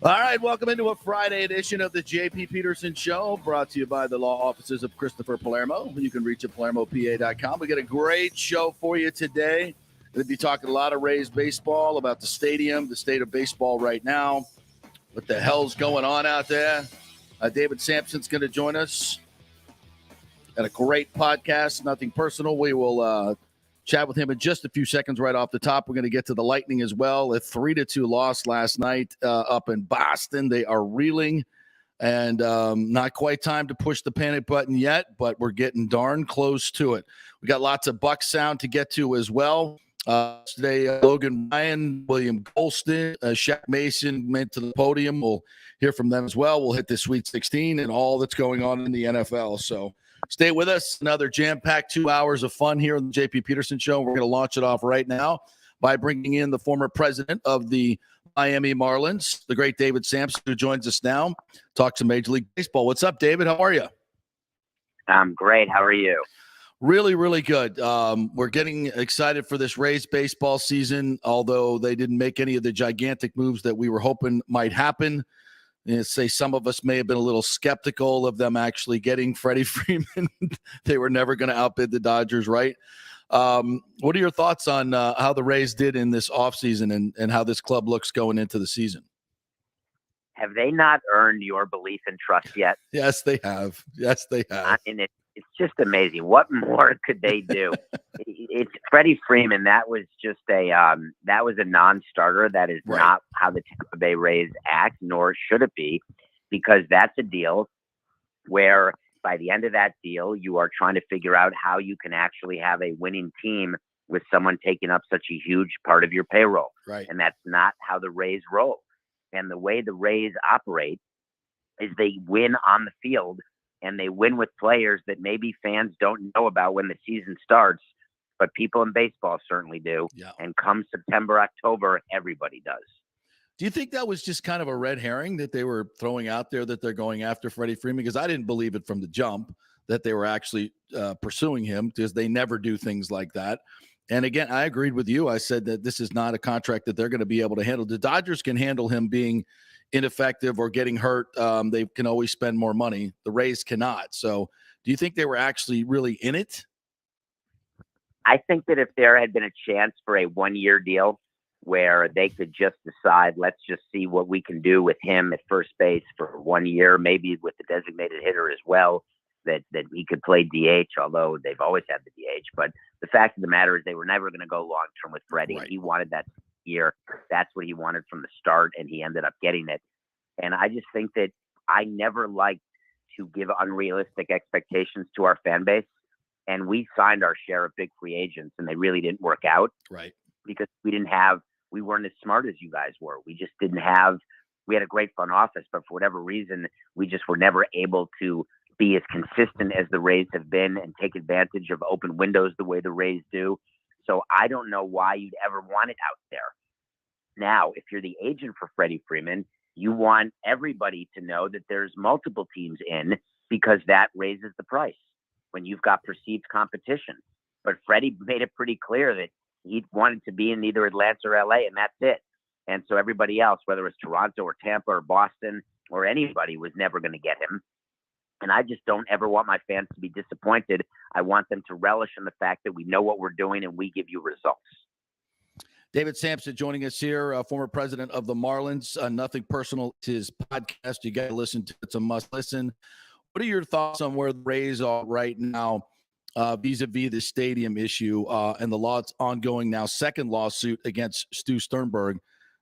All right, welcome into a Friday edition of the JP Peterson Show, brought to you by the law offices of Christopher Palermo. You can reach at PalermoPA.com. We got a great show for you today. We'll be talking a lot of Rays baseball, about the stadium, the state of baseball right now, what the hell's going on out there. David Samson's going to join us at a great podcast, Nothing Personal. We will chat with him in just a few seconds right off the top. We're going to get to the Lightning as well. A 3-2 loss last night up in Boston. They are reeling, and not quite time to push the panic button yet, but we're getting darn close to it. We got lots of Bucs sound to get to as well. Today, Logan, Ryan, William Golston, Shaq Mason went to the podium. We'll hear from them as well. We'll hit the Sweet 16 and all that's going on in the NFL. So stay with us. Another jam-packed 2 hours of fun here on the JP Peterson Show. We're going to launch it off right now by bringing in the former president of the Miami Marlins, the great David Samson, who joins us now. Talk some Major League Baseball. What's up, David? How are you? I'm great. How are you? Really, really good. We're getting excited for this Rays baseball season, although they didn't make any of the gigantic moves that we were hoping might happen. Say some of us may have been a little skeptical of them actually getting Freddie Freeman. They were never going to outbid the Dodgers, right? What are your thoughts on how the Rays did in this offseason and how this club looks going into the season? Have they not earned your belief and trust yet? Yes, they have. Yes, they have. I mean, it's just amazing. What more could they do? It's Freddie Freeman. That was just a non-starter. That is Right. Not how the Tampa Bay Rays act, nor should it be, because that's a deal where by the end of that deal, you are trying to figure out how you can actually have a winning team with someone taking up such a huge part of your payroll. Right. And that's not how the Rays roll. And the way the Rays operate is they win on the field, and they win with players that maybe fans don't know about when the season starts, but people in baseball certainly do. Yeah. And come September, October, everybody does. Do you think that was just kind of a red herring that they were throwing out there, that they're going after Freddie Freeman? Because I didn't believe it from the jump that they were actually pursuing him, because they never do things like that. And again, I agreed with you. I said that this is not a contract that they're going to be able to handle. The Dodgers can handle him being ineffective or getting hurt. They can always spend more money. The Rays cannot. So do you think they were actually really in it? I think that if there had been a chance for a one-year deal where they could just decide, let's just see what we can do with him at first base for 1 year, maybe with the designated hitter as well, that he could play DH, although they've always had the DH. But the fact of the matter is they were never going to go long-term with Freddie. Right. He wanted that year. That's what he wanted from the start, and he ended up getting it. And I just think that I never liked to give unrealistic expectations to our fan base. And we signed our share of big free agents, and they really didn't work out. Right. Because we weren't as smart as you guys were. We just didn't have, we had a great front office, but for whatever reason, we just were never able to be as consistent as the Rays have been and take advantage of open windows the way the Rays do. So I don't know why you'd ever want it out there. Now, if you're the agent for Freddie Freeman, you want everybody to know that there's multiple teams in, because that raises the price when you've got perceived competition. But Freddie made it pretty clear that he wanted to be in either Atlanta or LA, and that's it. And so everybody else, whether it's Toronto or Tampa or Boston or anybody, was never going to get him. And I just don't ever want my fans to be disappointed. I want them to relish in the fact that we know what we're doing and we give you results. David Samson joining us here, former president of the Marlins. Nothing Personal is his podcast. You got to listen to it. It's a must listen. What are your thoughts on where the Rays are right now vis-a-vis the stadium issue and the law's ongoing now second lawsuit against Stu Sternberg?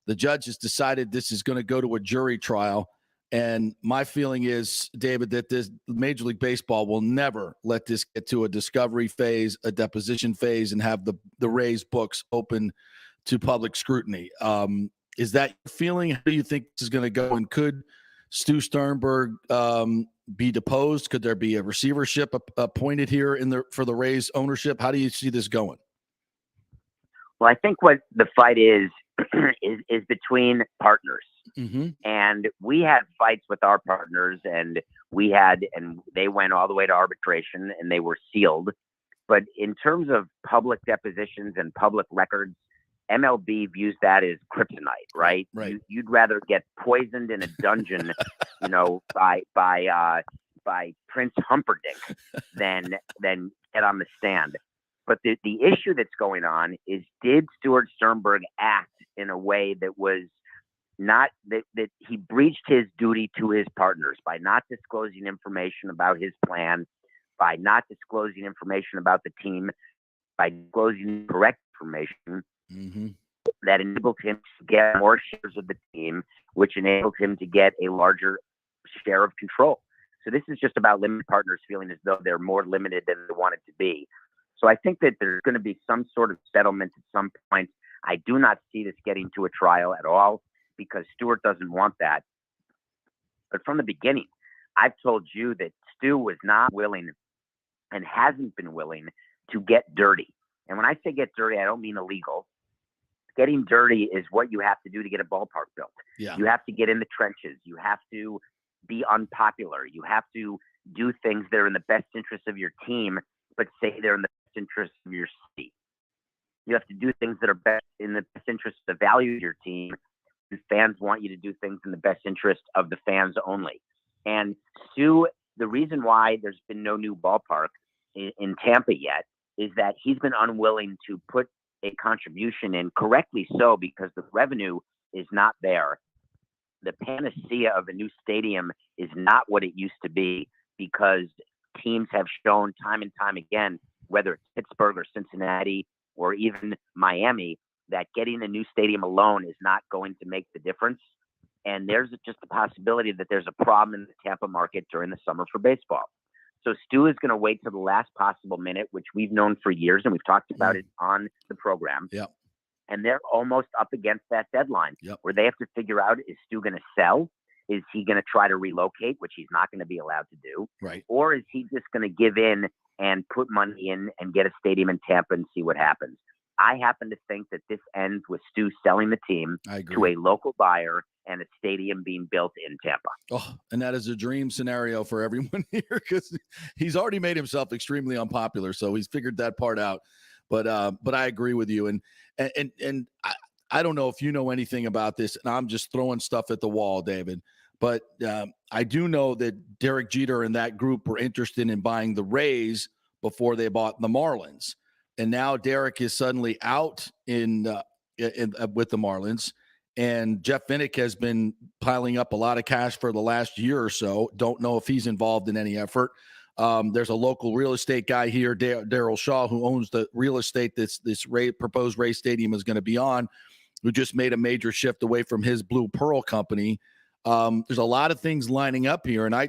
The judge has decided this is going to go to a jury trial. And my feeling is, David, that this Major League Baseball will never let this get to a discovery phase, a deposition phase, and have the Rays books open to public scrutiny. Is that your feeling? How do you think this is going to go? And could Stu Sternberg be deposed? Could there be a receivership appointed here for the Rays ownership? How do you see this going? Well, I think what the fight is between partners. Mm-hmm. And we had fights with our partners, and they went all the way to arbitration, and they were sealed. But in terms of public depositions and public records, MLB views that as kryptonite, right? Right. You'd rather get poisoned in a dungeon, by Prince Humperdinck than get on the stand. But the issue that's going on is, did Stuart Sternberg act in a way that was not that he breached his duty to his partners by not disclosing information about his plan, by not disclosing information about the team, by disclosing correct information that enabled him to get more shares of the team, which enabled him to get a larger share of control. So this is just about limited partners feeling as though they're more limited than they want it to be. So I think that there's going to be some sort of settlement at some point. I do not see this getting to a trial at all, because Stuart doesn't want that. But from the beginning, I've told you that Stu was not willing and hasn't been willing to get dirty. And when I say get dirty, I don't mean illegal. Getting dirty is what you have to do to get a ballpark built. Yeah. You have to get in the trenches. You have to be unpopular. You have to do things that are in the best interest of your team, but say they're in the best interest of your city. You have to do things that are best in the best interest of the value of your team. And fans want you to do things in the best interest of the fans only. And Stu, the reason why there's been no new ballpark in Tampa yet is that he's been unwilling to put a contribution in, correctly so, because the revenue is not there. The panacea of a new stadium is not what it used to be, because teams have shown time and time again, whether it's Pittsburgh or Cincinnati or even Miami, that getting a new stadium alone is not going to make the difference. And there's just a possibility that there's a problem in the Tampa market during the summer for baseball. So Stu is going to wait till the last possible minute, which we've known for years, and we've talked about it on the program. Yep. And they're almost up against that deadline where they have to figure out, is Stu going to sell? Is he going to try to relocate, which he's not going to be allowed to do? Right. Or is he just going to give in and put money in and get a stadium in Tampa and see what happens? I happen to think that this ends with Stu selling the team to a local buyer and a stadium being built in Tampa. Oh, and that is a dream scenario for everyone here, because he's already made himself extremely unpopular. So he's figured that part out. But I agree with you. And I don't know if you know anything about this, and I'm just throwing stuff at the wall, David. But I do know that Derek Jeter and that group were interested in buying the Rays before they bought the Marlins. And now Derek is suddenly out with the Marlins. And Jeff Vinnick has been piling up a lot of cash for the last year or so. Don't know if he's involved in any effort. There's a local real estate guy here, Daryl Shaw, who owns the real estate this proposed Ray Stadium is going to be on, who just made a major shift away from his Blue Pearl company. There's a lot of things lining up here. And I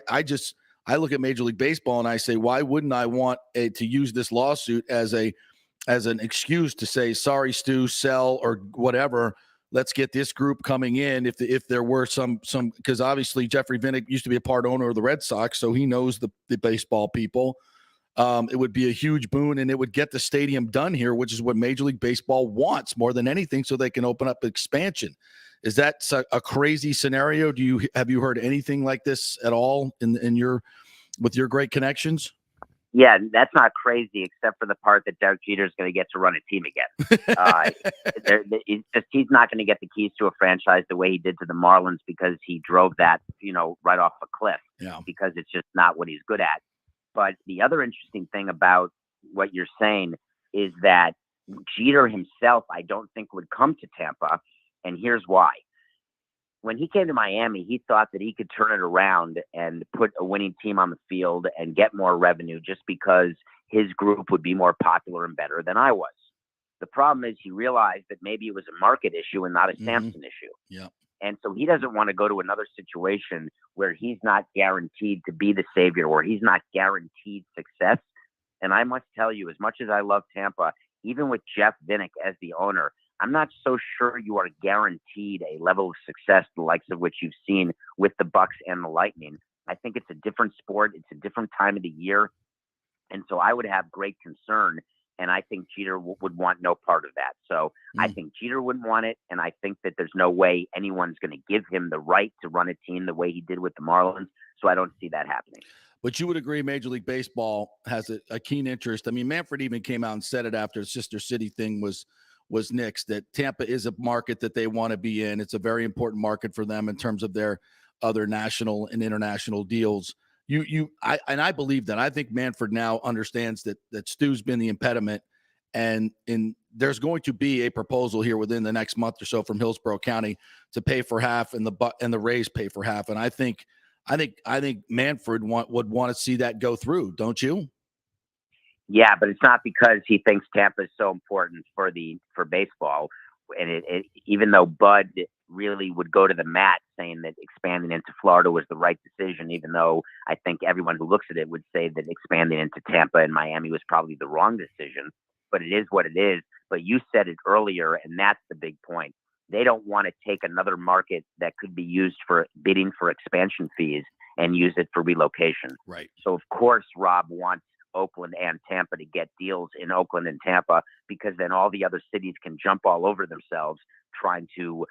look at Major League Baseball and I say, why wouldn't I want to use this lawsuit as an excuse to say, sorry, Stu, sell or whatever. Let's get this group coming in. If there were some, because obviously Jeffrey Vinnick used to be a part owner of the Red Sox, so he knows the baseball people. It would be a huge boon, and it would get the stadium done here, which is what Major League Baseball wants more than anything, so they can open up expansion. Is that a crazy scenario? Have you heard anything like this at all with your great connections? Yeah, that's not crazy, except for the part that Derek Jeter is going to get to run a team again. He's not going to get the keys to a franchise the way he did to the Marlins, because he drove that, right off a cliff. Yeah. Because it's just not what he's good at. But the other interesting thing about what you're saying is that Jeter himself, I don't think, would come to Tampa, and here's why. When he came to Miami, he thought that he could turn it around and put a winning team on the field and get more revenue just because his group would be more popular and better than I was. The problem is he realized that maybe it was a market issue and not a Samson issue. Yeah. And so he doesn't want to go to another situation where he's not guaranteed to be the savior, or he's not guaranteed success. And I must tell you, as much as I love Tampa, even with Jeff Vinnick as the owner, I'm not so sure you are guaranteed a level of success the likes of which you've seen with the Bucs and the Lightning. I think it's a different sport. It's a different time of the year. And so I would have great concern, and I think Jeter would want no part of that. So I think Jeter wouldn't want it, and I think that there's no way anyone's going to give him the right to run a team the way he did with the Marlins. So I don't see that happening. But you would agree Major League Baseball has a keen interest. I mean, Manfred even came out and said it after the Sister City thing was was Knicks, that Tampa is a market that they want to be in. It's a very important market for them in terms of their other national and international deals. I believe that. I think Manfred now understands that Stu's been the impediment, and there's going to be a proposal here within the next month or so from Hillsborough County to pay for half, and the Rays pay for half. And I think Manfred would want to see that go through, don't you? Yeah, but it's not because he thinks Tampa is so important for baseball. And even though Bud really would go to the mat saying that expanding into Florida was the right decision, even though I think everyone who looks at it would say that expanding into Tampa and Miami was probably the wrong decision. But it is what it is. But you said it earlier, and that's the big point. They don't want to take another market that could be used for bidding for expansion fees and use it for relocation. Right. So, of course, Rob wants Oakland and Tampa to get deals in Oakland and Tampa, because then all the other cities can jump all over themselves trying to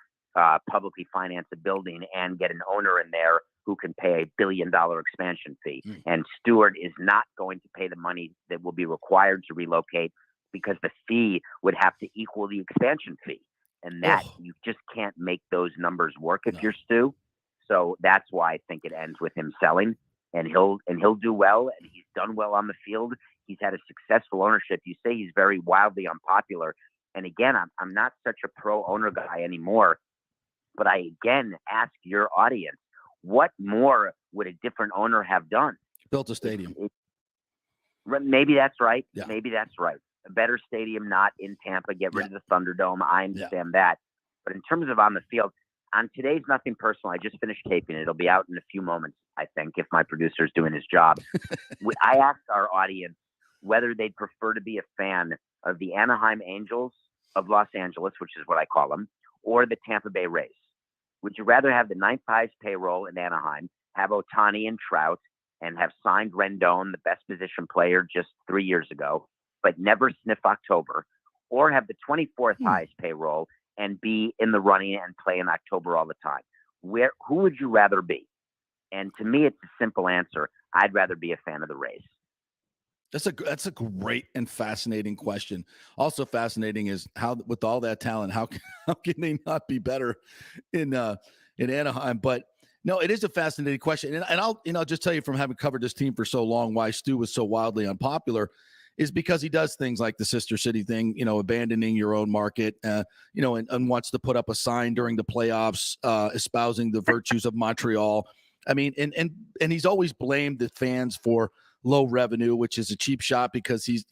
publicly finance a building and get an owner in there who can pay $1 billion expansion fee. And Stewart is not going to pay the money that will be required to relocate, because the fee would have to equal the expansion fee. And that you just can't make those numbers work if you're Stu. So that's why I think it ends with him selling. And he'll do well, and he's done well on the field. He's had a successful ownership. You say he's very wildly unpopular. And again, I'm not such a pro owner guy anymore, but I again ask your audience, what more would a different owner have done? Built a stadium. Maybe that's right. Yeah. Maybe that's right. A better stadium, not in Tampa. Get rid of the Thunderdome. I understand that. But in terms of on the field, on today's Nothing Personal, I just finished taping it. It'll be out in a few moments, I think, if my producer's doing his job. I asked our audience whether they'd prefer to be a fan of the Anaheim Angels of Los Angeles, which is what I call them, or the Tampa Bay Rays. Would you rather have the ninth highest payroll in Anaheim, have Ohtani and Trout, and have signed Rendon, the best position player, just 3 years ago, but never sniff October, or have the 24th highest payroll and be in the running and play in October all the time? Who would you rather be? And to me, it's a simple answer. I'd rather be a fan of the Rays. That's a great and fascinating question. Also fascinating is how, with all that talent, how can they not be better in Anaheim? But no, it is a fascinating question. And I'll just tell you, from having covered this team for so long, why Stu was so wildly unpopular is because he does things like the sister city thing, abandoning your own market, and wants to put up a sign during the playoffs, espousing the virtues of Montreal. I mean, and he's always blamed the fans for low revenue, which is a cheap shot, because he's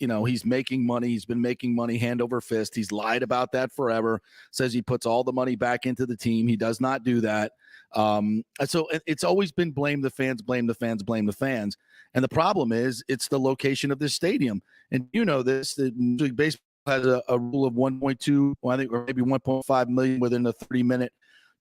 making money. He's been making money hand over fist. He's lied about that forever. Says he puts all the money back into the team. He does not do that. So it's always been blame the fans, blame the fans, blame the fans. And the problem is, it's the location of this stadium. And this, the Major League Baseball has a rule of 1.2, I think, or maybe 1.5 million within a 30-minute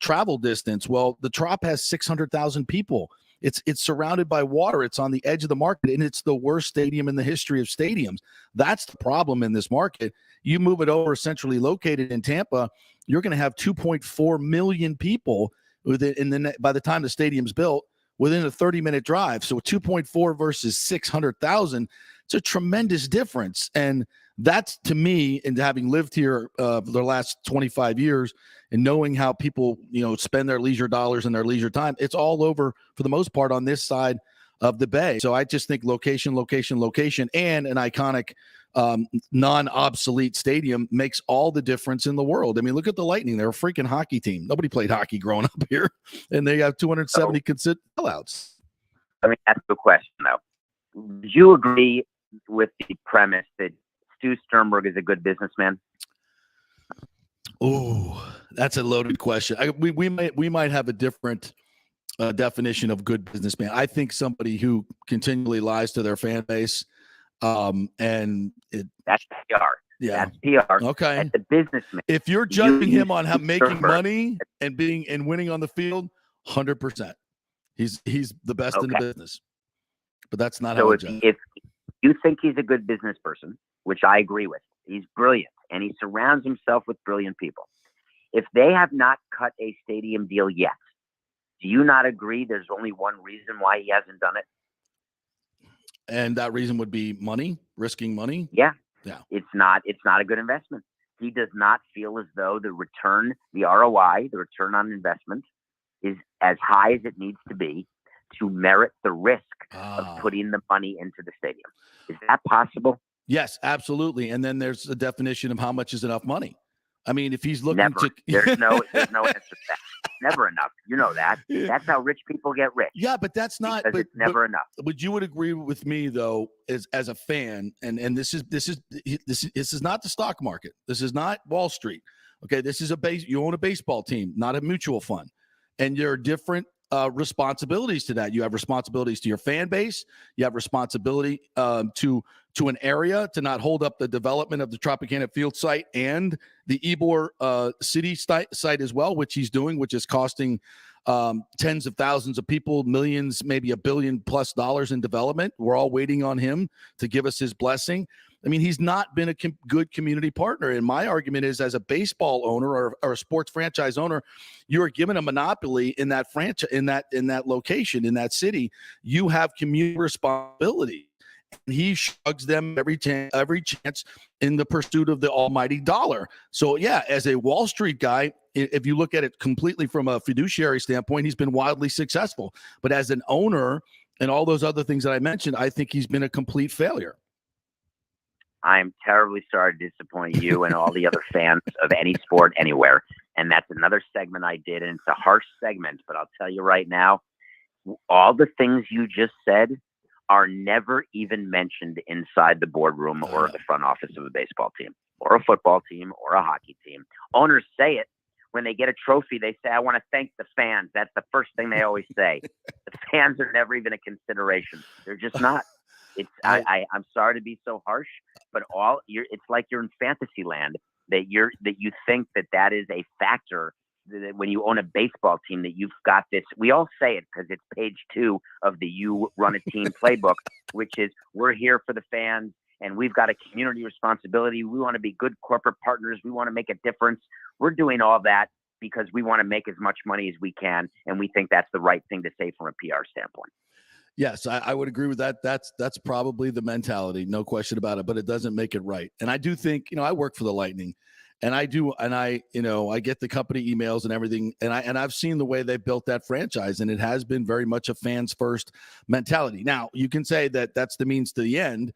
travel distance. Well, the Trop has 600,000 people. It's surrounded by water. It's on the edge of the market, and it's the worst stadium in the history of stadiums. That's the problem in this market. You move it over centrally located in Tampa, you're going to have 2.4 million people by the time the stadium's built, within a 30-minute drive. So 2.4 versus 600,000, it's a tremendous difference. And that's, to me, and having lived here for the last 25 years and knowing how people, spend their leisure dollars and their leisure time, it's all over, for the most part, on this side of the Bay. So I just think location, and an iconic non-obsolete stadium makes all the difference in the world. I mean, look at the Lightning. They're a freaking hockey team. Nobody played hockey growing up here, and they have 270 sellouts. I mean, that's the question, though. Would you agree with the premise that Stu Sternberg is a good businessman? Oh, that's a loaded question. We might have a different definition of good businessman. I think somebody who continually lies to their fan base. That's PR. Yeah, that's PR. Okay, that's a businessman. If you're judging him on how making money and winning on the field, 100%, he's the best in the business. But that's not how I judge. If you think he's a good business person, which I agree with, he's brilliant and he surrounds himself with brilliant people. If they have not cut a stadium deal yet, do you not agree there's only one reason why he hasn't done it? And that reason would be money, risking money. Yeah. It's not a good investment. he does not feel as though the ROI, the return on investment, is as high as it needs to be to merit the risk of putting the money into the stadium. Is that possible? Yes, absolutely. And then there's a definition of how much is enough money. I mean, if he's looking Never. to There's no answer to that. Never enough. You know that. That's how rich people get rich. Yeah, but that's not. Because it's never enough. But you would agree with me, though, as a fan, and this is not the stock market. This is not Wall Street. Okay, this is you own a baseball team, not a mutual fund, and there are different responsibilities to that. You have responsibilities to your fan base. You have responsibility to an area to not hold up the development of the Tropicana Field site and the Ybor City site as well, which he's doing, which is costing tens of thousands of people, millions, maybe $1 billion+ in development. We're all waiting on him to give us his blessing. I mean, he's not been a good community partner. And my argument is, as a baseball owner or a sports franchise owner, you are given a monopoly in that franchise, in that location, in that city. You have community responsibility. And he shrugs them every chance in the pursuit of the almighty dollar. So, yeah, as a Wall Street guy, if you look at it completely from a fiduciary standpoint, he's been wildly successful. But as an owner and all those other things that I mentioned, I think he's been a complete failure. I'm terribly sorry to disappoint you and all the other fans of any sport anywhere. And that's another segment I did, and it's a harsh segment, but I'll tell you right now, all the things you just said are never even mentioned inside the boardroom or the front office of a baseball team or a football team or a hockey team. Owners say it. When they get a trophy, they say, I want to thank the fans. That's the first thing they always say. The fans are never even a consideration. They're just not. I'm sorry to be so harsh, but it's like you're in fantasy land that you think that is a factor, that when you own a baseball team, that you've got this. We all say it because it's page 2 of the You Run a Team playbook, which is we're here for the fans and we've got a community responsibility. We want to be good corporate partners. We want to make a difference. We're doing all that because we want to make as much money as we can, and we think that's the right thing to say from a PR standpoint. Yes, I would agree with that. That's probably the mentality, no question about it, but it doesn't make it right. And I do think, I work for the Lightning, and I get the company emails and everything, and I've seen the way they built that franchise, and it has been very much a fans first mentality. Now, you can say that that's the means to the end,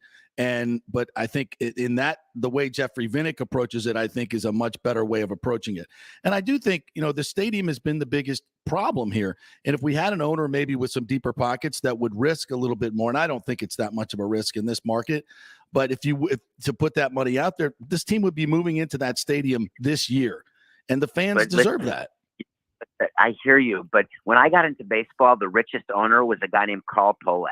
but I think in that, the way Jeffrey Vinnick approaches it, I think is a much better way of approaching it. And I do think, the stadium has been the biggest problem here. And if we had an owner maybe with some deeper pockets that would risk a little bit more, and I don't think it's that much of a risk in this market, but if to put that money out there, this team would be moving into that stadium this year, and the fans deserve that. I hear you, but when I got into baseball, the richest owner was a guy named Carl Polad,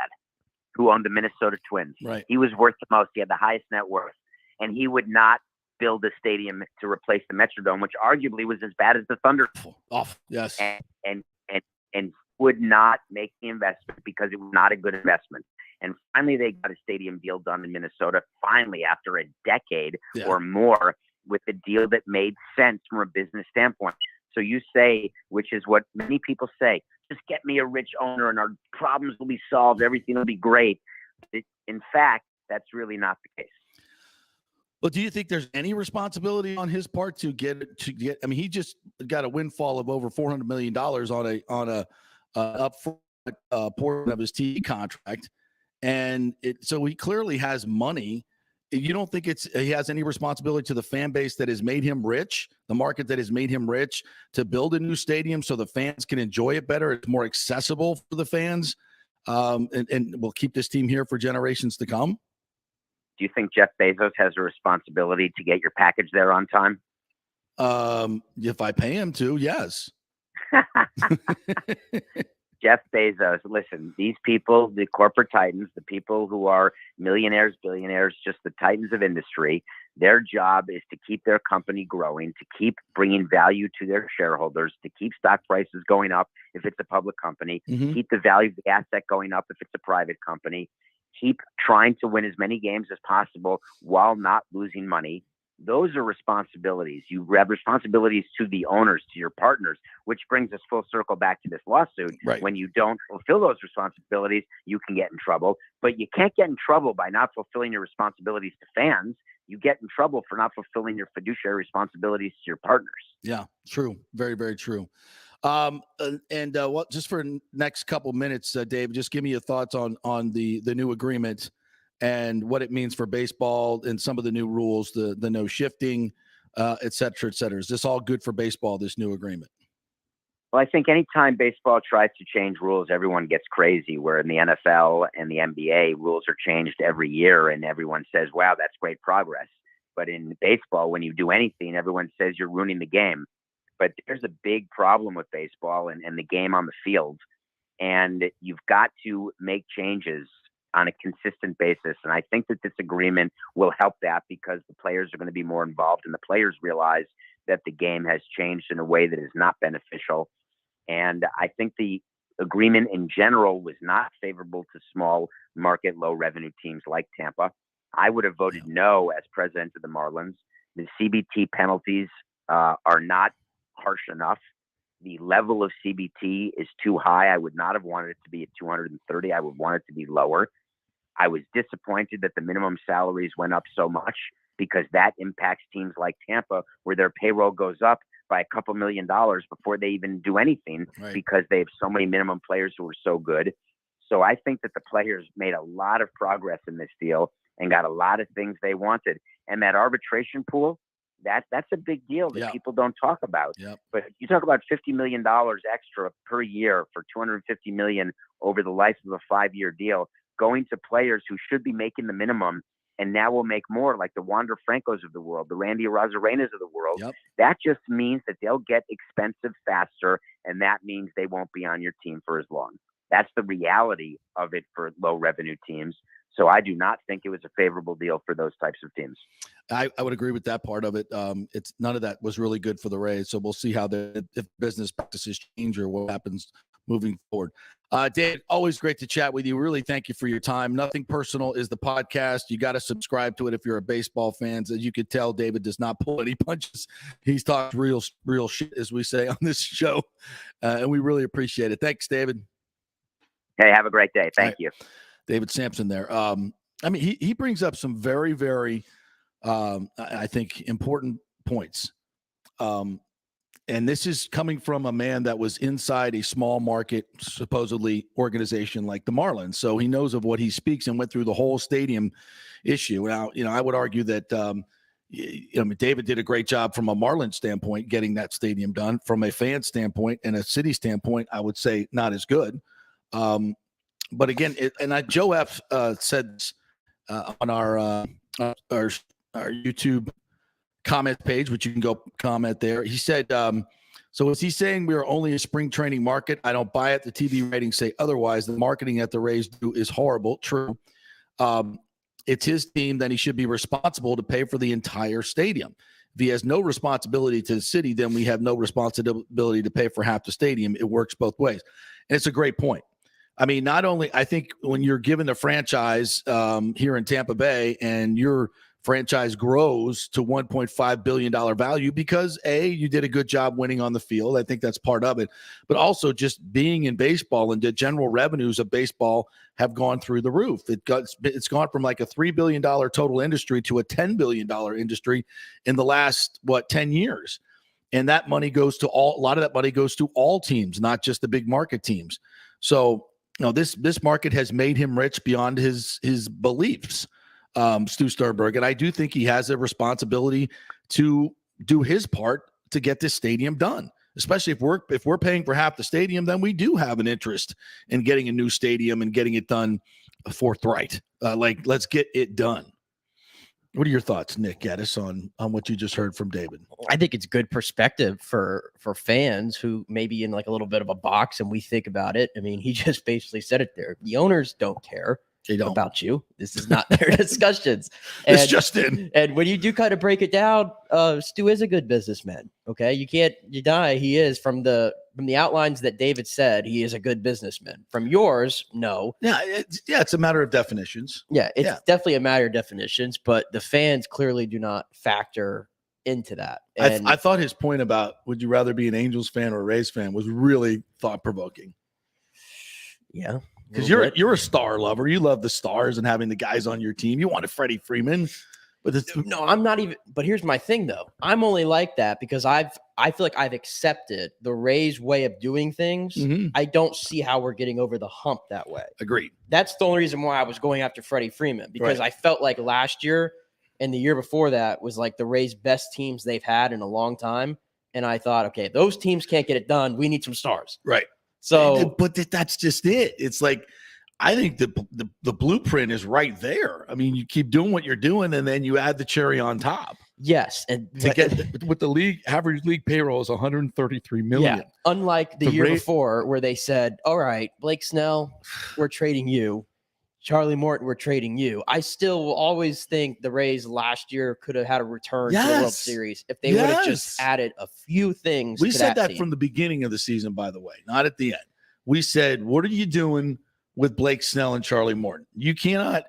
who owned the Minnesota Twins. Right. He was worth the most. He had the highest net worth, and he would not build a stadium to replace the Metrodome, which arguably was as bad as the Thunder. Off, yes. And would not make the investment because it was not a good investment. And finally, they got a stadium deal done in Minnesota, finally, after a decade or more, with a deal that made sense from a business standpoint. So you say, which is what many people say, just get me a rich owner and our problems will be solved. Everything will be great. In fact, that's really not the case. Well, do you think there's any responsibility on his part to get? I mean, he just got a windfall of over $400 million on a upfront portion of his TV contract, and so he clearly has money. You don't think he has any responsibility to the fan base that has made him rich, the market that has made him rich, to build a new stadium so the fans can enjoy it better? It's more accessible for the fans, and we'll keep this team here for generations to come. Do you think Jeff Bezos has a responsibility to get your package there on time? If I pay him to, yes. Jeff Bezos, listen, these people, the corporate titans, the people who are millionaires, billionaires, just the titans of industry, their job is to keep their company growing, to keep bringing value to their shareholders, to keep stock prices going up if it's a public company, keep the value of the asset going up if it's a private company, keep trying to win as many games as possible while not losing money. Those are responsibilities. You have responsibilities to the owners, to your partners, which brings us full circle back to this lawsuit. Right. When you don't fulfill those responsibilities, you can get in trouble. But you can't get in trouble by not fulfilling your responsibilities to fans. you get in trouble for not fulfilling your fiduciary responsibilities to your partners. Yeah, true. Very, very true. What just for next couple minutes, Dave, just give me your thoughts on the new agreement and what it means for baseball and some of the new rules, the no shifting, et cetera, et cetera. Is this all good for baseball, this new agreement? Well, I think anytime baseball tries to change rules, everyone gets crazy. Where in the NFL and the NBA, rules are changed every year, and everyone says, wow, that's great progress. But in baseball, when you do anything, everyone says you're ruining the game. But there's a big problem with baseball and the game on the field. And you've got to make changes on a consistent basis. And I think that this agreement will help that, because the players are going to be more involved, and the players realize that the game has changed in a way that is not beneficial. And I think the agreement in general was not favorable to small market, low revenue teams like Tampa. I would have voted no as president of the Marlins. The CBT penalties are not harsh enough. The level of CBT is too high. I would not have wanted it to be at 230. I would want it to be lower. I was disappointed that the minimum salaries went up so much, because that impacts teams like Tampa, where their payroll goes up by a couple $1 million before they even do anything, right, because they have so many minimum players who are so good. So I think that the players made a lot of progress in this deal and got a lot of things they wanted. And that arbitration pool, that's a big deal that people don't talk about. Yep. But you talk about $50 million extra per year for $250 million over the life of a 5-year deal, going to players who should be making the minimum and now will make more, like the Wander Francos of the world, the Randy Arozarenas of the world. Yep. That just means that they'll get expensive faster, and that means they won't be on your team for as long. That's the reality of it for low revenue teams. So I do not think it was a favorable deal for those types of teams. I would agree with that part of it. It's none of that was really good for the Rays. So we'll see how if business practices change or what happens moving forward. Dave, always great to chat with you. Really thank you for your time. Nothing Personal is the podcast. You got to subscribe to it if you're a baseball fan. As you could tell, David does not pull any punches. He's talked real shit, as we say on this show, and we really appreciate it. Thanks, David. Hey, have a great day. Thank you. David Samson there. I mean, he brings up some very, very, I think, important points. And this is coming from a man that was inside a small market, supposedly, organization like the Marlins. So he knows of what he speaks and went through the whole stadium issue. Now, I would argue that David did a great job from a Marlins standpoint, getting that stadium done. From a fan standpoint and a city standpoint, I would say not as good. But again, Joe F said on our YouTube comment page, which you can go comment there. He said, so is he saying we are only a spring training market? I don't buy it. The TV ratings say otherwise. The marketing that the Rays do is horrible. True. It's his team, then he should be responsible to pay for the entire stadium. If he has no responsibility to the city, then we have no responsibility to pay for half the stadium. It works both ways. And it's a great point. I mean, not only, I think when you're given the franchise here in Tampa Bay and your franchise grows to $1.5 billion value because, A, you did a good job winning on the field. I think that's part of it. But also just being in baseball, and the general revenues of baseball have gone through the roof. It's gone from like a $3 billion total industry to a $10 billion industry in the last, 10 years. And that money goes to a lot of that money goes to all teams, not just the big market teams. So, this market has made him rich beyond his beliefs, Stu Sternberg. And I do think he has a responsibility to do his part to get this stadium done, especially if we're paying for half the stadium, then we do have an interest in getting a new stadium and getting it done forthright. Let's get it done. What are your thoughts, Nick Gaddis, on what you just heard from David? I think it's good perspective for fans who may be in like a little bit of a box, and we think about it. I mean, he just basically said it there. The owners don't care about you. This is not their discussions. It's just in. And when you do kind of break it down, Stu is a good businessman. Okay, you can't deny he is from the outlines that David said. He is a good businessman. From yours, no. Yeah, it's a matter of definitions. Yeah, it's definitely a matter of definitions, but the fans clearly do not factor into that. And I thought his point about would you rather be an Angels fan or a Rays fan was really thought-provoking. Yeah. Because you're a star lover. You love the stars and having the guys on your team. You wanted Freddie Freeman. But no, I'm not even. But here's my thing, though. I'm only like that because I feel like I've accepted the Rays' way of doing things. Mm-hmm. I don't see how we're getting over the hump that way. Agreed. That's the only reason why I was going after Freddie Freeman, because I felt like last year and the year before that was like the Rays' best teams they've had in a long time. And I thought, okay, those teams can't get it done. We need some stars. Right. So, but that's just it. It's like, I think the blueprint is right there. I mean, you keep doing what you're doing, and then you add the cherry on top. yes, and To get with the league average league payroll is 133 million. Yeah, unlike the year before where they said, "All right, Blake Snell, we're trading you. Charlie Morton, we're trading you." I still will always think the Rays last year could have had a return to the World Series if they would have just added a few things. We to said that team. from the beginning of the season, by the way, not at the end. We said, "What are you doing with Blake Snell and Charlie Morton? You cannot."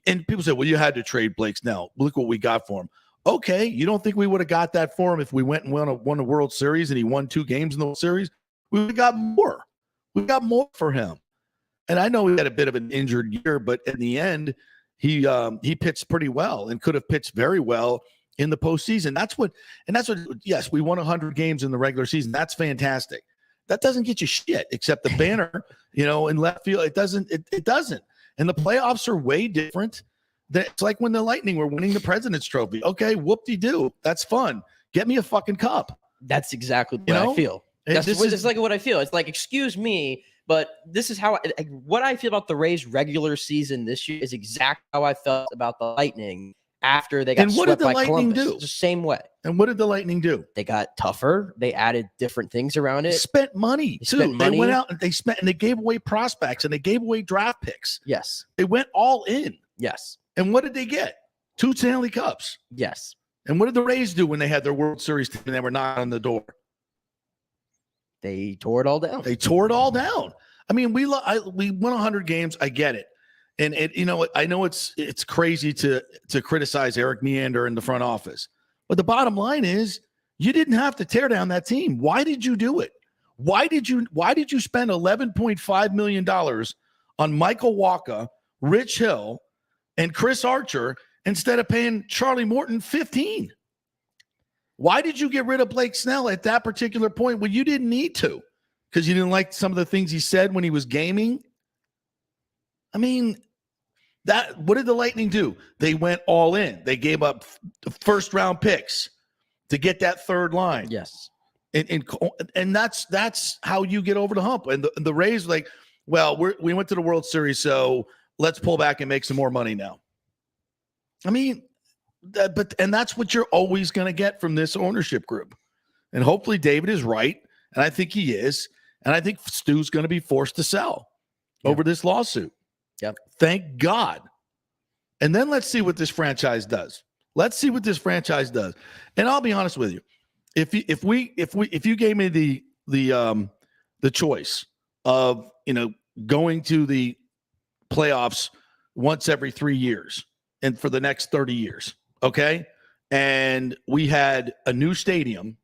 And people said, "Well, you had to trade Blake Snell. Look what we got for him." Okay, you don't think we would have got that for him if we went and won a World Series and he won 2 games in the World Series? We would have got more. We got more for him. And I know he had a bit of an injured year, but in the end, he pitched pretty well and could have pitched very well in the postseason. That's what. Yes, we won 100 games in the regular season. That's fantastic. That doesn't get you shit except the banner, in left field. It doesn't. It doesn't. And the playoffs are way different. It's like when the Lightning were winning the President's Trophy. Okay, whoop-de-doo. That's fun. Get me a fucking cup. That's exactly what I feel. That's like what I feel. It's like, excuse me, but this is how what I feel about the Rays regular season this year is exactly how I felt about the Lightning after they got swept by Columbus. Do? It's the same way. And what did the Lightning do? They got tougher. They added different things around it. They spent money too. They went out and they gave away prospects and they gave away draft picks. Yes. They went all in. Yes. And what did they get? 2 Stanley Cups. Yes. And what did the Rays do when they had their World Series team and they were knocking on the door? They tore it all down. They tore it all down. I mean, we won 100 games. I get it. And I know it's crazy to criticize Eric Neander in the front office. But the bottom line is you didn't have to tear down that team. Why did you do it? Why did you spend $11.5 million on Michael Wacha, Rich Hill, and Chris Archer instead of paying Charlie Morton 15? Why did you get rid of Blake Snell at that particular point when you didn't need to? Because you didn't like some of the things he said when he was gaming? I mean, what did the Lightning do? They went all in. They gave up first-round picks to get that third line. Yes. And that's how you get over the hump. And the Rays like, well, we went to the World Series, so let's pull back and make some more money now. I mean, that's what you're always going to get from this ownership group. And hopefully David is right, and I think he is. And I think Stu's going to be forced to sell over this lawsuit. Yep. Thank God. And then let's see what this franchise does. And I'll be honest with you. If you gave me the choice of, going to the playoffs once every 3 years and for the next 30 years, okay? And we had a new stadium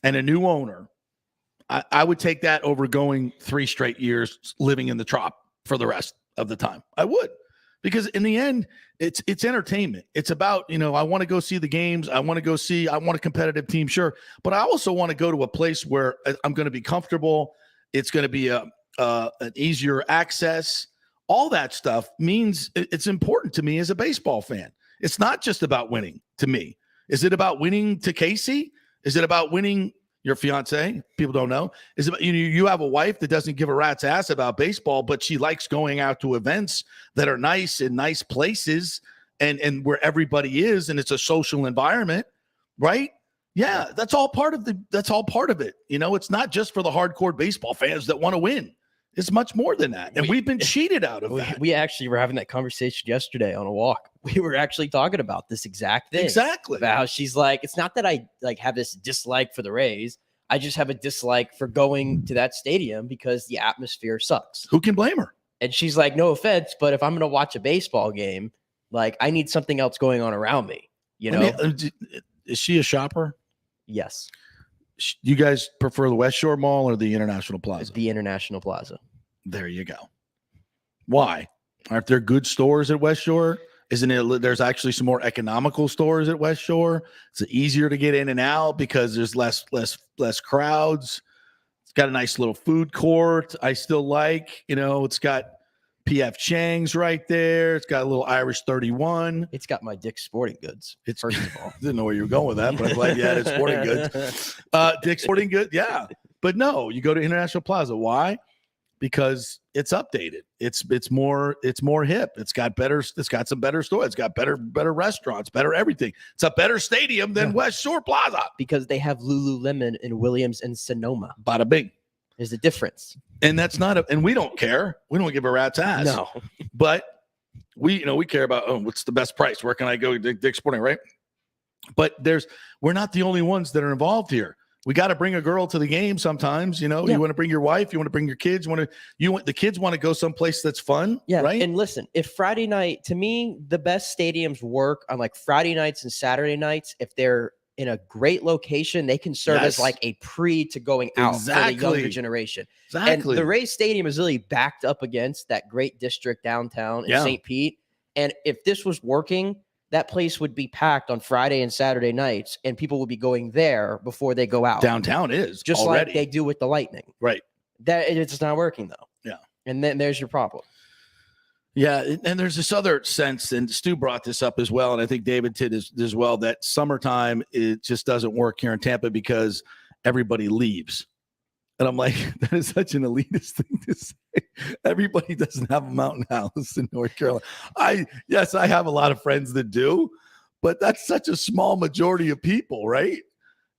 and a new owner, I would take that over going 3 straight years living in the Trop for the rest of the time. I would, because in the end, it's entertainment. It's about, I want to go see the games. I want a competitive team, sure. But I also want to go to a place where I'm going to be comfortable. It's going to be an easier access. All that stuff means it's important to me as a baseball fan. It's not just about winning to me. Is it about winning to Casey? Is it about winning your fiance? People don't know. Is it, you have a wife that doesn't give a rat's ass about baseball, but she likes going out to events that are nice in nice places and where everybody is, and it's a social environment, right? Yeah, that's all part of it. It's not just for the hardcore baseball fans that want to win. It's much more than that. And we've been cheated out of that. We actually were having that conversation yesterday on a walk. We were actually talking about this exact thing. Exactly. About how she's like, it's not that I have this dislike for the Rays. I just have a dislike for going to that stadium because the atmosphere sucks. Who can blame her? And she's like, no offense, but if I'm going to watch a baseball game, I need something else going on around me. Is she a shopper? Yes. You guys prefer the West Shore Mall or the International Plaza? The International Plaza. There you go. Why? Aren't there good stores at West Shore? Isn't it? There's actually some more economical stores at West Shore. It's easier to get in and out because there's less crowds. It's got a nice little food court. I still like, it's got P.F. Chang's right there. It's got a little Irish 31. It's got my Dick's Sporting Goods. First of all, didn't know where you were going with that, but I'm glad you added Sporting Goods. Dick's Sporting Goods, yeah. But no, you go to International Plaza. Why? Because it's updated. It's more hip. It's got some better stores. It's got better restaurants, better everything. It's a better stadium than West Shore Plaza. Because they have Lululemon in Williams and Sonoma. Bada bing. There's a difference. And that's and we don't care. We don't give a rat's ass. No. But we care about, what's the best price? Where can I go? Dick's Sporting, right? But we're not the only ones that are involved here. We got to bring a girl to the game sometimes. You want to bring your wife, you want to bring your kids, the kids want to go someplace that's fun. Yeah. Right. And listen, if Friday night, to me, the best stadiums work on like Friday nights and Saturday nights. If they're in a great location, they can serve as like a pre to going out for the younger generation. Exactly. And the Rays Stadium is really backed up against that great district downtown in St. Pete. And if this was working, that place would be packed on Friday and Saturday nights, and people would be going there before they go out. Downtown is just already. Like they do with the Lightning. Right. That it's not working though. Yeah. And then there's your problem. Yeah, and there's this other sense, and Stu brought this up as well, and I think David did as well, that summertime, it just doesn't work here in Tampa because everybody leaves. And I'm like, that is such an elitist thing to say. Everybody doesn't have a mountain house in North Carolina. I have a lot of friends that do, but that's such a small majority of people, right?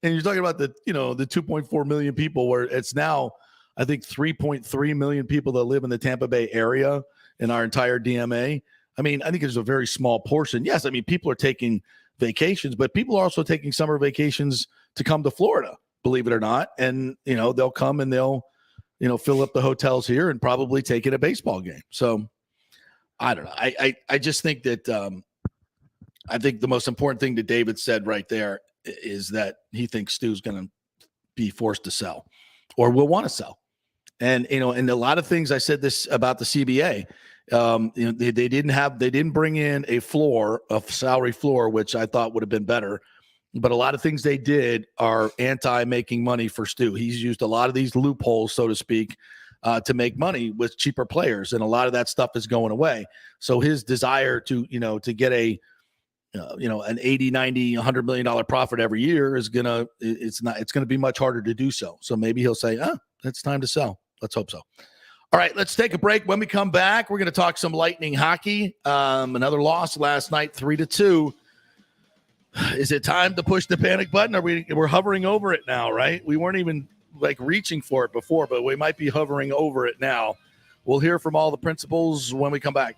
And you're talking about the 2.4 million people, where it's now, I think, 3.3 million people that live in the Tampa Bay area in our entire DMA. I mean, I think it's a very small portion. Yes, I mean, people are taking vacations, but people are also taking summer vacations to come to Florida, believe it or not. And, they'll come and they'll, fill up the hotels here and probably take in a baseball game. So I don't know. I just think that I think the most important thing that David said right there is that he thinks Stu's going to be forced to sell or will want to sell. And, and a lot of things, I said this about the CBA, they didn't bring in a salary floor, which I thought would have been better. But a lot of things they did are anti-making money for Stu. He's used a lot of these loopholes, so to speak, to make money with cheaper players, and a lot of that stuff is going away. So his desire to get an 80, 90, $100 million profit every year it's gonna be much harder to do so. So maybe he'll say, it's time to sell. Let's hope so. All right, let's take a break. When we come back, we're going to talk some Lightning hockey. Another loss last night, 3-2. Is it time to push the panic button? We're hovering over it now, right? We weren't even reaching for it before, but we might be hovering over it now. We'll hear from all the principals when we come back.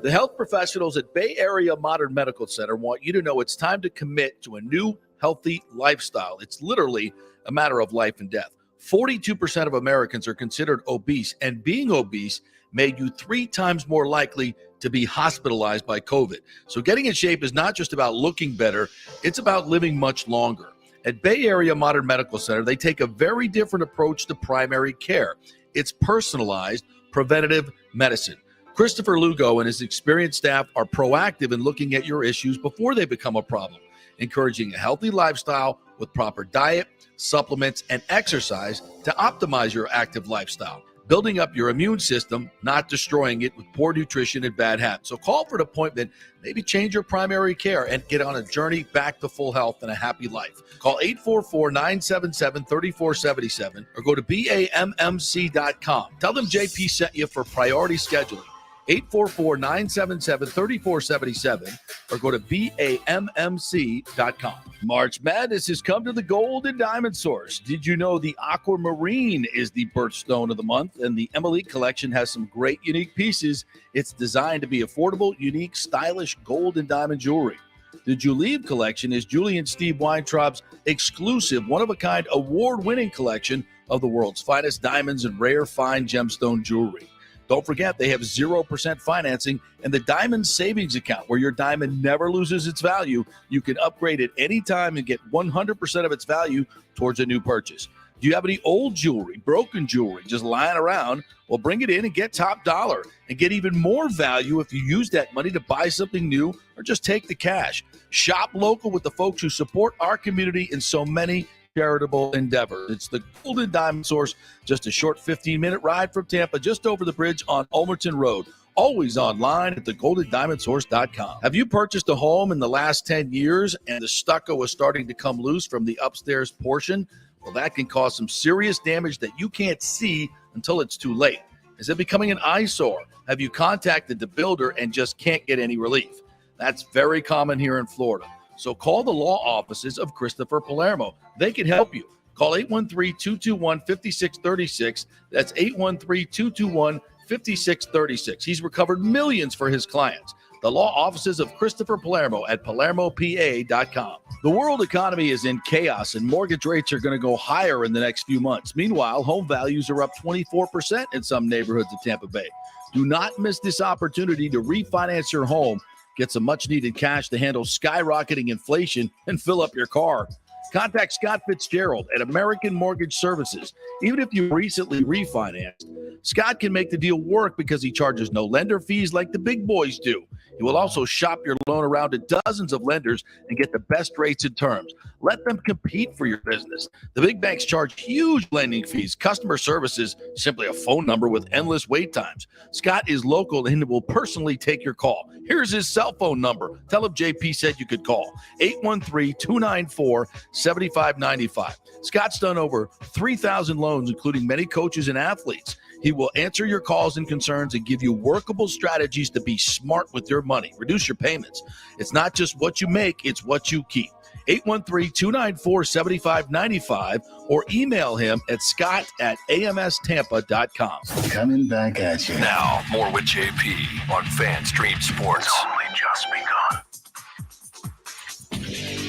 The health professionals at Bay Area Modern Medical Center want you to know it's time to commit to a new healthy lifestyle. It's literally a matter of life and death. 42% of Americans are considered obese, and being obese made you 3 times more likely to be hospitalized by COVID. So getting in shape is not just about looking better, it's about living much longer. At Bay Area Modern Medical Center, they take a very different approach to primary care. It's personalized preventative medicine. Christopher Lugo and his experienced staff are proactive in looking at your issues before they become a problem, encouraging a healthy lifestyle with proper diet, supplements, and exercise to optimize your active lifestyle, building up your immune system, not destroying it with poor nutrition and bad habits. So call for an appointment, maybe change your primary care, and get on a journey back to full health and a happy life. Call 844-977-3477 or go to BAMMC.com. Tell them JP sent you for priority scheduling. 844-977-3477 or go to BAMMC.com. March Madness has come to the Gold and Diamond Source. Did you know the Aquamarine is the birthstone of the month, and the Emily collection has some great unique pieces. It's designed to be affordable, unique, stylish gold and diamond jewelry. The Julieve collection is Julie and Steve Weintraub's exclusive, one-of-a-kind, award-winning collection of the world's finest diamonds and rare fine gemstone jewelry. Don't forget, they have 0% financing and the Diamond Savings Account, where your diamond never loses its value. You can upgrade at any time and get 100% of its value towards a new purchase. Do you have any old jewelry, broken jewelry, just lying around? Well, bring it in and get top dollar and get even more value if you use that money to buy something new or just take the cash. Shop local with the folks who support our community in so many charitable endeavors. It's the Golden Diamond Source, just a short 15-minute ride from Tampa, just over the bridge on Ulmerton Road. Always online at thegoldendiamondsource.com. Have you purchased a home in the last 10 years and the stucco is starting to come loose from the upstairs portion? Well, that can cause some serious damage that you can't see until it's too late. Is it becoming an eyesore? Have you contacted the builder and just can't get any relief? That's very common here in Florida. So call the law offices of Christopher Palermo. They can help you. Call 813-221-5636. That's 813-221-5636. He's recovered millions for his clients. The law offices of Christopher Palermo at PalermoPA.com. The world economy is in chaos and mortgage rates are going to go higher in the next few months. Meanwhile, home values are up 24% in some neighborhoods of Tampa Bay. Do not miss this opportunity to refinance your home, get some much-needed cash to handle skyrocketing inflation, and fill up your car. Contact Scott Fitzgerald at American Mortgage Services. Even if you recently refinanced, Scott can make the deal work because he charges no lender fees like the big boys do. He will also shop your loan around to dozens of lenders and get the best rates and terms. Let them compete for your business. The big banks charge huge lending fees. Customer service is simply a phone number with endless wait times. Scott is local and will personally take your call. Here's his cell phone number. Tell him JP said you could call. 813-294-7595. Scott's done over 3,000 loans, including many coaches and athletes. He will answer your calls and concerns and give you workable strategies to be smart with your money. Reduce your payments. It's not just what you make, it's what you keep. 813-294-7595 or email him at scott@amstampa.com. Coming back at you. Now, more with JP on FanStream Sports. It's only just begun.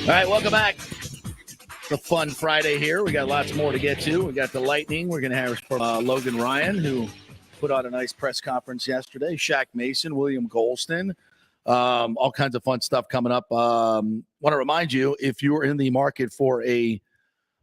All right, welcome back. It's a fun Friday here. We got lots more to get to. We got the Lightning. We're going to have Logan Ryan, who put on a nice press conference yesterday. Shaq Mason, William Golston. All kinds of fun stuff coming up. Want to remind you, if you're in the market for a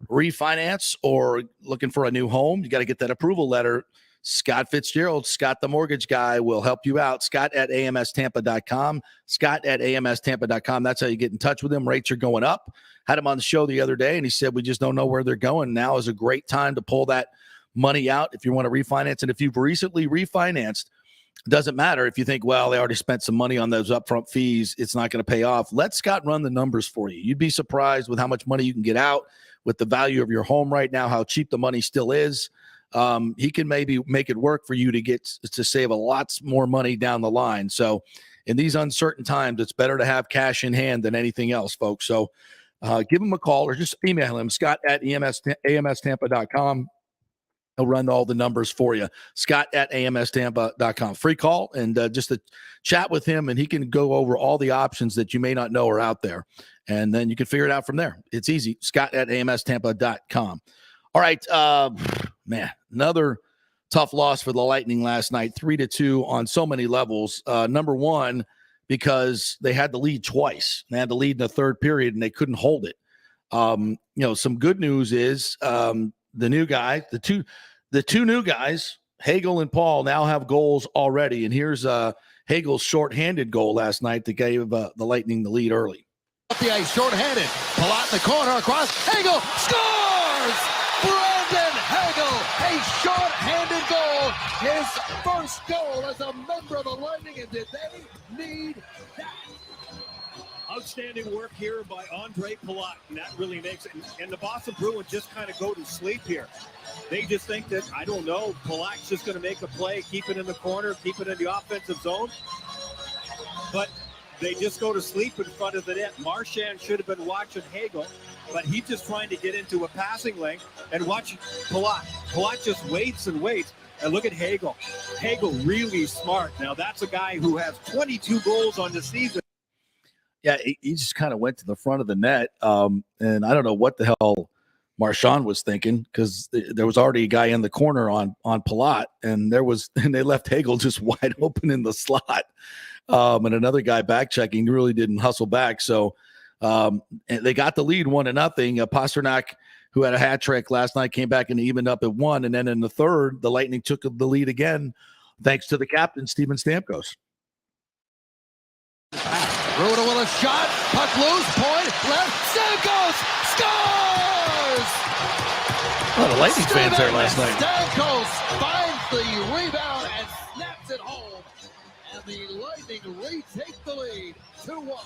refinance or looking for a new home, you got to get that approval letter. Scott Fitzgerald, Scott the mortgage guy, will help you out. Scott@amstampa.com. Scott@amstampa.com. That's how you get in touch with him. Rates are going up. Had him on the show the other day, and he said we just don't know where they're going. Now is a great time to pull that money out if you want to refinance. And if you've recently refinanced, it doesn't matter if you think, well, they already spent some money on those upfront fees, it's not going to pay off. Let Scott run the numbers for you. You'd be surprised with how much money you can get out with the value of your home right now, how cheap the money still is. He can maybe make it work for you to save a lot more money down the line. So in these uncertain times, it's better to have cash in hand than anything else, folks. So give him a call or just email him, Scott@amstampa.com. He'll run all the numbers for you. Scott@amstampa.com. Free call and just to chat with him, and he can go over all the options that you may not know are out there. And then you can figure it out from there. It's easy. Scott@amstampa.com. All right, man, another tough loss for the Lightning last night, 3-2 on so many levels. Number one, because they had the lead twice. They had the lead in the third period, and they couldn't hold it. Some good news is the new guy, the two new guys, Hagel and Paul, now have goals already. And here's Hagel's shorthanded goal last night that gave the Lightning the lead early. Up the ice, shorthanded. Pull out in the corner across. Hagel scores! Brandon Hagel, a shorthanded goal. His first goal as a member of the Lightning, and did they need that? Outstanding work here by Andre Palat, and that really makes it. And the Boston Bruins just kind of go to sleep here. They just think that, I don't know, Palat's just going to make a play, keep it in the corner, keep it in the offensive zone. But they just go to sleep in front of the net. Marchand should have been watching Hagel, but he's just trying to get into a passing lane and watch Palat. Palat just waits and waits. And look at Hagel. Hagel really smart. Now, that's a guy who has 22 goals on the season. Yeah, he just kind of went to the front of the net, and I don't know what the hell Marchand was thinking, because there was already a guy in the corner on Palat, and they left Hagel just wide open in the slot, and another guy back checking really didn't hustle back. So they got the lead 1-0. Pasternak who had a hat trick last night, came back and evened up at 1. And then in the third, the Lightning took the lead again, thanks to the captain, Steven Stamkos. Ruda with a shot, puck loose, point, left, Stamkos scores! A lot of Lightning fans there last night. Stamkos finds the rebound and snaps it home, and the Lightning retake the lead, 2-1.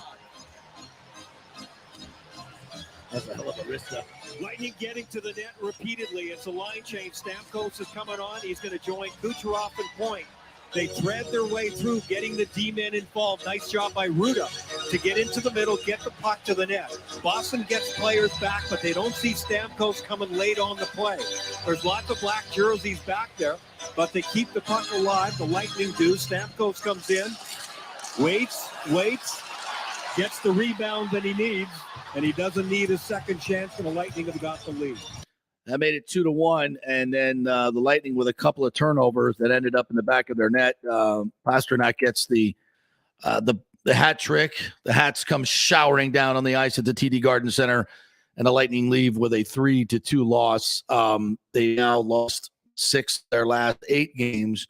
That's a hell of a wrist up. Lightning getting to the net repeatedly. It's a line change. Stamkos is coming on. He's going to join Kucherov and point. They thread their way through, getting the D-men involved. Nice job by Ruda to get into the middle, get the puck to the net. Boston gets players back, but they don't see Stamkos coming late on the play. There's lots of black jerseys back there, but they keep the puck alive. The Lightning do. Stamkos comes in, waits, gets the rebound that he needs, and he doesn't need a second chance, and the Lightning have got the lead. That made it 2-1, and then the Lightning with a couple of turnovers that ended up in the back of their net. Pasternak gets the hat trick. The hats come showering down on the ice at the TD Garden Center, and the Lightning leave with a 3-2 loss. They now lost 6 of their last 8 games.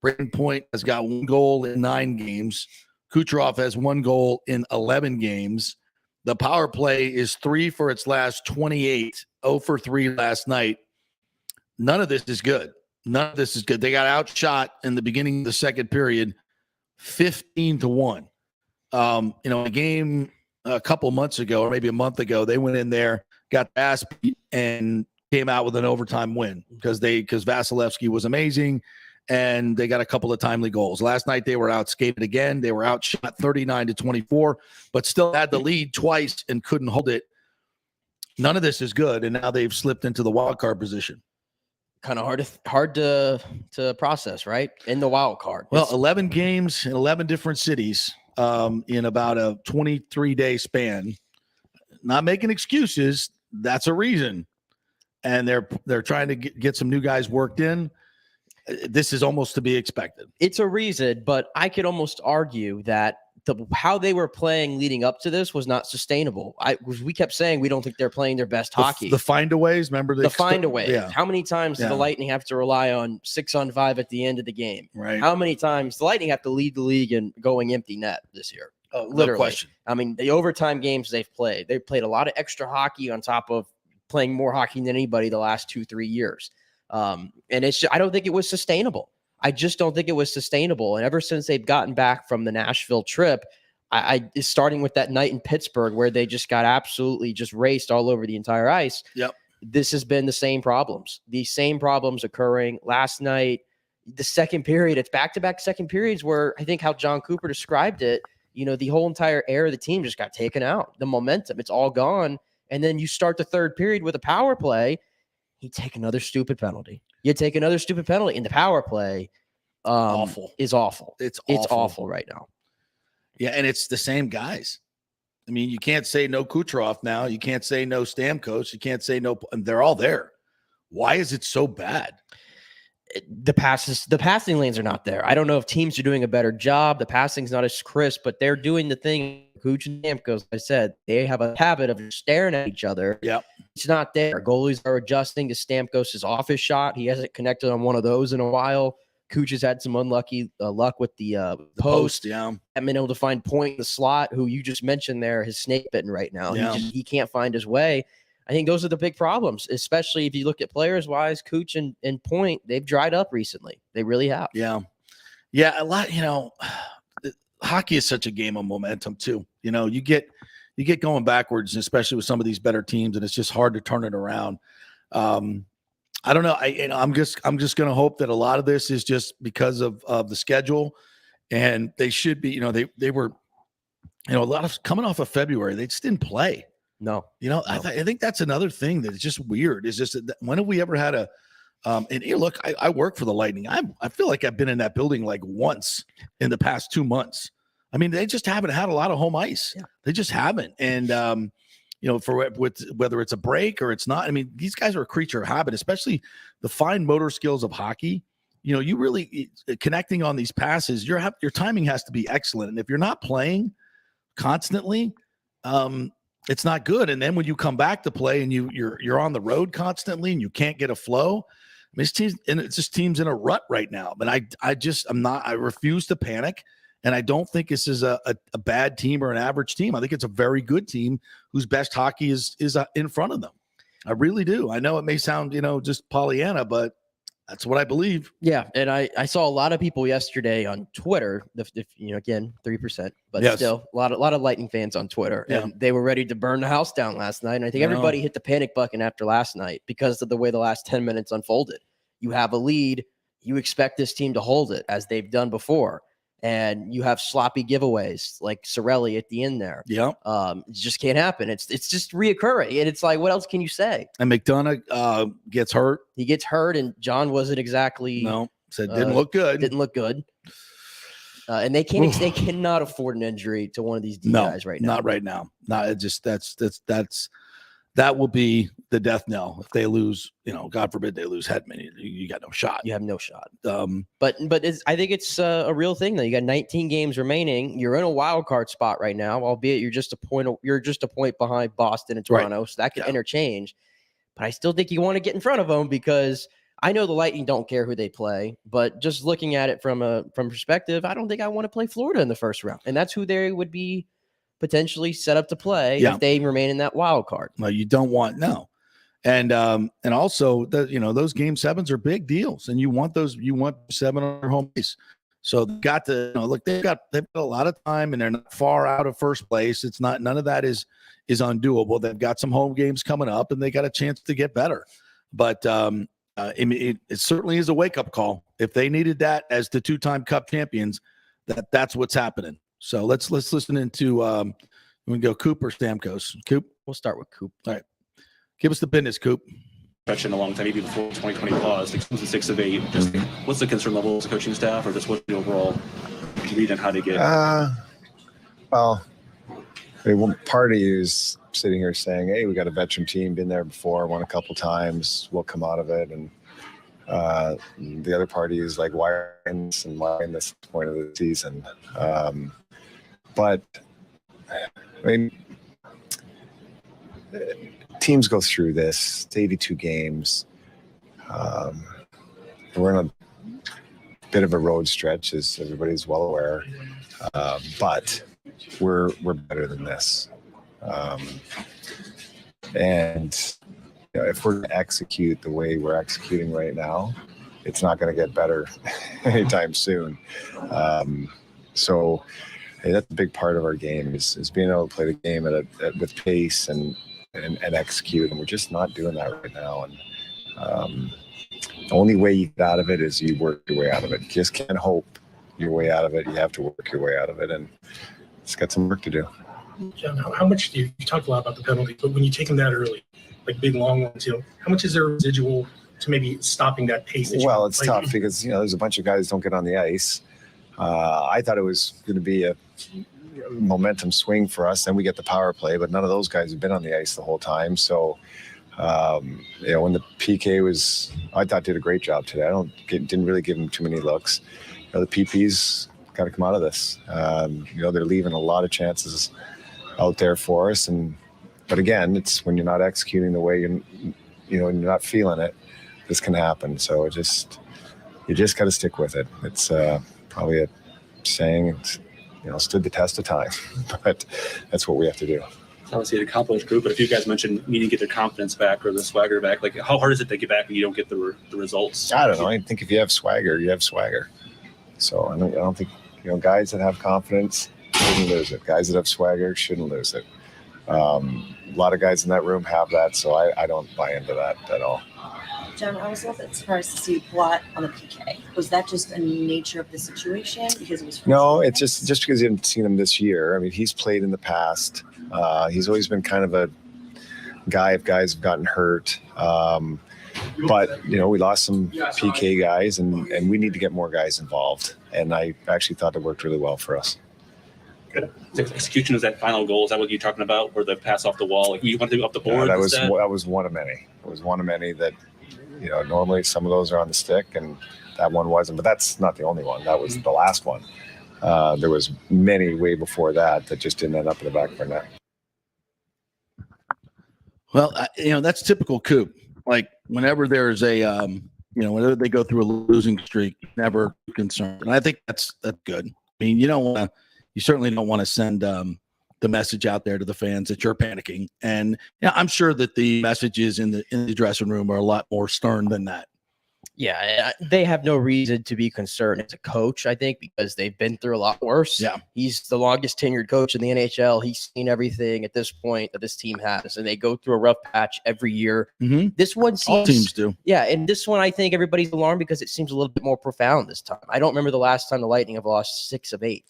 Brayden Point has got 1 goal in 9 games. Kucherov has 1 goal in 11 games. The power play is 3 for its last 28, 0 for 3 last night. None of this is good. They got outshot in the beginning of the second period, 15-1. A game a couple months ago, or maybe a month ago, they went in there, got the ass beat, and came out with an overtime win because Vasilevsky was amazing. And they got a couple of timely goals. Last night, they were outskated again. They were outshot 39-24, but still had the lead twice and couldn't hold it. None of this is good, and now they've slipped into the wild card position. Kind of hard to process, right? In the wild card. Well, 11 games in 11 different cities in about a 23-day span. Not making excuses. That's a reason. And they're trying to get some new guys worked in. This is almost to be expected. It's a reason, but I could almost argue that how they were playing leading up to this was not sustainable. We kept saying we don't think they're playing their best hockey. The findaways, remember the findaways. Yeah. How many times do the Lightning have to rely on 6-on-5 at the end of the game? Right. How many times the Lightning have to lead the league in going empty net this year? Oh, literally. No question. I mean, the overtime games they've played a lot of extra hockey on top of playing more hockey than anybody the last 2-3 years. And it's just, I don't think it was sustainable. I just don't think it was sustainable. And ever since they've gotten back from the Nashville trip, starting with that night in Pittsburgh where they just got absolutely just raced all over the entire ice. Yep. This has been the same problems. These same problems occurring last night. The second period, it's back-to-back second periods where I think how John Cooper described it, the whole entire air of the team just got taken out. The momentum, it's all gone. And then you start the third period with a power play. You take another stupid penalty. And the power play awful. Is awful. It's awful right now. Yeah, and it's the same guys. I mean, you can't say no Kucherov now. You can't say no Stamkos. You can't say no. They're all there. Why is it so bad? The passing lanes are not there. I don't know if teams are doing a better job. The passing's not as crisp, but they're doing the thing. Kuch and Stamkos, I said, they have a habit of staring at each other. Yep. It's not there. Goalies are adjusting to Stamkos' off his shot. He hasn't connected on one of those in a while. Kuch has had some unlucky luck with the post. Yeah. Haven't been able to find Point in the slot, who you just mentioned there, his snake bitten right now. Yeah. He can't find his way. I think those are the big problems, especially if you look at players-wise. Kuch and Point, they've dried up recently. They really have. Yeah. Yeah, a lot, hockey is such a game of momentum too. You get going backwards, especially with some of these better teams, and it's just hard to turn it around. I don't know. I'm just going to hope that a lot of this is just because of the schedule, and they should be. They were, a lot of coming off of February, they just didn't play. No. I think that's another thing that's just weird. Is just that when have we ever had a and look, I work for the Lightning. I feel like I've been in that building like once in the past 2 months. I mean, they just haven't had a lot of home ice. Yeah. They just haven't. And for whether it's a break or it's not, I mean, these guys are a creature of habit, especially the fine motor skills of hockey. You really connecting on these passes, your timing has to be excellent. And if you're not playing constantly, It's not good. And then when you come back to play and you're on the road constantly and you can't get a flow, I mean, it's just teams in a rut right now. But I refuse to panic. And I don't think this is a bad team or an average team. I think it's a very good team whose best hockey is in front of them. I really do. I know it may sound, just Pollyanna, but that's what I believe. Yeah, and I saw a lot of people yesterday on Twitter. Again, 3%, but yes. Still a lot of Lightning fans on Twitter, Yeah. and they were ready to burn the house down last night. And I think everybody hit the panic button after last night because of the way the last 10 minutes unfolded. You have a lead, you expect this team to hold it as they've done before, and you have sloppy giveaways like Cirelli at the end there. Yeah, it just can't happen. It's just reoccurring, and it's like, what else can you say? And McDonough gets hurt. He gets hurt, and John wasn't exactly didn't look good. Didn't look good. And they cannot afford an injury to one of these D guys right now. Not right now. That will be the death knell if they lose. God forbid they lose Hedman. You got no shot. You have no shot. But I think it's a real thing though. You got 19 games remaining. You're in a wild card spot right now, albeit you're just a point behind Boston and Toronto, so that can interchange. But I still think you want to get in front of them because I know the Lightning don't care who they play, but just looking at it from perspective, I don't think I want to play Florida in the first round, and that's who they would be potentially set up to play if they remain in that wild card. No, you don't want and also those game sevens are big deals, and you want 7 on their home base. So they've got to look. They've got a lot of time, and they're not far out of first place. It's not none of that is undoable. They've got some home games coming up, and they got a chance to get better. But it certainly is a wake up call. If they needed that as the 2-time Cup champions, that's what's happening. So let's listen into we go Coop or Stamkos. Coop, we'll start with Coop. All right, give us the business, Coop. In a long time, maybe before 2020 pause, like 6 of 8. Just what's the concern level of the coaching staff, or just what's the overall read on how to get? Well, one part of you is sitting here saying, "Hey, we got a veteran team, been there before, won a couple times, we'll come out of it," and the other party is like, "Why in this point of the season?" But I mean, teams go through this. It's 82 games. We're in a bit of a road stretch, as everybody's well aware. But we're better than this. And if we're going to execute the way we're executing right now, it's not going to get better anytime soon. So that's a big part of our game is being able to play the game with pace and execute, and we're just not doing that right now. And the only way you get out of it is you work your way out of it. You just can't hope your way out of it. You have to work your way out of it, and it's got some work to do. John, how much do you talk a lot about the penalty, but when you take them that early, like big long ones, how much is there residual to maybe stopping that pace? Well, it's tough because there's a bunch of guys don't get on the ice. I thought it was going to be a momentum swing for us, then we get the power play, but none of those guys have been on the ice the whole time. So when the PK was, I thought did a great job today. Didn't really give him too many looks. The PP's got to come out of this. They're leaving a lot of chances out there for us, but again, it's when you're not executing the way and you're not feeling it, this can happen. So you just got to stick with it. It's probably a saying. Stood the test of time, but that's what we have to do. Obviously, an accomplished group, but if you guys mentioned needing to get their confidence back or the swagger back, like how hard is it to get back when you don't get the results? I don't know. I think if you have swagger, you have swagger. So I don't think guys that have confidence shouldn't lose it. Guys that have swagger shouldn't lose it. A lot of guys in that room have that, so I don't buy into that at all. John, I was a little bit surprised to see Blatt on the PK. Was that just a nature of the situation because it was? No, it's just because you haven't seen him this year. I mean, he's played in the past. He's always been kind of a guy if guys have gotten hurt. But we lost some PK guys, and we need to get more guys involved. And I actually thought it worked really well for us. Good. Execution is that final goal. Is that what you're talking about, where the pass off the wall? Like you want to go up the board? That was one of many. It was one of many that. Normally some of those are on the stick, and that one wasn't. But that's not the only one. That was the last one. There was many way before that just didn't end up in the back of our net. Well, that's typical Coop. Like whenever there's a, whenever they go through a losing streak, never concerned. And I think that's good. I mean, you certainly don't want to send the message out there to the fans that you're panicking. And I'm sure that the messages in the dressing room are a lot more stern than that. Yeah, they have no reason to be concerned as a coach, I think, because they've been through a lot worse. Yeah. He's the longest tenured coach in the NHL. He's seen everything at this point that this team has, and they go through a rough patch every year. Mm-hmm. This one seems, all teams do. Yeah, and this one I think everybody's alarmed because it seems a little bit more profound this time. I don't remember the last time the Lightning have lost 6 of 8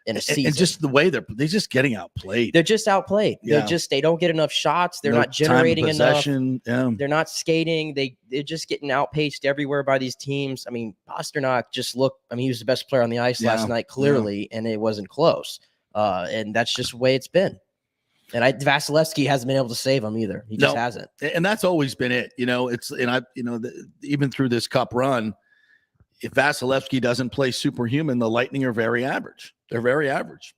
in a season. And just the way they're just getting outplayed. They're just outplayed. Yeah. They don't get enough shots. They're No not generating time of enough. possession. Yeah. They're not skating. They're just getting outpaced everywhere by these teams. I mean, Pasternak he was the best player on the ice last night, clearly, and it wasn't close. And that's just the way it's been. And Vasilevsky hasn't been able to save him either. He just hasn't. And that's always been it. Even through this cup run, if Vasilevsky doesn't play superhuman, the Lightning are very average. They're very average.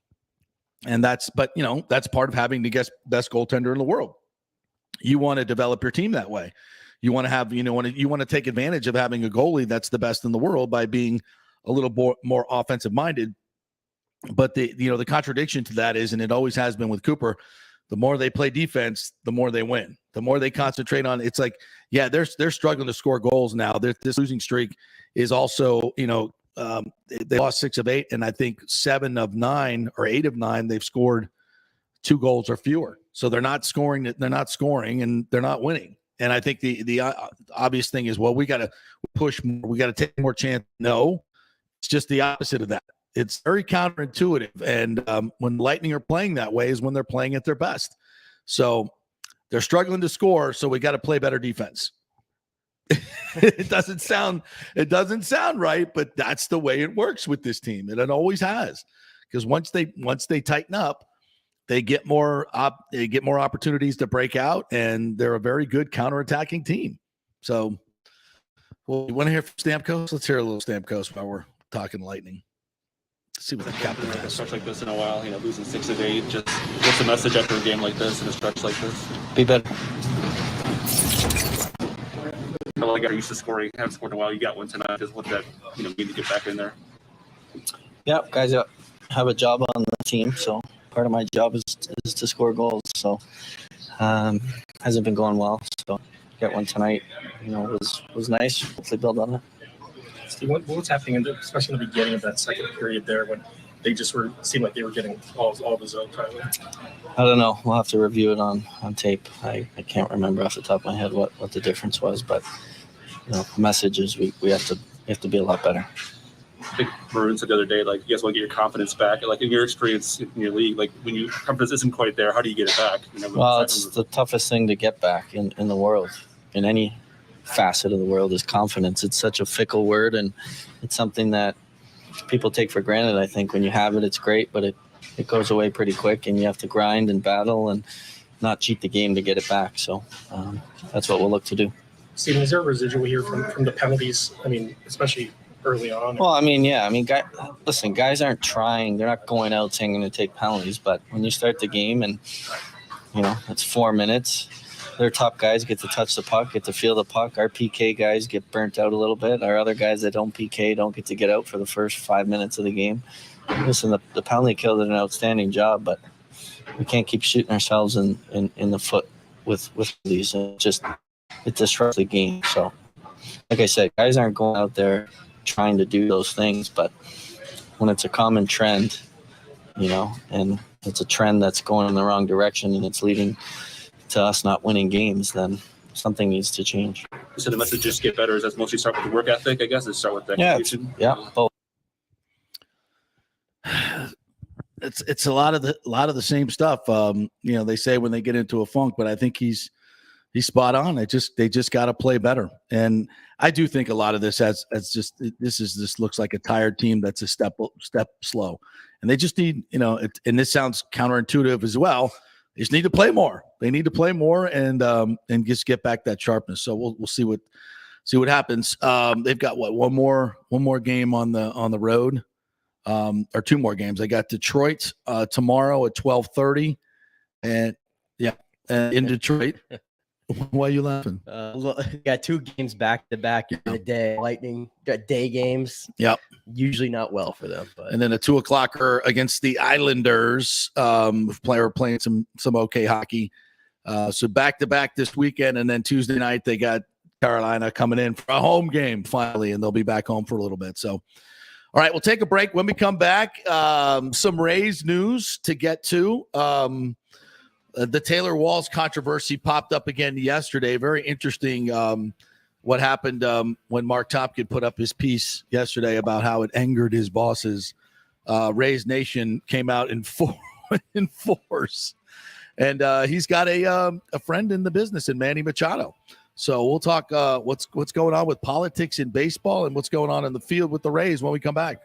And that's part of having the best goaltender in the world. You want to develop your team that way. You want to have, you want to take advantage of having a goalie that's the best in the world by being a little more offensive minded. But the contradiction to that is, and it always has been with Cooper, the more they play defense, the more they win. The more they concentrate on, it's like, yeah, they're struggling to score goals now. This losing streak is also, they lost 6 of 8, and I think 7 of 9 or 8 of 9 they've scored 2 goals or fewer. So they're not scoring, and they're not winning. And I think the obvious thing is, well, we got to push more. We got to take more chance. No, it's just the opposite of that. It's very counterintuitive. And when Lightning are playing that way is when they're playing at their best. So they're struggling to score. So we got to play better defense. It doesn't sound right, but that's the way it works with this team. And it always has, because once they tighten up, they get more opportunities to break out, and they're a very good counterattacking team. So, well, you want to hear from Stamkos? Let's hear a little Stamkos while we're talking Lightning. Let's see what the captain has. A stretch like this in a while, losing 6 of 8. Just what's the message after a game like this and a stretch like this? Be better. I feel like you're used to scoring. Haven't scored in a while. You got one tonight. Just what that mean to get back in there. Yeah, guys have a job on the team, so part of my job is to score goals. So hasn't been going well. So get one tonight, was nice. Hopefully build on it. Steve, what was happening, especially in the beginning of that second period there, when they just seemed like they were getting all the zone time? I don't know. We'll have to review it on tape. I can't remember off the top of my head what the difference was, but the message is we have to be a lot better. I think Bruins the other day, like, you guys want to get your confidence back. Like, in your experience in your league, like, when your confidence isn't quite there, how do you get it back? Well, it's the toughest thing to get back in the world, in any facet of the world, is confidence. It's such a fickle word, and it's something that people take for granted. I think when you have it, it's great, but it goes away pretty quick, and you have to grind and battle and not cheat the game to get it back. So that's what we'll look to do. Steven, is there a residual here from the penalties? I mean, especially early on. Well, guys aren't trying. They're not going out saying going to take penalties. But when you start the game and, it's 4 minutes, their top guys get to touch the puck, get to feel the puck. Our PK guys get burnt out a little bit. Our other guys that don't PK don't get to get out for the first 5 minutes of the game. Listen, the penalty kill did an outstanding job, but we can't keep shooting ourselves in the foot with these. It disrupts the game. So, like I said, guys aren't going out there trying to do those things, but when it's a common trend, and it's a trend that's going in the wrong direction and it's leading to us not winning games, then something needs to change. So the message just get better. Is that mostly start with the work ethic, I guess? Is start with the execution? Yeah, both. It's a lot of the same stuff. They say when they get into a funk, but I think he's spot on. They just got to play better. And I do think a lot of this this looks like a tired team that's a step slow, and they just need, and this sounds counterintuitive as well. They just need to play more. They need to play more and just get back that sharpness. So we'll see what happens. They've got one more game on the road, or 2 more games. They got Detroit tomorrow at 12:30, and in Detroit. Why are you laughing? Got 2 games back to back in a day. Lightning day games. Yep. Usually not well for them. But And then a 2:00 against the Islanders. Playing some okay hockey. So back to back this weekend, and then Tuesday night they got Carolina coming in for a home game finally, and they'll be back home for a little bit. So, all right, we'll take a break. When we come back, some Rays news to get to. The Taylor Walls controversy popped up again yesterday. Very interesting what happened when Mark Topkin put up his piece yesterday about how it angered his bosses. Rays Nation came out in force. And he's got a friend in the business in Manny Machado. So we'll talk what's going on with politics in baseball and what's going on in the field with the Rays when we come back.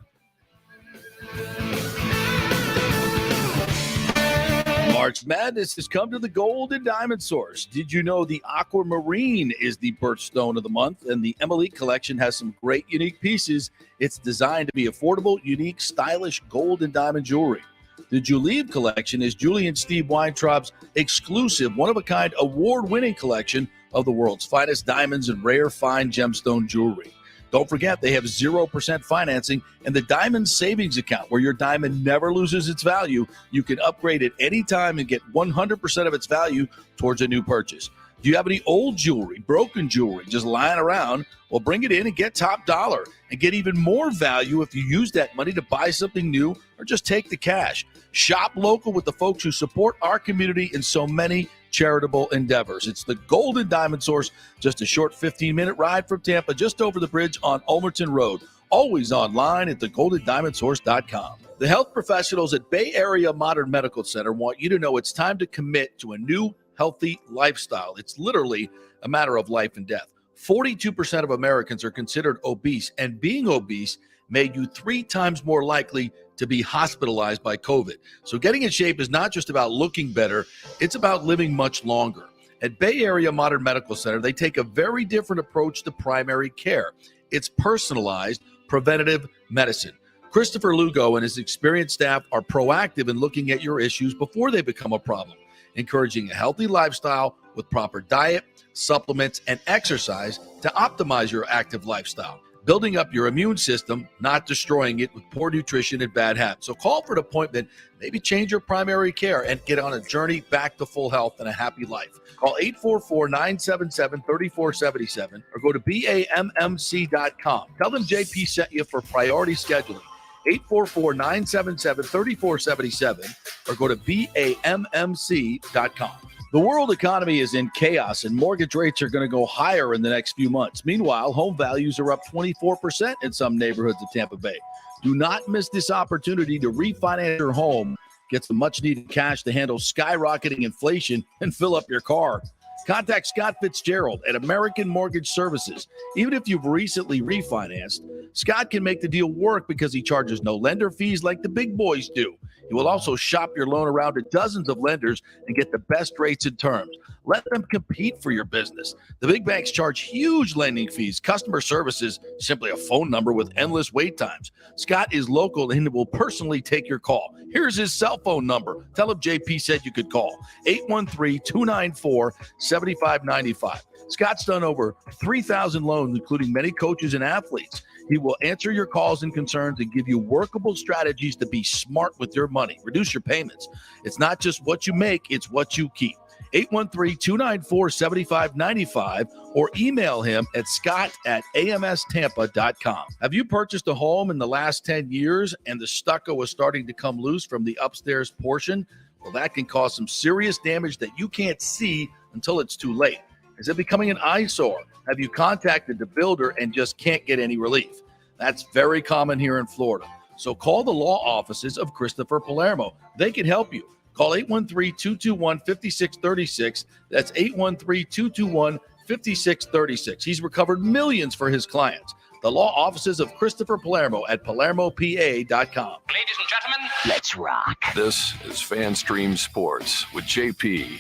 March Madness has come to the Gold and Diamond Source. Did you know the Aquamarine is the birthstone of the month? And the Emily collection has some great unique pieces. It's designed to be affordable, unique, stylish gold and diamond jewelry. The Julieve collection is Julie and Steve Weintraub's exclusive, one-of-a-kind, award-winning collection of the world's finest diamonds and rare fine gemstone jewelry. Don't forget, they have 0% financing and the Diamond Savings Account, where your diamond never loses its value. You can upgrade at any time and get 100% of its value towards a new purchase. Do you have any old jewelry, broken jewelry, just lying around? Well, bring it in and get top dollar and get even more value if you use that money to buy something new or just take the cash. Shop local with the folks who support our community in so many charitable endeavors. It's the Golden Diamond Source, just a short 15-minute ride from Tampa, just over the bridge on Ulmerton Road. Always online at thegoldendiamondsource.com. The health professionals at Bay Area Modern Medical Center want you to know it's time to commit to a new healthy lifestyle. It's literally a matter of life and death. 42% of Americans are considered obese, and being obese made you 3 times more likely to be hospitalized by COVID. So getting in shape is not just about looking better, it's about living much longer. At Bay Area Modern Medical Center, they take a very different approach to primary care. It's personalized, preventative medicine. Christopher Lugo and his experienced staff are proactive in looking at your issues before they become a problem, encouraging a healthy lifestyle with proper diet, supplements, and exercise to optimize your active lifestyle. Building up your immune system, not destroying it with poor nutrition and bad habits. So call for an appointment, maybe change your primary care, and get on a journey back to full health and a happy life. Call 844-977-3477 or go to BAMMC.com. Tell them JP sent you for priority scheduling. 844-977-3477 or go to BAMMC.com. The world economy is in chaos, and mortgage rates are going to go higher in the next few months. Meanwhile, home values are up 24% in some neighborhoods of Tampa Bay. Do not miss this opportunity to refinance your home, get some much-needed cash to handle skyrocketing inflation, and fill up your car. Contact Scott Fitzgerald at American Mortgage Services. Even if you've recently refinanced, Scott can make the deal work because he charges no lender fees like the big boys do. He will also shop your loan around to dozens of lenders and get the best rates and terms. Let them compete for your business. The big banks charge huge lending fees. Customer service is simply a phone number with endless wait times. Scott is local and will personally take your call. Here's his cell phone number. Tell him JP said you could call. 813-294-7595. Scott's done over 3,000 loans, including many coaches and athletes. He will answer your calls and concerns and give you workable strategies to be smart with your money. Reduce your payments. It's not just what you make, it's what you keep. 813-294-7595 or email him at scott@amstampa.com. Have you purchased a home in the last 10 years and the stucco is starting to come loose from the upstairs portion? Well, that can cause some serious damage that you can't see until it's too late. Is it becoming an eyesore? Have you contacted the builder and just can't get any relief? That's very common here in Florida. So call the law offices of Christopher Palermo. They can help you. Call 813-221-5636. That's 813-221-5636. He's recovered millions for his clients. The law offices of Christopher Palermo at PalermoPA.com. Ladies and gentlemen, Let's rock. this is FanStream Sports with JP.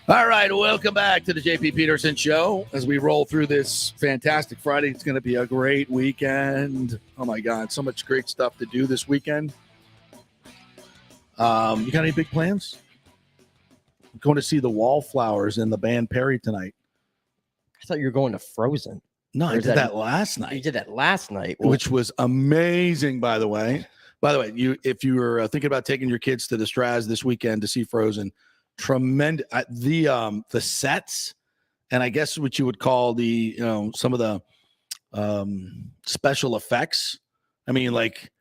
All right, welcome back to the JP Peterson Show as we roll through this fantastic Friday. It's going to be a great weekend. Oh, my God, so much great stuff to do this weekend. You got any big plans? going to see the Wallflowers and the band Perry tonight. I thought you were going to Frozen. No, I did that last night. You did that last night, which was amazing, by the way. By the way, if you were thinking about taking your kids to the Straz this weekend to see Frozen, tremendous. The sets, and I guess what you would call some of the special effects. I mean, like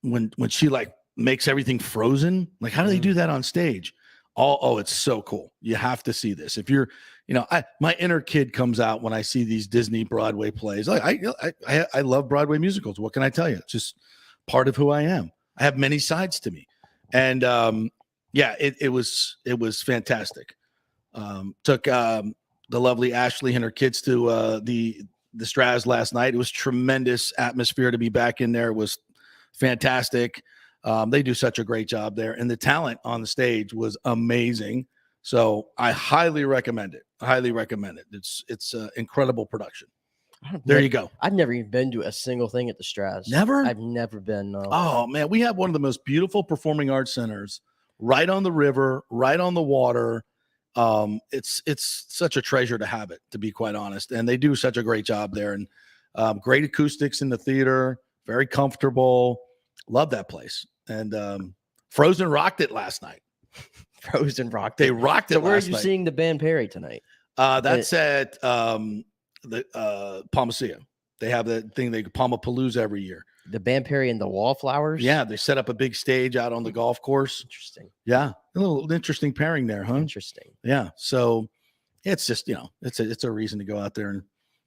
when she like makes everything frozen, like how do they do that on stage? It's so cool. You have to see this. If you're, my inner kid comes out when I see these Disney Broadway plays. Like I love Broadway musicals. What can I tell you? It's just part of who I am. I have many sides to me, and it was fantastic. Took the lovely Ashley and her kids to the Straz last night. It was tremendous atmosphere to be back in there. It was fantastic. They do such a great job there, and the talent on the stage was amazing. So I highly recommend it. It's incredible production. There you go. I've never even been to a single thing at the Straz. Never? I've never been. No. Oh man, we have one of the most beautiful performing arts centers, right on the river, right on the water. It's such a treasure to have it, to be quite honest. And they do such a great job there, and great acoustics in the theater, very comfortable. Love that place. And Frozen rocked it last night. Frozen rocked it. They rocked it. So where are last you night. seeing the band Perry tonight? That's at the Palmacia. They have that thing they Palmapalooza every year. The band Perry and the Wallflowers. Yeah, they set up a big stage out on the golf course. Interesting. Yeah, a little interesting pairing there, huh? Interesting. Yeah. So it's just it's a reason to go out there and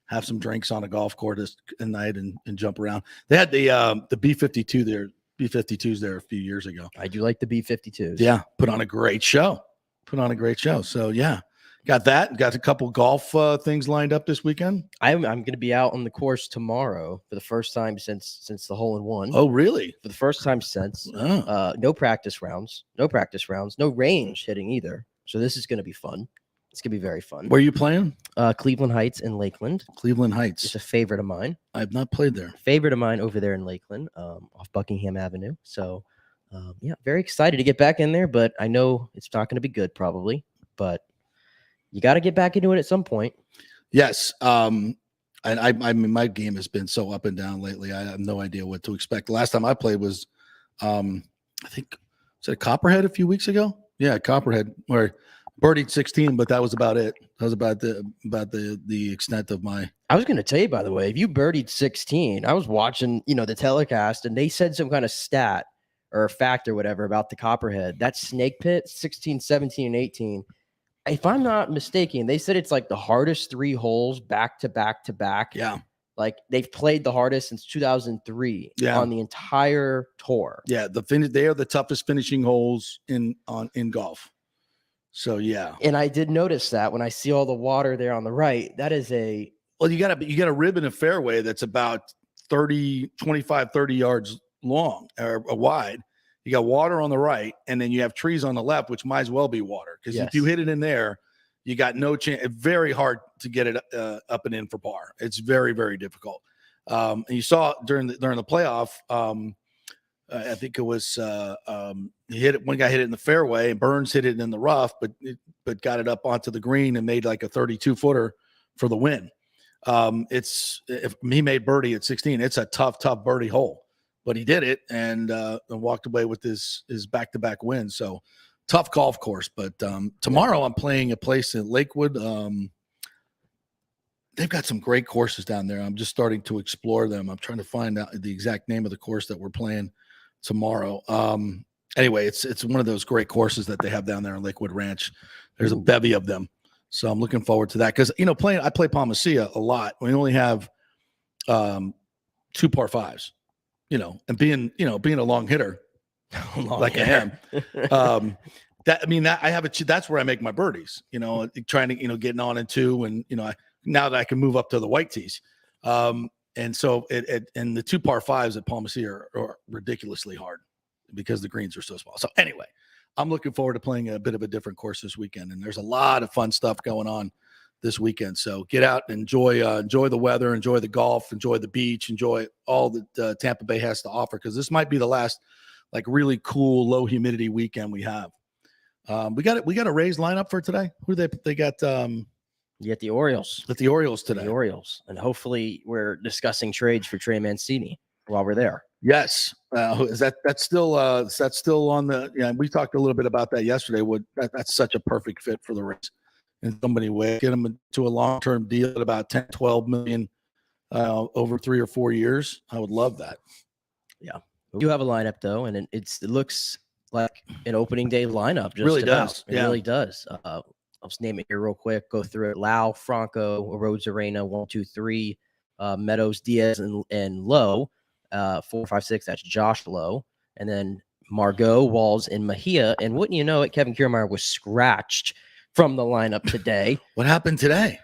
have some drinks on a golf course at night and jump around. They had the B-52 there. B-52s there a few years ago. I do like the B-52s. Yeah, put on a great show. So yeah, got that. Got a couple golf things lined up this weekend. I'm going to be out on the course tomorrow for the first time since the hole-in-one. Oh, really? For the first time since. No practice rounds. No range hitting either. So this is going to be fun. It's going to be very fun. Where are you playing? Cleveland Heights in Lakeland. Cleveland Heights. It's a favorite of mine. I have not played there. Favorite of mine over there in Lakeland, off Buckingham Avenue. So, very excited to get back in there, but I know it's not going to be good probably, but you got to get back into it at some point. Yes. And I mean, my game has been so up and down lately. I have no idea what to expect. The last time I played was, I think, was it Copperhead a few weeks ago? Yeah, Copperhead, where birdied 16, but that was about it. That was about the extent of my. I was going to tell you, by the way, if you birdied 16, I was watching, the telecast, and they said some kind of stat or fact or whatever about the Copperhead. That snake pit, 16, 17, and 18. If I'm not mistaken, they said it's like the hardest 3 holes back to back to back. Yeah. Like they've played the hardest since 2003 on the entire tour. Yeah, they are the toughest finishing holes in golf. So yeah. And I did notice that when I see all the water there on the right, that is you got a rib in a fairway that's about 25, 30 yards long or wide. You got water on the right, and then you have trees on the left, which might as well be water. Because if you hit it in there, you got no chance. It's very hard to get it up and in for par. It's very, very difficult. And you saw during the playoff, I think it was he hit it. One guy hit it in the fairway, and Burns hit it in the rough, but got it up onto the green and made like a 32-footer for the win. If he made birdie at 16, it's a tough birdie hole. But he did it and walked away with his back-to-back win. So tough golf course. But tomorrow I'm playing a place in Lakewood. They've got some great courses down there. I'm just starting to explore them. I'm trying to find out the exact name of the course that we're playing tomorrow. Anyway, it's one of those great courses that they have down there in Lakewood Ranch. There's a bevy of them. So I'm looking forward to that because, I play Palmacia a lot. We only have 2 par 5s. And being a long hitter, I am, that's where I make my birdies, trying to, getting on in 2 and, now that I can move up to the white tees. And so and the 2 par 5s at Palmacia are ridiculously hard because the greens are so small. So anyway, I'm looking forward to playing a bit of a different course this weekend. And there's a lot of fun stuff going on this weekend. So get out and enjoy the weather, enjoy the golf, enjoy the beach, enjoy all that Tampa Bay has to offer. Because this might be the last really cool, low humidity weekend we have. We got a Rays lineup for today. Who they got? You get the Orioles. With the Orioles today. The Orioles, and hopefully we're discussing trades for Trey Mancini while we're there. Yes, that's still on the? Yeah, we talked a little bit about that yesterday. That's such a perfect fit for the Rays in so many ways. Get them to a long-term deal at about 10, 12 million over 3 or 4 years. I would love that. Yeah, we do have a lineup though, and it looks like an opening day lineup. Just really about. does. It really does. I'll just name it here real quick. Go through it. Lau, Franco, Arozarena, 1, 2, 3. Meadows, Diaz, and Lowe. 4, 5, 6. That's Josh Lowe. And then Margot, Walls, and Mejia. And wouldn't you know it, Kevin Kiermaier was scratched from the lineup today. What happened today?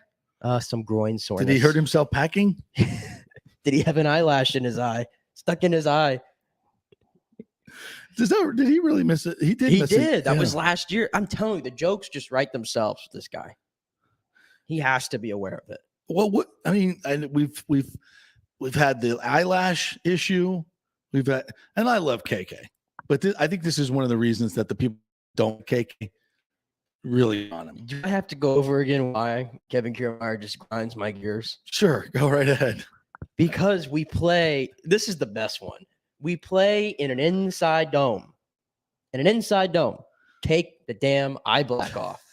Some groin soreness. Did he hurt himself packing? Did he have an eyelash in his eye? Stuck in his eye. Did he really miss it? He did. He did. That was last year. I'm telling you, the jokes just write themselves. This guy, he has to be aware of it. Well, we've had the eyelash issue. We've had, and I love KK, but I think this is one of the reasons that the people don't KK really on him. Do I have to go over again why Kevin Kiermaier just grinds my gears? Sure, go right ahead. Because we play. This is the best one. We play in an inside dome. In an inside dome. Take the damn eye black off.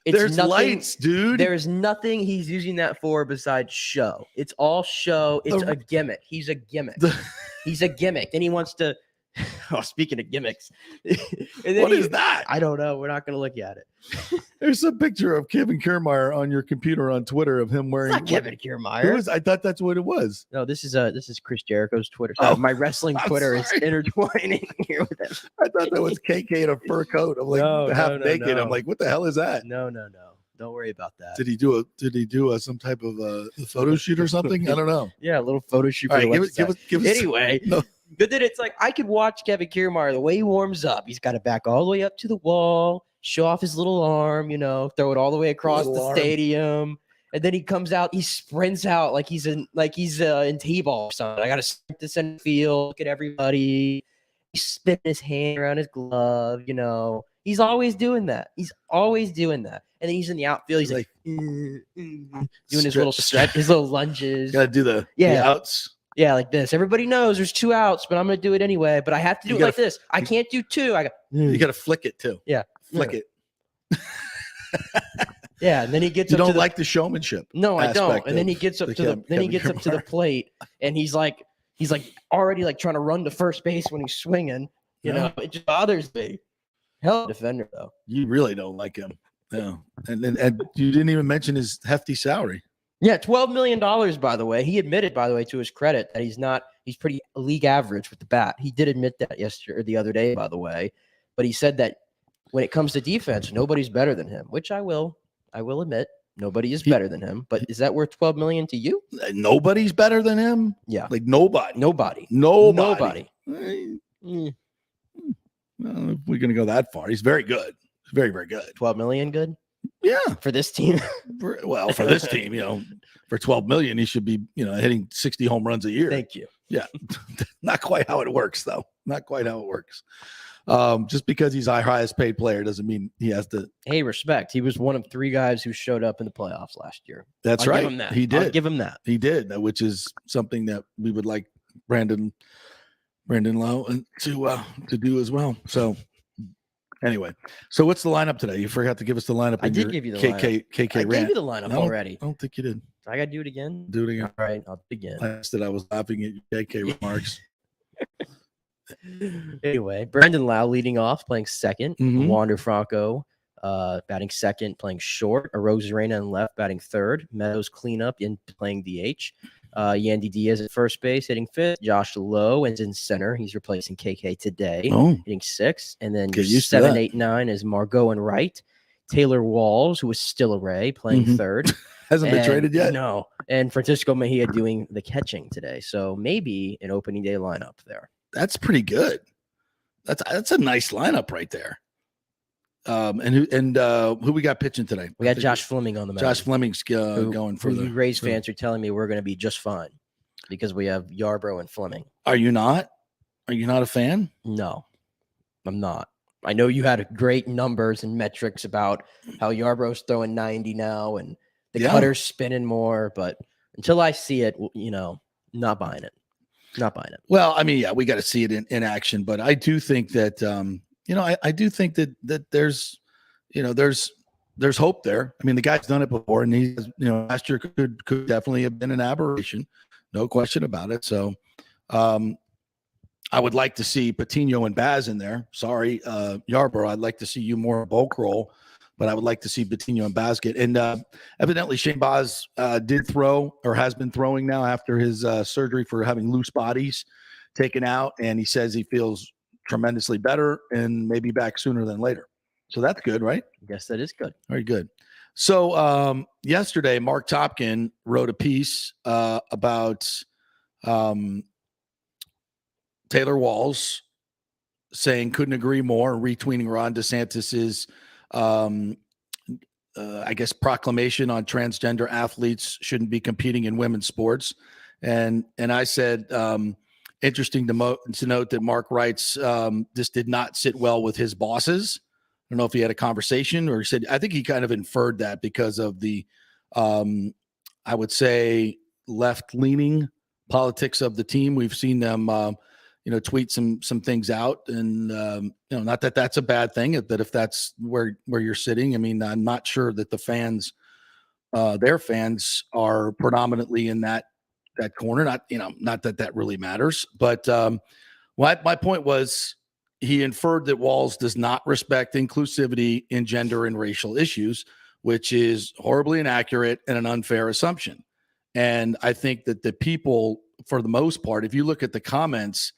There's lights, dude. There's nothing he's using that for besides show. It's all show. It's a gimmick. He's a gimmick. He's a gimmick. Then he wants to. Oh, speaking of gimmicks. What is that? I don't know. We're not going to look at it. There's a picture of Kevin Kiermaier on your computer on Twitter of him wearing. It's not Kevin Kiermaier. I thought that's what it was. No, this is Chris Jericho's Twitter. So my wrestling Twitter is intertwining here with him. I thought that was KK in a fur coat. I'm like half naked. No. I'm like, what the hell is that? No. Don't worry about that. Did he do some type of a photo shoot or something? I don't know. Yeah, a little photo shoot. All right, give us. Anyway, but then it's like I could watch Kevin Kiermaier the way he warms up. He's got to back all the way up to the wall, show off his little arm, throw it all the way across the stadium, and then he comes out. He sprints out like he's in T-ball or something. I got to sprint to center field. Look at everybody. He's spinning his hand around his glove. He's always doing that. And then he's in the outfield. He's like doing his little stretch, his little lunges. Got to do the outs. Yeah, like this. Everybody knows there's 2 outs, but I'm going to do it anyway. But I have to do it like this. I can't do 2. You got to flick it too. Yeah. Flick it. Yeah, and then he gets you up don't to like the showmanship. No, I don't. And then he gets up to the plate, and he's like already like trying to run to first base when he's swinging. It just bothers me. Hell of a defender though. You really don't like him. No. And you didn't even mention his hefty salary. Yeah, $12 million, by the way. He admitted, by the way, to his credit, that he's pretty league average with the bat. He did admit that yesterday or the other day, by the way. But he said that when it comes to defense, nobody's better than him, which I will admit. Nobody is better than him. But is that worth $12 million to you? Nobody's better than him? Yeah. Like nobody. Nobody. Well, if we're going to go that far, he's very good. He's very, very good. 12 million good? Yeah. For this team? For this team, for 12 million, he should be, hitting 60 home runs a year. Thank you. Yeah. Not quite how it works, though. Not quite how it works. Just because he's our highest paid player doesn't mean he has to. Hey, respect. He was one of 3 guys who showed up in the playoffs last year. That's I'll right. Give him that. He did. I'll give him that. He did, which is something that we would like Brandon Lowe to do as well. So anyway, so what's the lineup today? You forgot to give us the lineup. I did give you the lineup. KK I rant. gave you the lineup already. I don't think you did. I got to do it again? Do it again. All right, I'll do it again. Last that I was laughing at your KK remarks. Anyway, Brandon Lau leading off, playing second. Mhm. Wander Franco batting second, playing short. Arozarena in left, batting third. Meadows cleanup in playing DH. Yandy Diaz at first base, hitting fifth. Josh Lowe is in center. He's replacing KK today, hitting sixth. And then 7, 8, 9 is Margot in right. Taylor Walls, who is still a Ray, playing third. Hasn't been traded yet. No. And Francisco Mejia doing the catching today. So maybe an opening day lineup there. That's pretty good. That's a nice lineup right there. And who we got pitching today? We got Josh Fleming on the mound. Josh Fleming's going for the Rays fans are telling me we're going to be just fine because we have Yarbrough and Fleming. Are you not? Are you not a fan? No, I'm not. I know you had great numbers and metrics about how Yarbrough's throwing 90 now and the cutter's spinning more, but until I see it, not buying it. Not buying it. Well, I mean, yeah, we got to see it in action, but I do think that, I do think that there's hope there. I mean, the guy's done it before, and he, last year could definitely have been an aberration, no question about it. So, I would like to see Patino and Baz in there. Sorry, Yarbrough, I'd like to see you more bulk roll, but I would like to see Patino and Baz get. And evidently, Shane Baz did throw, or has been throwing now after his surgery for having loose bodies taken out, and he says he feels tremendously better and maybe back sooner than later. So that's good, right? I guess that is good. Very good. So yesterday, Mark Topkin wrote a piece about Taylor Walls, saying couldn't agree more, retweeting Ron DeSantis's, I guess, proclamation on transgender athletes shouldn't be competing in women's sports. And I said, interesting to note that Mark writes, this did not sit well with his bosses. I don't know if he had a conversation or he said, I think he kind of inferred that because of the, I would say, left-leaning politics of the team. We've seen them, tweet some things out, and not that that's a bad thing, but if that's where you're sitting, I mean, I'm not sure that the fans, their fans, are predominantly in that corner. Not that really matters, but my point was, he inferred that Walls does not respect inclusivity in gender and racial issues, which is horribly inaccurate and an unfair assumption. And I think that the people, for the most part, if you look at the comments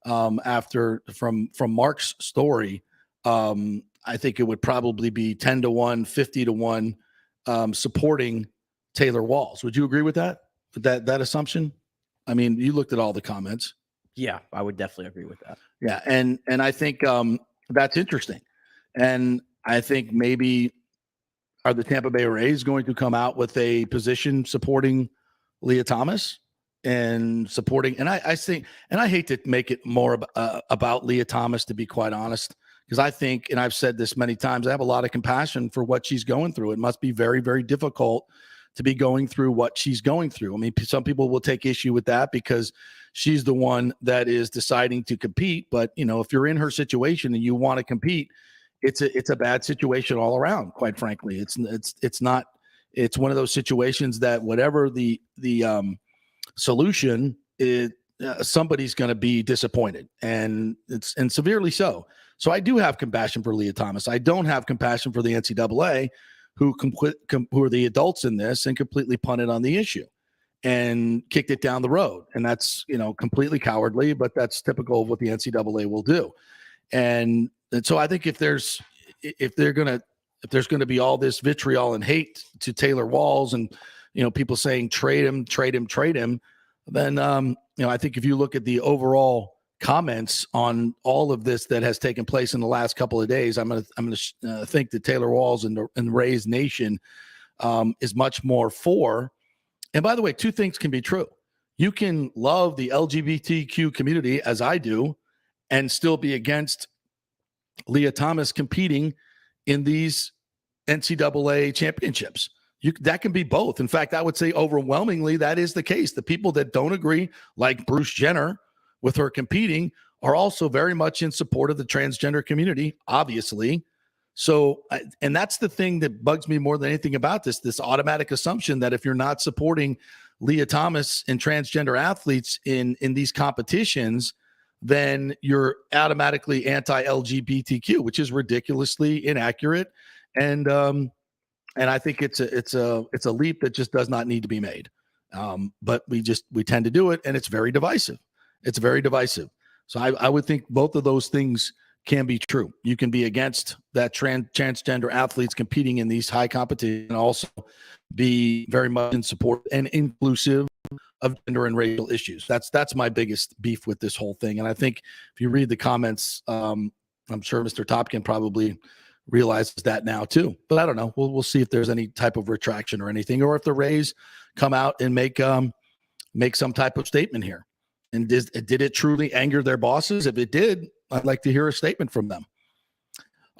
after from Mark's story, I think it would probably be 10-1, 50-1 supporting Taylor Walls. Would you agree with that that assumption? I mean, you looked at all the comments. Yeah, I would definitely agree with that. Yeah, and I think that's interesting. And I think maybe are the Tampa Bay Rays going to come out with a position supporting Leah Thomas and supporting? And I think, and I hate to make it more about Leah Thomas, to be quite honest, because I think, and I've said this many times, I have a lot of compassion for what she's going through. It must be very, very difficult to be going through what she's going through. I mean, some people will take issue with that because she's the one that is deciding to compete. But, if you're in her situation and you want to compete, it's a bad situation all around, quite frankly. It's one of those situations that whatever the solution is, somebody's going to be disappointed, and severely so. So I do have compassion for Leah Thomas. I don't have compassion for the NCAA, who are the adults in this and completely punted on the issue and kicked it down the road. And that's, completely cowardly, but that's typical of what the NCAA will do. And so I think if there's going to be all this vitriol and hate to Taylor Walls and, people saying trade him, then, I think if you look at the overall comments on all of this that has taken place in the last couple of days, I'm going to think that Taylor Walls and Rays Nation is much more for. And by the way, two things can be true. You can love the LGBTQ community, as I do, and still be against Leah Thomas competing in these NCAA championships. That can be both. In fact, I would say overwhelmingly that is the case. The people that don't agree, like Bruce Jenner, with her competing, are also very much in support of the transgender community, obviously. So, and that's the thing that bugs me more than anything about this automatic assumption that if you're not supporting Leah Thomas and transgender athletes in these competitions, then you're automatically anti-LGBTQ, which is ridiculously inaccurate. And I think it's a leap that just does not need to be made. But we tend to do it, and it's very divisive. It's very divisive. So I would think both of those things can be true. You can be against that transgender athletes competing in these high competition and also be very much in support and inclusive of gender and racial issues. That's my biggest beef with this whole thing. And I think if you read the comments, I'm sure Mr. Topkin probably realizes that now too. But I don't know. We'll see if there's any type of retraction or anything, or if the Rays come out and make some type of statement here. And did it truly anger their bosses? If it did, I'd like to hear a statement from them.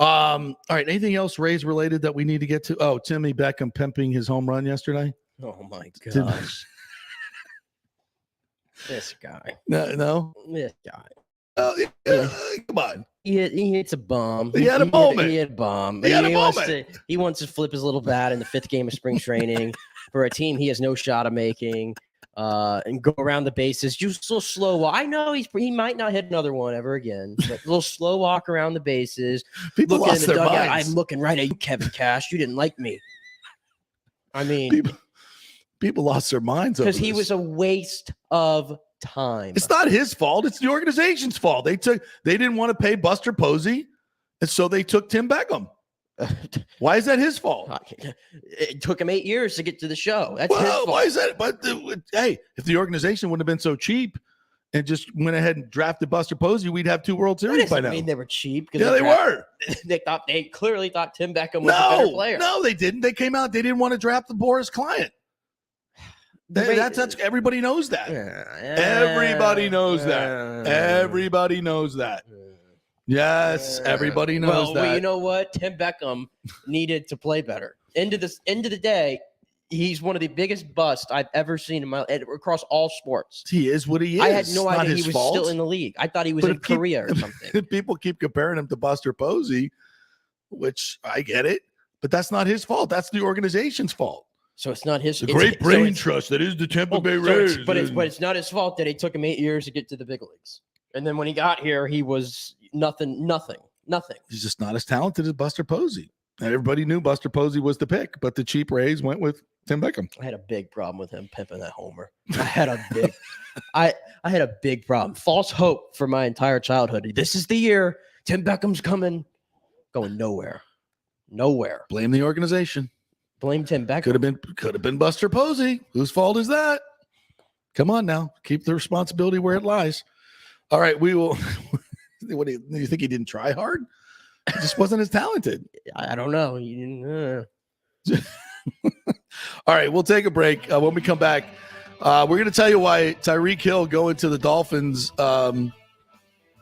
All right. Anything else Rays related that we need to get to? Oh, Timmy Beckham pimping his home run yesterday. Oh my gosh. This guy. No. This guy. Come on. He hits a bomb. He had a moment. He had a bomb. He had a moment. He wants to flip his little bat in the 5th game of spring training for a team he has no shot of making. And go around the bases. Just a little slow walk. I know he might not hit another one ever again, but a little slow walk around the bases. People lost their minds. I'm looking right at you, Kevin Cash. You didn't like me. I mean, people lost their minds because he was a waste of time. It's not his fault. It's the organization's fault. They didn't want to pay Buster Posey, and so they took Tim Beckham. Why is that his fault? It took him 8 years to get to the show. That's his fault. Why is that? But hey, if the organization wouldn't have been so cheap and just went ahead and drafted Buster Posey, we'd have 2 World Series by now. I mean, they were cheap. Yeah, they were. They clearly thought Tim Beckham was a better player. No, they didn't. They came out. They didn't want to draft the Boris client. That's everybody knows that. Everybody knows that. Everybody knows that. Yes, everybody knows that. Well, you know what? Tim Beckham needed to play better. End of the day, he's one of the biggest busts I've ever seen across all sports. He is what he is. I had no idea he was still in the league. I thought he was in Korea or something. People keep comparing him to Buster Posey, which I get it, but that's not his fault. That's the organization's fault. So it's not his. The great brain trust that is the Tampa Bay Rays. But it's not his fault that it took him 8 years to get to the big leagues. And then when he got here, he was nothing. He's just not as talented as Buster Posey. And everybody knew Buster Posey was the pick, but the cheap Rays went with Tim Beckham. I had a big problem with him pimping that homer. I had a big problem. False hope for my entire childhood. This is the year Tim Beckham's coming. Going nowhere. Blame the organization. Blame Tim Beckham. Could have been Buster Posey. Whose fault is that? Come on now. Keep the responsibility where it lies. All right, we will. What do you think he didn't try hard? He just wasn't as talented. I don't know. He didn't. All right, we'll take a break. When we come back, we're going to tell you why Tyreek Hill going to the Dolphins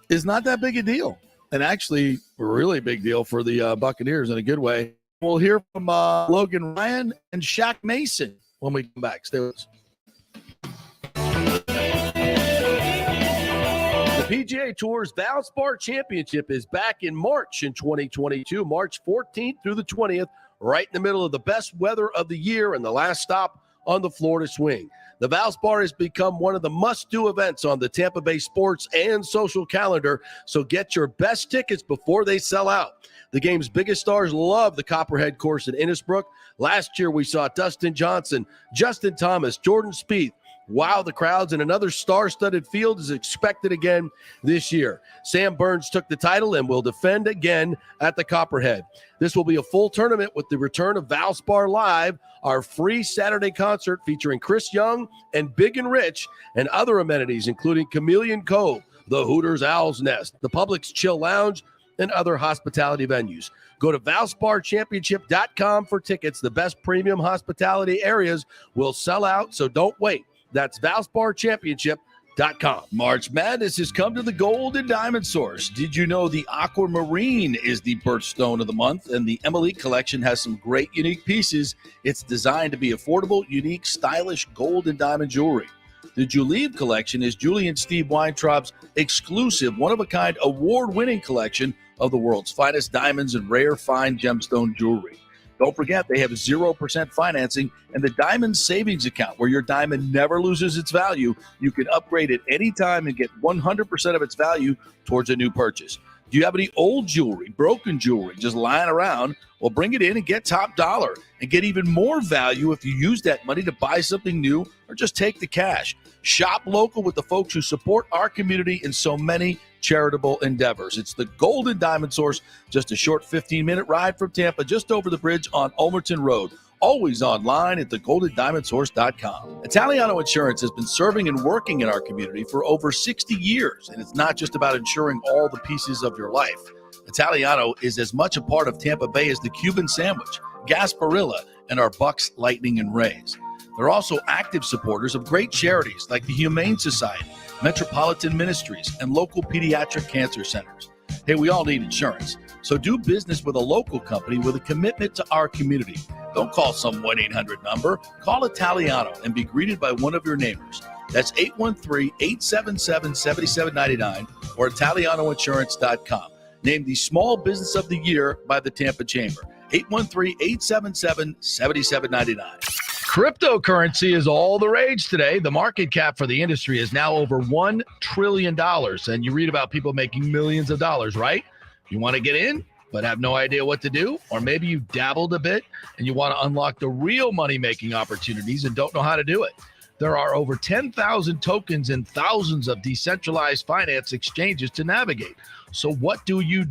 is not that big a deal, and actually a really big deal for the Buccaneers in a good way. We'll hear from Logan Ryan and Shaq Mason when we come back. Stay with us. The PGA Tour's Valspar Championship is back in March in 2022, March 14th through the 20th, right in the middle of the best weather of the year and the last stop on the Florida swing. The Valspar has become one of the must-do events on the Tampa Bay sports and social calendar, so get your best tickets before they sell out. The game's biggest stars love the Copperhead course in Innisbrook. Last year, we saw Dustin Johnson, Justin Thomas, Jordan Spieth. Wow, the crowds, and another star-studded field is expected again this year. Sam Burns took the title and will defend again at the Copperhead. This will be a full tournament with the return of Valspar Live, our free Saturday concert featuring Chris Young and Big and Rich, and other amenities including Chameleon Cove, the Hooters Owl's Nest, the Publix Chill Lounge, and other hospitality venues. Go to ValsparChampionship.com for tickets. The best premium hospitality areas will sell out, so don't wait. That's ValsparChampionship.com. March Madness has come to the Gold and Diamond Source. Did you know the Aquamarine is the birthstone of the month, and the Emily collection has some great unique pieces. It's designed to be affordable, unique, stylish gold and diamond jewelry. The Julieve collection is Julie and Steve Weintraub's exclusive, one-of-a-kind, award-winning collection of the world's finest diamonds and rare fine gemstone jewelry. Don't forget, they have 0% financing and the Diamond Savings Account, where your diamond never loses its value. You can upgrade at any time and get 100% of its value towards a new purchase. Do you have any old jewelry, broken jewelry, just lying around? Well, bring it in and get top dollar and get even more value if you use that money to buy something new or just take the cash. Shop local with the folks who support our community in so many charitable endeavors. It's the Golden Diamond Source, just a short 15-minute ride from Tampa, just over the bridge on Ulmerton Road. Always online at thegoldendiamondsource.com. Italiano Insurance has been serving and working in our community for over 60 years, and it's not just about insuring all the pieces of your life. Italiano is as much a part of Tampa Bay as the Cuban sandwich, Gasparilla, and our Bucs, Lightning, and Rays. They're also active supporters of great charities like the Humane Society, Metropolitan Ministries, and local pediatric cancer centers. Hey, we all need insurance. So do business with a local company with a commitment to our community. Don't call some 1-800 number. Call Italiano and be greeted by one of your neighbors. That's 813-877-7799 or ItalianoInsurance.com. Named the Small Business of the Year by the Tampa Chamber. 813-877-7799. Cryptocurrency is all the rage today. The market cap for the industry is now over $1 trillion. And you read about people making millions of dollars, right? You want to get in, but have no idea what to do? Or maybe you dabbled a bit and you want to unlock the real money-making opportunities and don't know how to do it. There are over 10,000 tokens and thousands of decentralized finance exchanges to navigate. So what do? You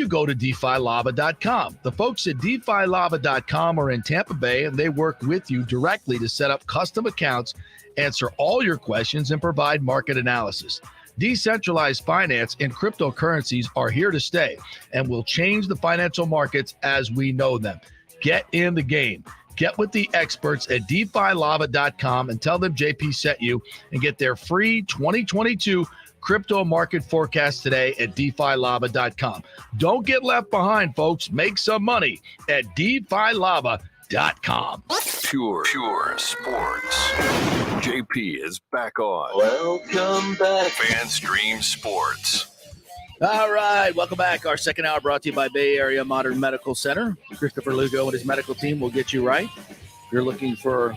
go to DeFiLava.com. The folks at DeFiLava.com are in Tampa Bay, and they work with you directly to set up custom accounts, answer all your questions, and provide market analysis. Decentralized finance and cryptocurrencies are here to stay and will change the financial markets as we know them. Get in the game. Get with the experts at DeFiLava.com and tell them JP sent you and get their free 2022 crypto market forecast today at DeFiLava.com. Don't get left behind, folks. Make some money at DeFiLava.com. Pure sports. JP is back on. Welcome back. FanStream Sports. All right, welcome back. Our second hour brought to you by Bay Area Modern Medical Center. Christopher Lugo and his medical team will get you right. If you're looking for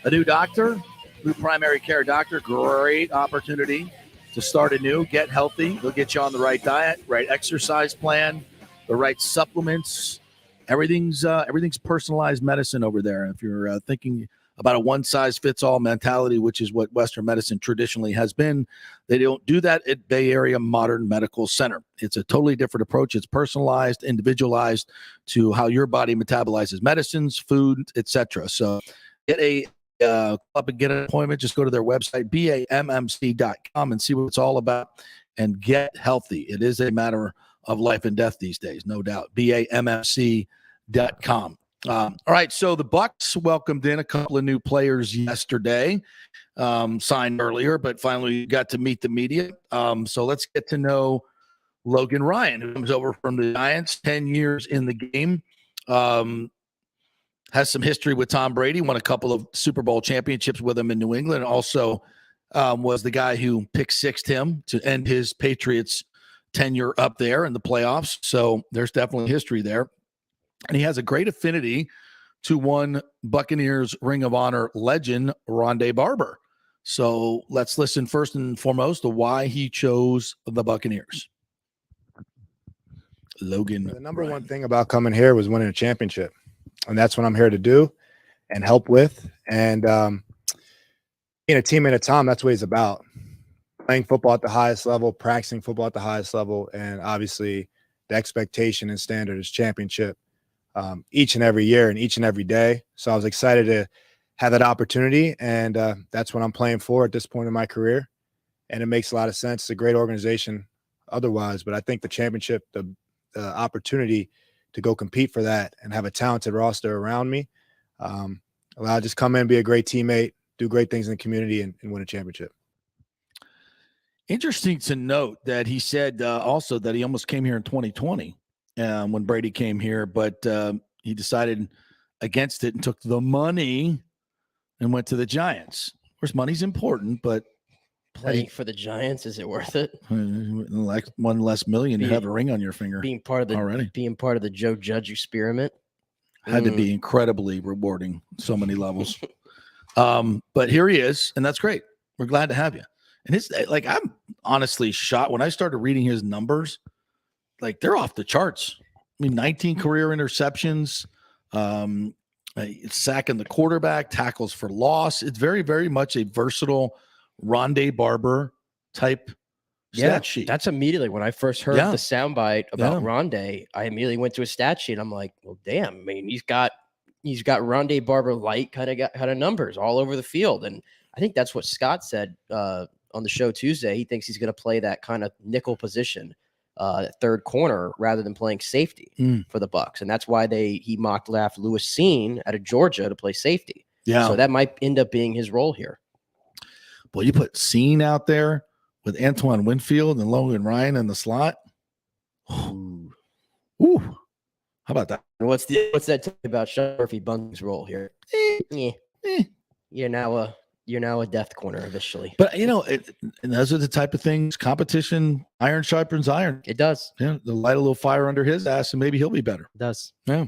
a new doctor, new primary care doctor, great opportunity to start anew, get healthy. They'll get you on the right diet, right exercise plan, the right supplements. Everything's personalized medicine over there. If you're thinking about a one-size-fits-all mentality, which is what Western medicine traditionally has been, they don't do that at Bay Area Modern Medical Center. It's a totally different approach. It's personalized, individualized to how your body metabolizes medicines, food, etc. So get a up and get an appointment. Just go to their website, BAMMC.com, and see what it's all about and get healthy. It is a matter of life and death these days, no doubt. BAMMC.com. All right, so the Bucs welcomed in a couple of new players yesterday, signed earlier, but finally got to meet the media. So let's get to know Logan Ryan, who comes over from the Giants, 10 years in the game. Has some history with Tom Brady, won a couple of Super Bowl championships with him in New England, and also was the guy who pick-sixed him to end his Patriots tenure up there in the playoffs. So there's definitely history there. And he has a great affinity to one Buccaneers Ring of Honor legend, Rondé Barber. So let's listen first and foremost to why he chose the Buccaneers. Logan. The number one thing about coming here was winning a championship. And that's what I'm here to do and help with. And being a teammate of Tom, that's what he's about. Playing football at the highest level, practicing football at the highest level, and obviously the expectation and standard is championship each and every year and each and every day. So I was excited to have that opportunity, and that's what I'm playing for at this point in my career. And it makes a lot of sense. It's a great organization otherwise, but I think the championship, the opportunity to go compete for that and have a talented roster around me, allow just come in, be a great teammate, do great things in the community, and win a championship. Interesting to note that he said also that he almost came here in 2020 when Brady came here, but he decided against it and took the money and went to the Giants. Of course, money's important, but playing for the Giants, is it worth it? Like one less million to have a ring on your finger. Being part of the Joe Judge experiment had to be incredibly rewarding, so many levels. But here he is, and that's great. We're glad to have you. And it's like, I'm honestly shocked when I started reading his numbers. Like, they're off the charts. I mean, 19 career interceptions, sacking the quarterback, tackles for loss. It's very, very much a versatile Rondé Barber type stat sheet. That's immediately when I first heard the soundbite about Rondé, I immediately went to a stat sheet. I'm like, well, damn. I mean, he's got Rondé Barber light kind of numbers all over the field, and I think that's what Scott said on the show Tuesday. He thinks he's going to play that kind of nickel position, third corner, rather than playing safety for the Bucs, and that's why he mocked draft Lewis Cine out of Georgia to play safety. Yeah, so that might end up being his role here. Well, you put Cine out there with Antoine Winfield and Logan Ryan in the slot. Ooh. How about that? What's that tell you about Sean Murphy Bunting's role here? You're now a death corner officially. But and those are the type of things. Competition, iron sharpens iron. It does. Yeah, they'll light a little fire under his ass, and maybe he'll be better. It does. Yeah.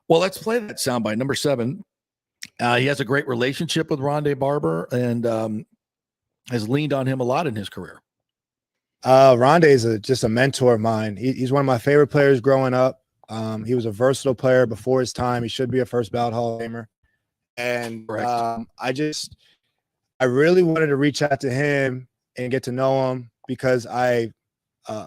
Well, let's play that soundbite. Number 7. He has a great relationship with Rondé Barber, and has leaned on him a lot in his career. Rondé is just a mentor of mine. He's one of my favorite players growing up. He was a versatile player before his time. He should be a first ballot Hall of Famer. And I really wanted to reach out to him and get to know him because I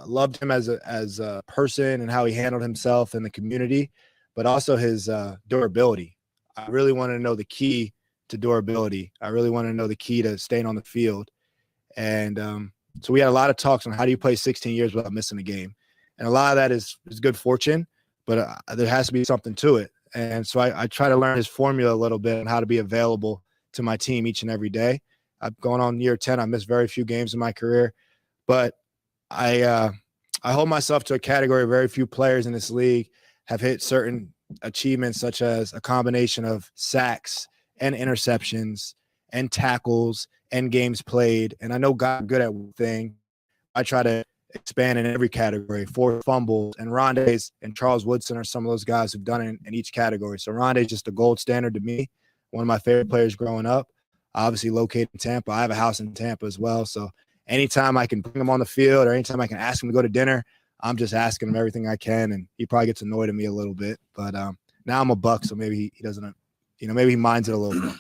loved him as a person and how he handled himself in the community, but also his durability. I really wanted to know the key to durability. I really wanted to know the key to staying on the field. And so we had a lot of talks on how do you play 16 years without missing a game. And a lot of that is good fortune, but there has to be something to it. And so I try to learn his formula a little bit and how to be available to my team each and every day. I'm going on year 10. I missed very few games in my career, but I hold myself to a category. Very few players in this league have hit certain achievements, such as a combination of sacks and interceptions and tackles and games played. And I know God's good at one thing. I try to expand in every category. 4 fumbles, and Rondé's and Charles Woodson are some of those guys who've done it in each category. So Rondé's just a gold standard to me. One of my favorite players growing up. Obviously located in Tampa. I have a house in Tampa as well. So anytime I can bring him on the field or anytime I can ask him to go to dinner, I'm just asking him everything I can. And he probably gets annoyed at me a little bit. But now I'm a Buc, so maybe he doesn't, maybe he minds it a little bit.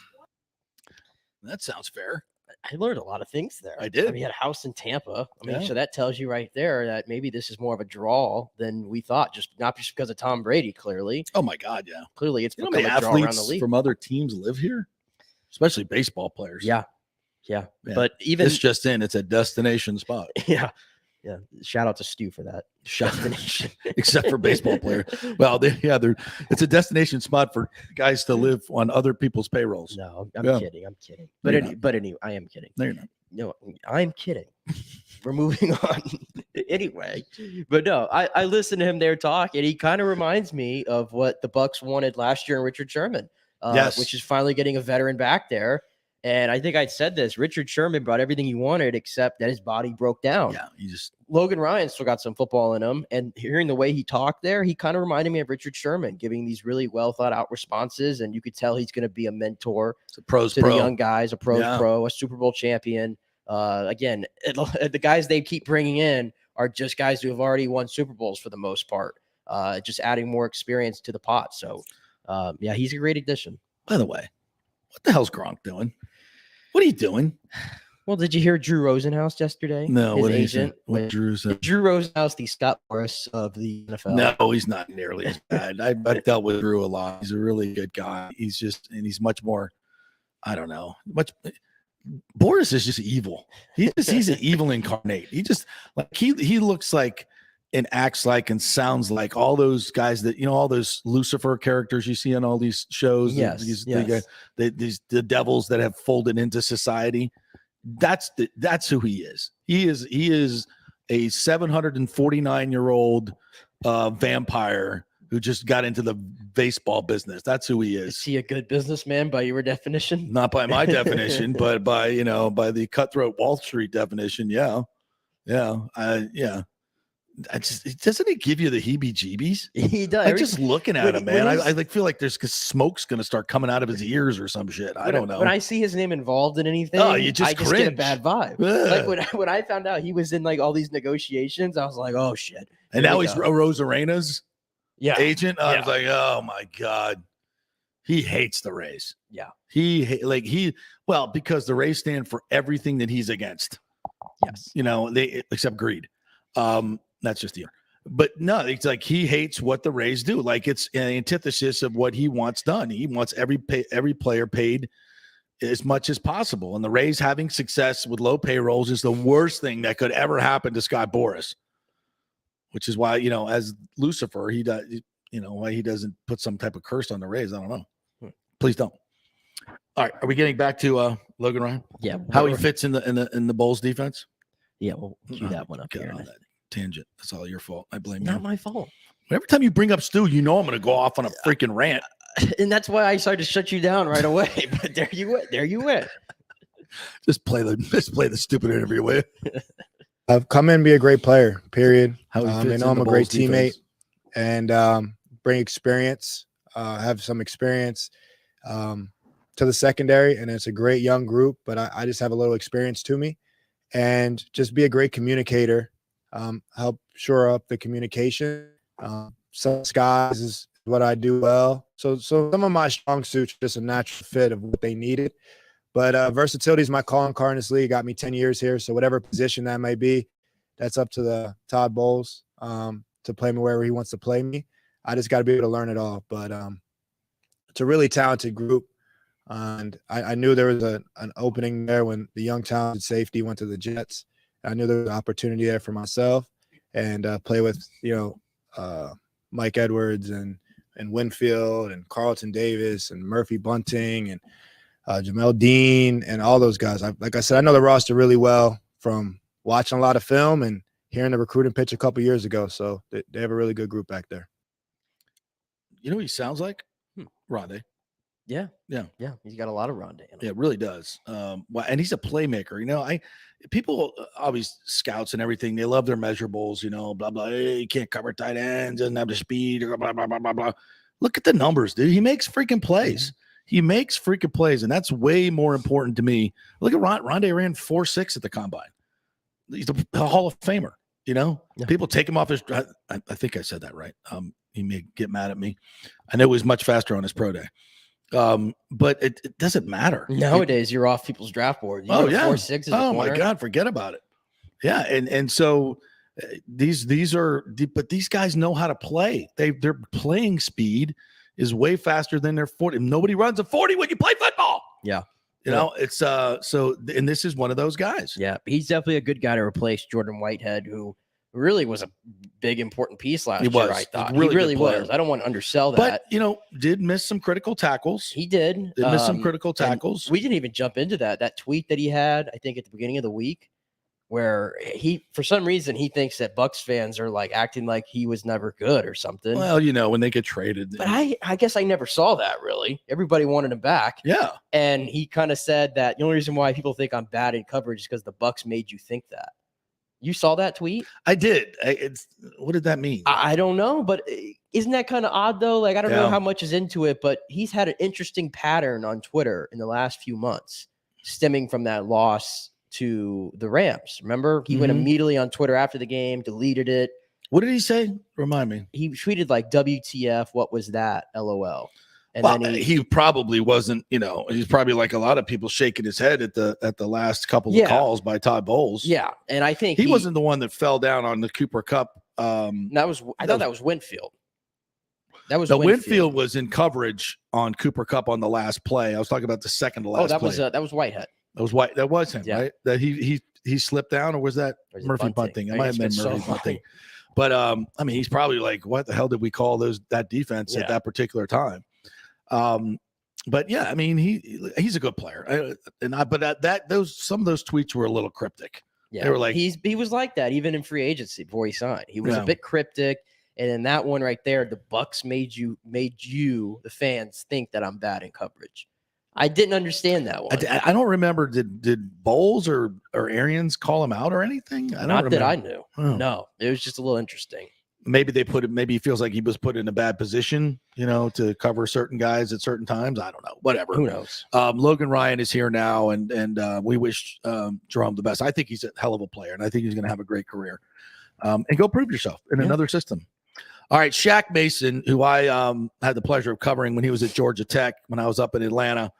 That sounds fair. I learned a lot of things there. I did. He had a house in Tampa. So that tells you right there that maybe this is more of a draw than we thought. Not just because of Tom Brady, clearly. Oh my God, yeah. Clearly, it's become many a draw around the athletes league. from other teams live here, especially baseball players. Yeah. But even it's just it's a destination spot. Yeah. Shout out to Stu for that destination. Except for baseball players. Well, it's a destination spot for guys to live on other people's payrolls. No, I'm kidding. But anyway, I am kidding. No, you're not. No, I'm kidding. We're moving on anyway. But no, I listened to him there talk, and he kind of reminds me of what the Bucs wanted last year in Richard Sherman, which is finally getting a veteran back there. And I think I said this, Richard Sherman brought everything he wanted, except that his body broke down. Yeah, Logan Ryan still got some football in him. And hearing the way he talked there, he kind of reminded me of Richard Sherman, giving these really well thought out responses. And you could tell he's going to be a mentor to the young guys, a pro, a Super Bowl champion. Again, the guys they keep bringing in are just guys who have already won Super Bowls for the most part, just adding more experience to the pot. So, he's a great addition. By the way, what the hell's Gronk doing? What are you doing? Well, did you hear Drew Rosenhaus yesterday? No, his what agent. What Drew said? Drew Rosenhaus, the Scott Morris of the NFL. No, he's not nearly as bad. I've dealt with Drew a lot. He's a really good guy. He's much more, I don't know, Boris is just evil. He's an evil incarnate. He just he looks like and acts like and sounds like all those guys that all those Lucifer characters you see on all these shows. The devils that have folded into society. That's who he is. He is a 749-year-old vampire who just got into the baseball business. That's who he is. Is he a good businessman by your definition? Not by my definition, but by the cutthroat Wall Street definition. Yeah. Doesn't he give you the heebie-jeebies? He does. Just looking at him, man. I feel like there's smoke's going to start coming out of his ears or some shit. I don't know. When I see his name involved in anything, I just get a bad vibe. Like when I found out he was in like all these negotiations, I was like, oh shit. And now he's Rosarena's agent. I was like, oh my God. He hates the Rays. Yeah. Because the Rays stand for everything that he's against. Yes. They except greed. That's just the but no, it's like he hates what the Rays do. Like it's an antithesis of what he wants done. He wants every player paid as much as possible. And the Rays having success with low payrolls is the worst thing that could ever happen to Scott Boras, which is why, as Lucifer, he does, why he doesn't put some type of curse on the Rays. I don't know. Please don't. All right. Are we getting back to Logan Ryan? Yeah. How he fits in the Bulls defense? Yeah, we'll cue that one up here. tangent. That's all your fault. I blame Not you. my fault. Every time you bring up Stu, I'm going to go off on a freaking rant. And that's why I started to shut you down right away. But there you went. Just play the stupid interview with. I've come in and be a great player, period. How he They fits know in I'm a the great Bulls defense. teammate and bring experience, have some experience to the secondary. And it's a great young group, but I just have a little experience to me. And just be a great communicator, help shore up the communication. Some guys is what I do well. So some of my strong suits are just a natural fit of what they needed. But versatility is my calling card in this league. Got me 10 years here. So whatever position that may be, that's up to the Todd Bowles to play me wherever he wants to play me. I just got to be able to learn it all. But it's a really talented group. And I knew there was an opening there when the young talented safety went to the Jets. I knew there was an opportunity there for myself and play with, Mike Edwards and Winfield and Carlton Davis and Murphy Bunting and Jamel Dean and all those guys. Like I said, I know the roster really well from watching a lot of film and hearing the recruiting pitch a couple years ago. So they have a really good group back there. You know what he sounds like? Rondé. Yeah. Yeah. He's got a lot of Rondé. Yeah, it really does. And he's a playmaker. People always scouts and everything. They love their measurables. Blah blah. Hey, you can't cover tight ends. Doesn't have the speed. Blah blah blah blah blah. Look at the numbers, dude. He makes freaking plays. He makes freaking plays, and that's way more important to me. Look at Rondé ran 4.6 at the combine. He's a Hall of Famer. People take him off his. I think I said that right. He may get mad at me. I know he was much faster on his pro day. But it doesn't matter. Nowadays, you're off people's draft board. You 4.6 as a Oh corner. my God, forget about it. Yeah, and so these are, but these guys know how to play. Their playing speed is way faster than their 40. Nobody runs a 40 when you play football. Yeah. It's so, and this is one of those guys. Yeah, he's definitely a good guy to replace Jordan Whitehead, who really was a big important piece last year. I thought he really was. I don't want to undersell that. But did miss some critical tackles. He did. Did miss some critical tackles. We didn't even jump into that tweet that he had, I think, at the beginning of the week, where he, for some reason, he thinks that Bucs fans are like acting like he was never good or something. Well, when they get traded. But I guess I never saw that, really. Everybody wanted him back. Yeah. And he kind of said that the only reason why people think I'm bad in coverage is because the Bucs made you think that. You saw that tweet? I did. What did that mean? I don't know, but isn't that kind of odd, though? Like, I don't know how much is into it, but he's had an interesting pattern on Twitter in the last few months stemming from that loss to the Rams. Remember? He went immediately on Twitter after the game, deleted it. What did he say? Remind me. He tweeted like, WTF, what was that? LOL. And then he probably wasn't, he's probably like a lot of people shaking his head at the last couple of calls by Todd Bowles. Yeah. And I think he wasn't the one that fell down on the Cooper Cup. I thought that was Winfield. That was Winfield was in coverage on Cooper Cup on the last play. I was talking about the second to last play. That was Whitehead. That was him, right? That he slipped down, or was that Murphy Bunting? It might have been Murphy Bunting. But he's probably like, what the hell did we call that defense at that particular time? But yeah, he's a good player. Some of those tweets were a little cryptic. Yeah, they were like, he was like that even in free agency before he signed. He was a bit cryptic. And in that one right there, the Bucs made you, the fans, think that I'm bad in coverage. I didn't understand that one. I don't remember. Did Bowles or Arians call him out or anything? I don't remember. That I knew. Oh. No, it was just a little interesting. Maybe maybe he feels like he was put in a bad position, to cover certain guys at certain times. I don't know. Whatever. Who knows? Logan Ryan is here now, and we wish Jerome the best. I think he's a hell of a player, and I think he's going to have a great career. And go prove yourself in another system. All right, Shaq Mason, who I had the pleasure of covering when he was at Georgia Tech when I was up in Atlanta,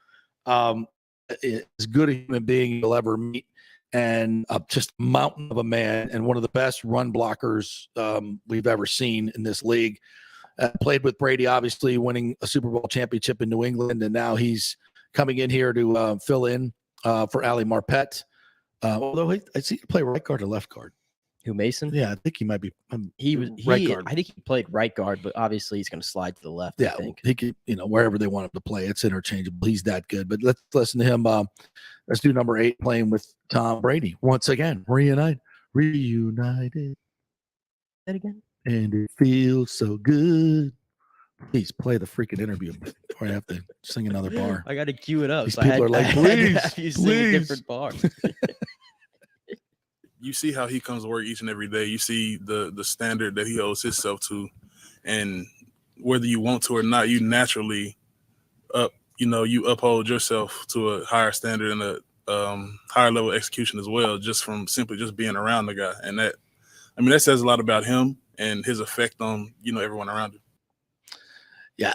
is as good a human being you'll ever meet. And just a mountain of a man and one of the best run blockers we've ever seen in this league. Played with Brady, obviously, winning a Super Bowl championship in New England, and now he's coming in here to fill in for Ali Marpet. Although I see him play right guard or left guard. Who, Mason? Yeah, I think he might be. Right guard. I think he played right guard, but obviously he's going to slide to the left. Yeah, I think he could, wherever they want him to play, it's interchangeable. He's that good. But let's listen to him. Let's do number 8, playing with Tom Brady once again. Reunited. that again? And it feels so good. Please play the freaking interview before I have to sing another bar. I got to cue it up. These so people are like, I had to please, have you sing a different bar. You see how he comes to work each and every day. You see the standard that he holds himself to, and whether you want to or not, you naturally you uphold yourself to a higher standard and a higher level of execution as well, just from simply just being around the guy. And that says a lot about him and his effect on everyone around him. Yeah.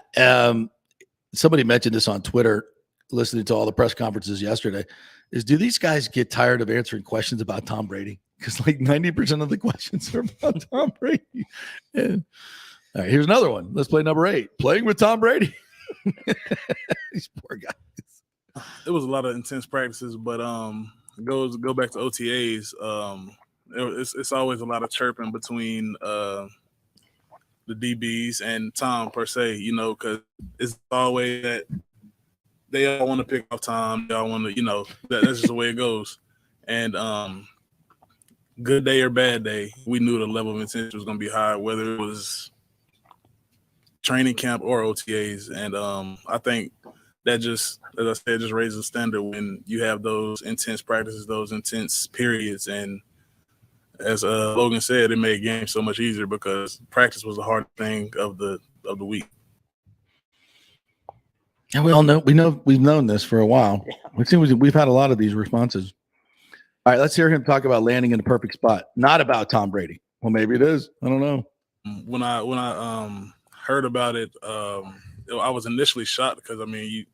Somebody mentioned this on Twitter, listening to all the press conferences yesterday, do these guys get tired of answering questions about Tom Brady? Because like 90% of the questions are about Tom Brady. And, all right, here's another one. Let's play number 8. Playing with Tom Brady. These poor guys. It was a lot of intense practices, but go back to OTAs. It's always a lot of chirping between the DBs and Tom per se, because it's always that they all want to pick off Tom. They all want to, that's just the way it goes. And good day or bad day, we knew the level of intensity was going to be high, whether it was training camp or OTAs. And I think that just, as I said, just raises the standard when you have those intense practices, those intense periods. And as Logan said, it made games so much easier because practice was the hard thing of the week. And we've known this for a while. We've had a lot of these responses. All right, let's hear him talk about landing in the perfect spot. Not about Tom Brady. Well, maybe it is. I don't know. When I heard about it, I was initially shocked because it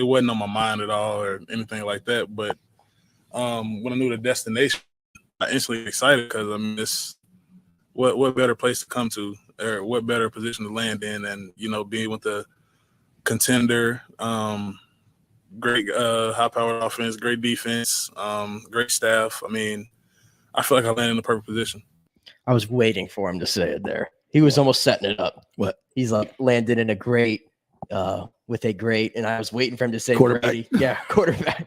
wasn't on my mind at all or anything like that. But when I knew the destination, I instantly excited because it's what better place to come to, or what better position to land in, and being with the contender, great high-powered offense, great defense, great staff. I feel like I landed in the perfect position. I was waiting for him to say it there. He was almost setting it up. What? He's like landed in a great, with a great, and I was waiting for him to say quarterback. Brady. Yeah, quarterback.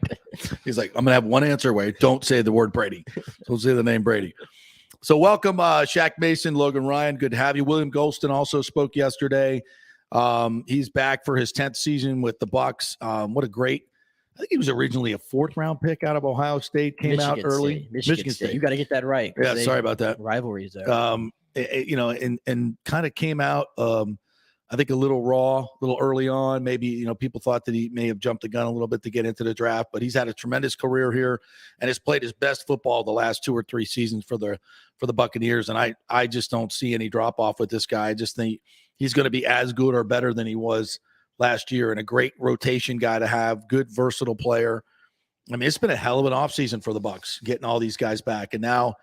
He's like, I'm going to have one answer where don't say the word Brady. Don't say the name Brady. So welcome, Shaq Mason, Logan Ryan. Good to have you. William Golston also spoke yesterday. He's back for his 10th season with the Bucs. What a great, I think he was originally a 4th-round pick out of Ohio State, came out early. Michigan State. You got to get that right. Yeah, sorry about that. Rivalries there. And kind of came out, I think a little raw, a little early on. Maybe, people thought that he may have jumped the gun a little bit to get into the draft, but he's had a tremendous career here and has played his best football the last 2 or 3 seasons for the Buccaneers. And I just don't see any drop off with this guy. I just think he's going to be as good or better than he was last year, and a great rotation guy to have, good, versatile player. It's been a hell of an offseason for the Bucs, getting all these guys back. And now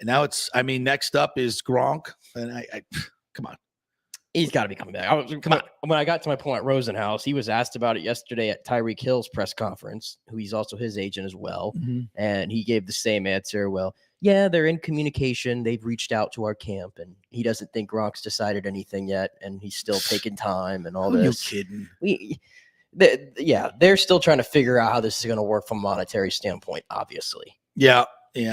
it's, next up is Gronk. And I come on. He's got to be coming back. When I got to my point at Rosenhaus, he was asked about it yesterday at Tyreek Hill's press conference, who he's also his agent as well. Mm-hmm. And he gave the same answer. Well, yeah, they're in communication. They've reached out to our camp, and he doesn't think Gronk's decided anything yet, and he's still taking time and all this. Are you kidding? They're still trying to figure out how this is going to work from a monetary standpoint, obviously. Yeah,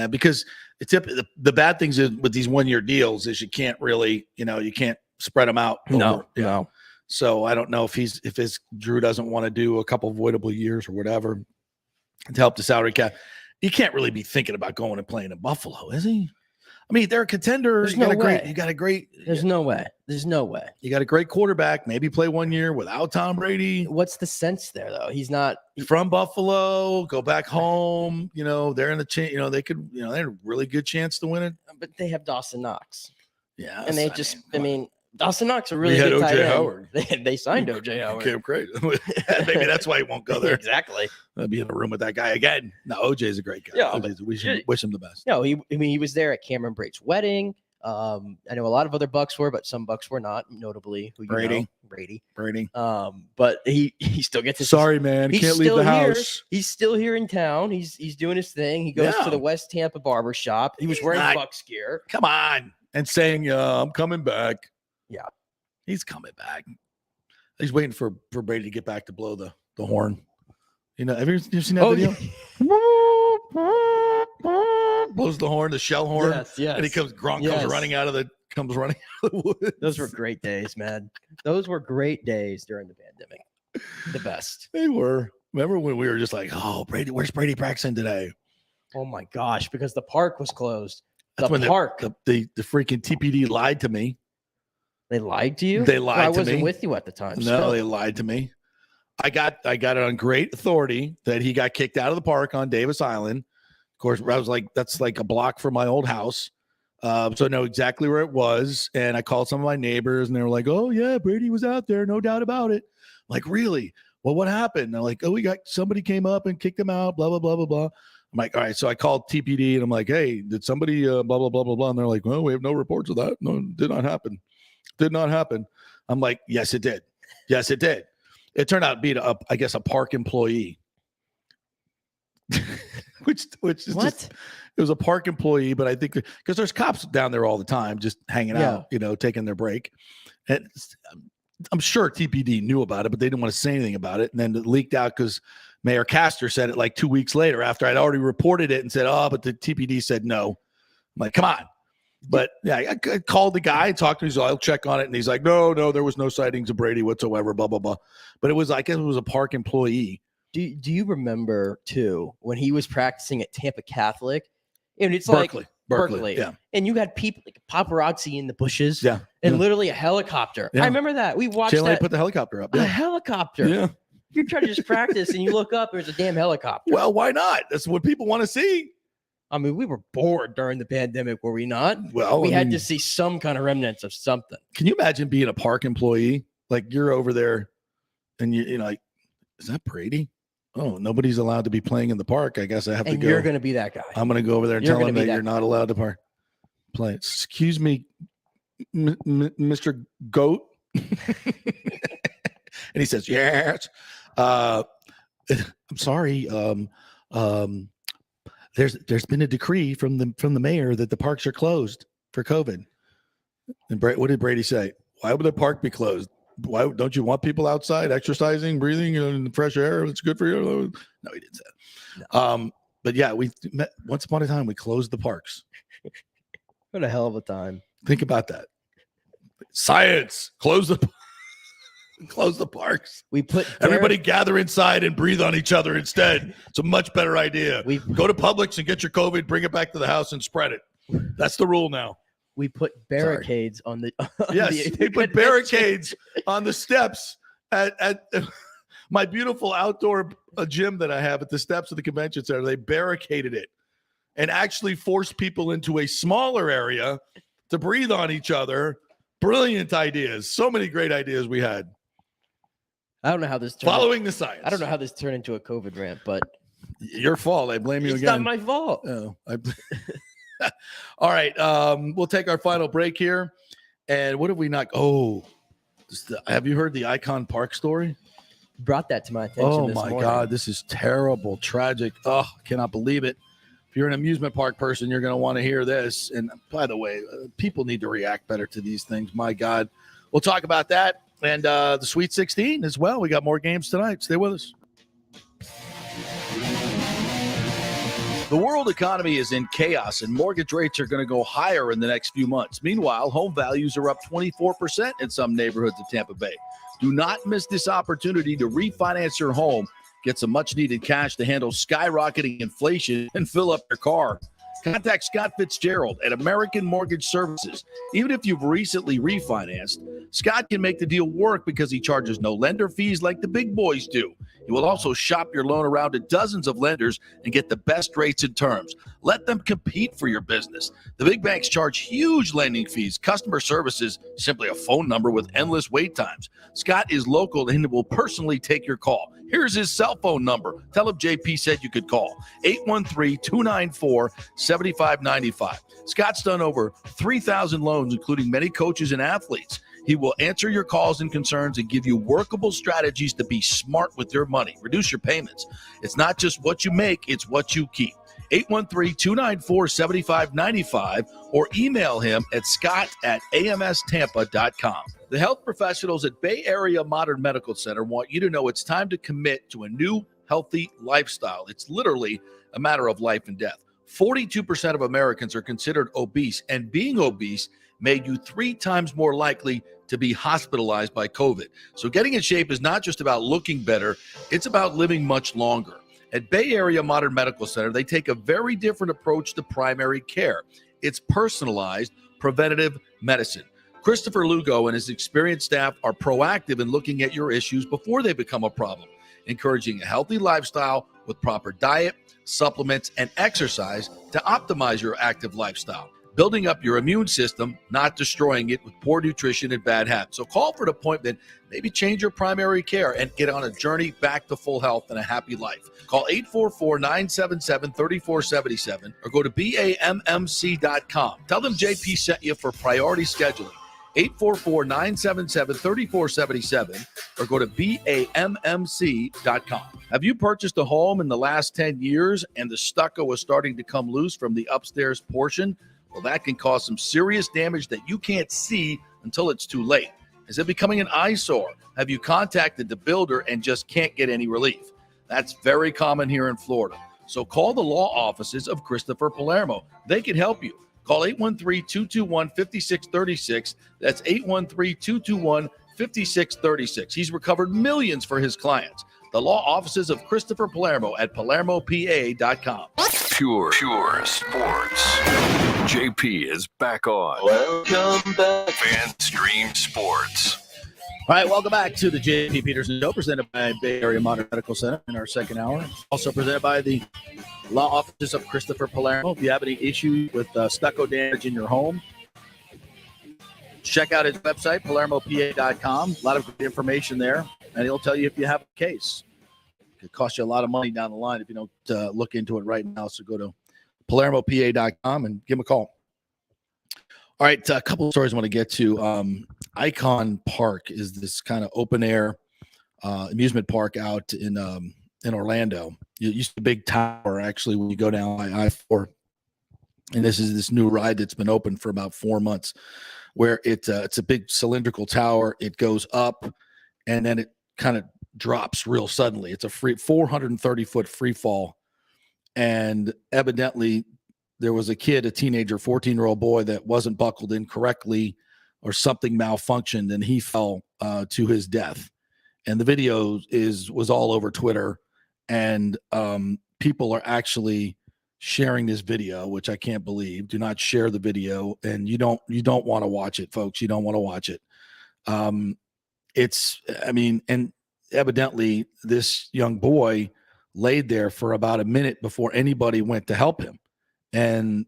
because the bad things with these 1-year deals is you can't really, you can't spread them out. No. So I don't know if Drew doesn't want to do a couple avoidable years or whatever to help the salary cap. He can't really be thinking about going and playing in Buffalo, is he? They're a contender. There's no way. There's no way. You got a great quarterback. Maybe play 1 year without Tom Brady. What's the sense there, though? He's not from Buffalo. Go back home. They're in the they could. They had a really good chance to win it. But they have Dawson Knox. Yeah, and they Dawson Knox a really good tight end. Howard. They signed O.J. Howard. Okay, great. Maybe that's why he won't go there. Exactly. I'll be in a room with that guy again. No, O.J.'s a great guy. Yeah, we should wish him the best. No, he was there at Cameron Brate's wedding. I know a lot of other Bucs were, but some Bucs were not. Notably, Brady. But he still gets his. Sorry, man. Can't leave the house. He's still here in town. He's doing his thing. He goes to the West Tampa barber shop. He was wearing Bucs gear. Come on, and saying, I'm coming back. Yeah. He's coming back. He's waiting for Brady to get back to blow the horn. Have you seen that video? blows the horn, the shell horn. Yes. And Gronk comes running out of the woods. Those were great days, man. Those were great days during the pandemic. The best. They were. Remember when we were just like, oh, Brady, where's Brady practicing today? Oh my gosh, because the park was closed. That's when the freaking TPD lied to me. They lied to you? They lied to me. I wasn't with you at the time. No, they lied to me. I got it on great authority that he got kicked out of the park on Davis Island. Of course, I was like, that's like a block from my old house. So I know exactly where it was. And I called some of my neighbors and they were like, oh yeah, Brady was out there. No doubt about it. I'm like, really? Well, what happened? And they're like, oh, somebody came up and kicked him out, blah, blah, blah, blah, blah. I'm like, all right. So I called TPD and I'm like, hey, did somebody blah, blah, blah, blah, blah. And they're like, well, we have no reports of that. No, did not happen. Did not happen. I'm like, yes, it did. Yes, it did. It turned out to be, I guess, a park employee. which is what? It was a park employee, but I think because there's cops down there all the time just hanging out, taking their break. And I'm sure TPD knew about it, but they didn't want to say anything about it. And then it leaked out because Mayor Castor said it like 2 weeks later after I'd already reported it and said, oh, but the TPD said no. I'm like, come on. But yeah, I called the guy and talked to him. He's like, I'll check on it. And he's like, no, there was no sightings of Brady whatsoever, blah, blah, blah. But it was like, it was a park employee. Do you remember, too, when he was practicing at Tampa Catholic? And it's Berkeley. Yeah. And you had people like paparazzi in the bushes. Yeah. And literally a helicopter. Yeah. I remember that. We watched Jalen that. put the helicopter up. A helicopter. Yeah. You're trying to just practice and you look up, there's a damn helicopter. Well, why not? That's what people want to see. I mean, we were bored during the pandemic, were we not? Well, we had to see some kind of remnants of something. Can you imagine being a park employee? Like you're over there and you're like, is that Brady? Oh, nobody's allowed to be playing in the park. I guess I have to go. You're going to be that guy. I'm going to go over there and tell him that you're not allowed to play. Excuse me, Mr. Goat. And he says, yes. I'm sorry. There's been a decree from the mayor that the parks are closed for COVID. And what did Brady say? Why would the park be closed? Why don't you want people outside exercising, breathing in the fresh air? It's good for you. No, he didn't say that. No. But yeah, we met once upon a time. We closed the parks. What a hell of a time! Think about that. Science. Close the parks. We put everybody gather inside and breathe on each other instead. It's a much better idea. We go to Publix and get your COVID, bring it back to the house and spread it. That's the rule now. We put barricades on the we put barricades on the steps at my beautiful outdoor gym that I have at the steps of the convention center. They barricaded it and actually forced people into a smaller area to breathe on each other. Brilliant ideas. So many great ideas we had. I don't know how this turned following the science. I don't know how this turned into a COVID rant, but your fault. I blame you again. It's not my fault. No, all right. We'll take our final break here. And what have we not? Oh, have you heard the Icon Park story? Brought that to my attention. Oh this my morning. God, this is terrible, tragic. Oh, cannot believe it. If you're an amusement park person, you're going to want to hear this. And by the way, people need to react better to these things. My God. We'll talk about that and the Sweet 16 as well. We got more games tonight. Stay with us. The world economy is in chaos, and mortgage rates are going to go higher in the next few months. Meanwhile, home values are up 24% in some neighborhoods of Tampa Bay. Do not miss this opportunity to refinance your home, get some much-needed cash to handle skyrocketing inflation, and fill up your car. Contact Scott Fitzgerald at American Mortgage Services. Even if you've recently refinanced, Scott can make the deal work because he charges no lender fees like the big boys do. He will also shop your loan around to dozens of lenders and get the best rates and terms. Let them compete for your business. The big banks charge huge lending fees. Customer service is simply a phone number with endless wait times. Scott is local and will personally take your call. Here's his cell phone number. Tell him JP said you could call. 813-294-7595. Scott's done over 3,000 loans, including many coaches and athletes. He will answer your calls and concerns and give you workable strategies to be smart with your money. Reduce your payments. It's not just what you make, it's what you keep. 813-294-7595 or email him at scott@amstampa.com. The health professionals at Bay Area Modern Medical Center want you to know it's time to commit to a new healthy lifestyle. It's literally a matter of life and death. 42% of Americans are considered obese, and being obese made you 3 times more likely to be hospitalized by COVID. So getting in shape is not just about looking better, it's about living much longer. At Bay Area Modern Medical Center, they take a very different approach to primary care. It's personalized preventative medicine. Christopher Lugo and his experienced staff are proactive in looking at your issues before they become a problem, encouraging a healthy lifestyle with proper diet, supplements, and exercise to optimize your active lifestyle, building up your immune system, not destroying it with poor nutrition and bad habits. So call for an appointment, maybe change your primary care, and get on a journey back to full health and a happy life. Call 844-977-3477 or go to BAMMC.com. Tell them JP sent you for priority scheduling. 844-977-3477 or go to BAMMC.com. Have you purchased a home in the last 10 years and the stucco is starting to come loose from the upstairs portion? Well, that can cause some serious damage that you can't see until it's too late. Is it becoming an eyesore? Have you contacted the builder and just can't get any relief? That's very common here in Florida. So call the law offices of Christopher Palermo. They can help you. Call 813-221-5636. That's 813-221-5636. He's recovered millions for his clients. The law offices of Christopher Palermo at PalermoPA.com. Pure Sports. JP is back on. Welcome back. FanStream Sports. All right, welcome back to the JP Peterson Show, presented by Bay Area Modern Medical Center in our second hour. Also presented by the law offices of Christopher Palermo. If you have any issues with stucco damage in your home, check out his website, PalermoPA.com. A lot of good information there, and he'll tell you if you have a case. It could cost you a lot of money down the line if you don't look into it right now. So go to PalermoPA.com and give him a call. All right, a couple of stories I want to get to. Icon Park is this kind of open air amusement park out in Orlando. It used to be a big tower, actually, when you go down I-4. And this is this new ride that's been open for about 4 months, where it's a big cylindrical tower. It goes up, and then it kind of drops real suddenly. It's a 430-foot free fall. And evidently, there was a kid, a teenager, 14-year-old boy that wasn't buckled in correctly or something malfunctioned, and he fell to his death. And the video was all over Twitter, and people are actually sharing this video, which I can't believe. Do not share the video, and you don't want to watch it, folks. You don't want to watch it. And evidently this young boy laid there for about a minute before anybody went to help him. And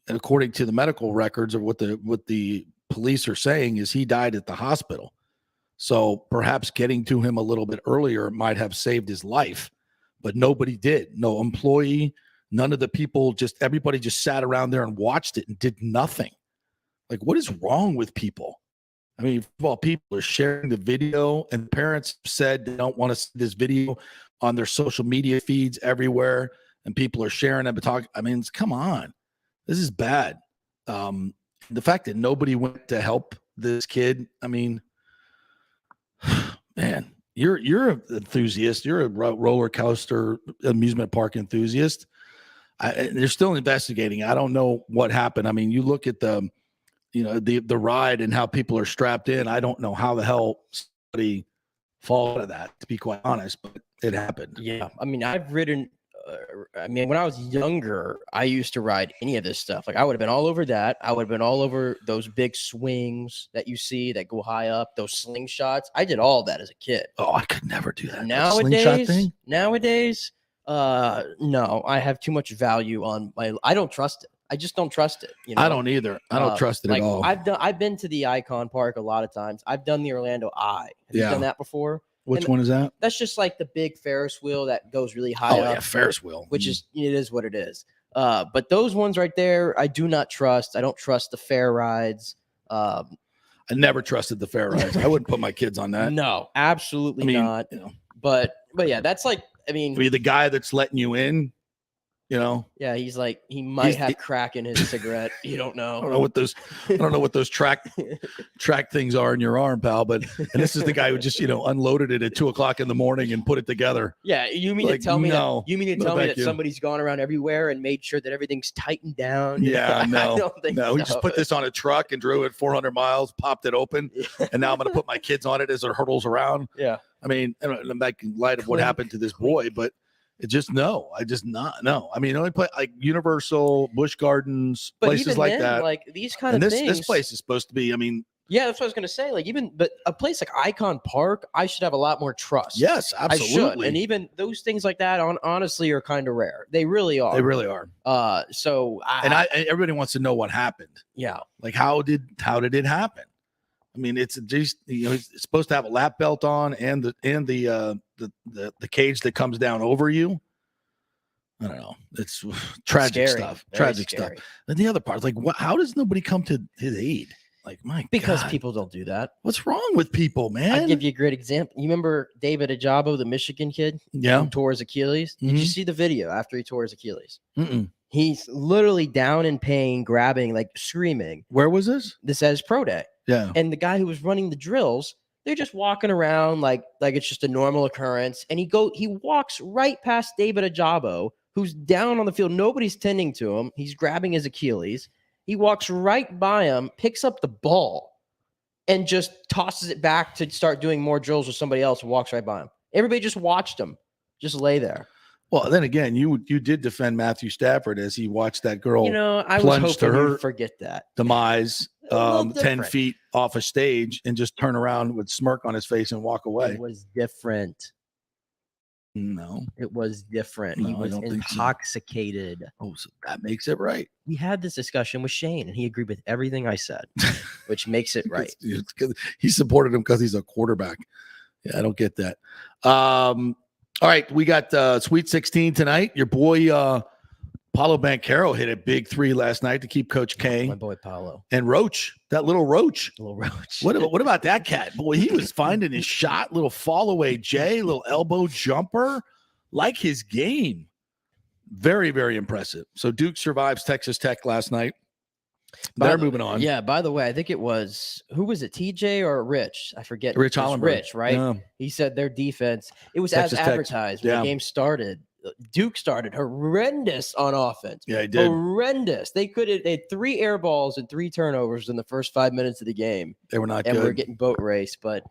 according to the medical records, or what the police are saying, is he died at the hospital. So perhaps getting to him a little bit earlier might have saved his life, but nobody did. No employee, none of the people, everybody just sat around there and watched it and did nothing. Like, what is wrong with people? I mean, well, people are sharing the video, and parents said they don't want to see this video on their social media feeds everywhere, and people are sharing it, but talking. I mean, come on, this is bad. The fact that nobody went to help this kid, I mean, man, you're an enthusiast. You're a roller coaster amusement park enthusiast. They're still investigating. I don't know what happened. I mean, you look at the ride and how people are strapped in. I don't know how the hell somebody fall out of that, to be quite honest, but it happened. Yeah. I mean, I've ridden, when I was younger, I used to ride any of this stuff. Like, I would have been all over that. I would have been all over those big swings that you see that go high up, those slingshots. I did all that as a kid. Oh, I could never do that. Nowadays, no, I have too much value on I don't trust it. I just don't trust it. I don't either. I don't trust it at all. I've been to the Icon Park a lot of times. I've done the Orlando Eye. Have you done that before? Which one is that? That's just like the big Ferris wheel that goes really high up. Oh, yeah, Ferris wheel. Which it is what it is. But those ones right there, I do not trust. I don't trust the fair rides. I never trusted the fair rides. I wouldn't put my kids on that. No, absolutely not. But yeah, that's like, the guy that's letting you in, You know? Yeah, he's like he might have crack in his cigarette. You don't know. I don't know what those track things are in your arm, pal. But and this is the guy who just unloaded it at 2:00 in the morning and put it together. Yeah, you mean to tell me no, that? You mean to tell me that somebody's gone around everywhere and made sure that everything's tightened down? Yeah, no, I don't think no. He just put this on a truck and drove it 400 miles, popped it open, and now I'm going to put my kids on it as it hurtles around. Yeah, I mean, I'm making light of what happened to this boy, but. I just not know. I mean, only play like Universal, Busch Gardens, but places like that. Like these kind of things. This place is supposed to be. I mean, yeah, that's what I was gonna say. Like but a place like Icon Park, I should have a lot more trust. Yes, absolutely. I should. And even those things like that, honestly, are kind of rare. They really are. They really are. Everybody wants to know what happened. Yeah, like how did it happen? I mean, it's just he's supposed to have a lap belt on and the cage that comes down over you. I don't know. It's tragic stuff. Tragic stuff. And the other part, like, how does nobody come to his aid? Like, because God. people don't do that. What's wrong with people, man? I'll give you a great example. You remember David Ajabo, the Michigan kid? Yeah. Who tore his Achilles? Did you see the video after he tore his Achilles? Mm-mm. He's literally down in pain, grabbing, like screaming. Where was this? This at his pro day. Yeah. And the guy who was running the drills, they're just walking around like it's just a normal occurrence. And he walks right past David Ajabo, who's down on the field. Nobody's tending to him. He's grabbing his Achilles. He walks right by him, picks up the ball, and just tosses it back to start doing more drills with somebody else and walks right by him. Everybody just watched him just lay there. Well, then again, you did defend Matthew Stafford as he watched that girl I was plunge to hoping her you'd forget that. demise 10 different. feet off a stage and just turn around with smirk on his face and walk away. It was different. No. It was different. No, he I was don't think so. intoxicated. Oh, so that makes it right. We had this discussion with Shane, and he agreed with everything I said, which makes it right. He supported him because he's a quarterback. Yeah, I don't get that. All right, we got Sweet 16 tonight. Your boy Paulo Banchero hit a big 3 last night to keep Coach K. My boy Paulo. And Roach, that little Roach. Little Roach. What about that cat? Boy, he was finding his shot, little fall away J, little elbow jumper. Like his game. Very, very impressive. So Duke survives Texas Tech last night. They're moving on. Yeah, by the way, I think it was, who was it, TJ or Rich? I forget. Rich Hollenberg. Rich, right? Yeah. He said their defense, it was Texas as Tech. advertised when the game started. Duke started horrendous on offense. Yeah, he did. Horrendous. They had 3 air balls and 3 turnovers in the first 5 minutes of the game. They were not and good. we're getting boat race. But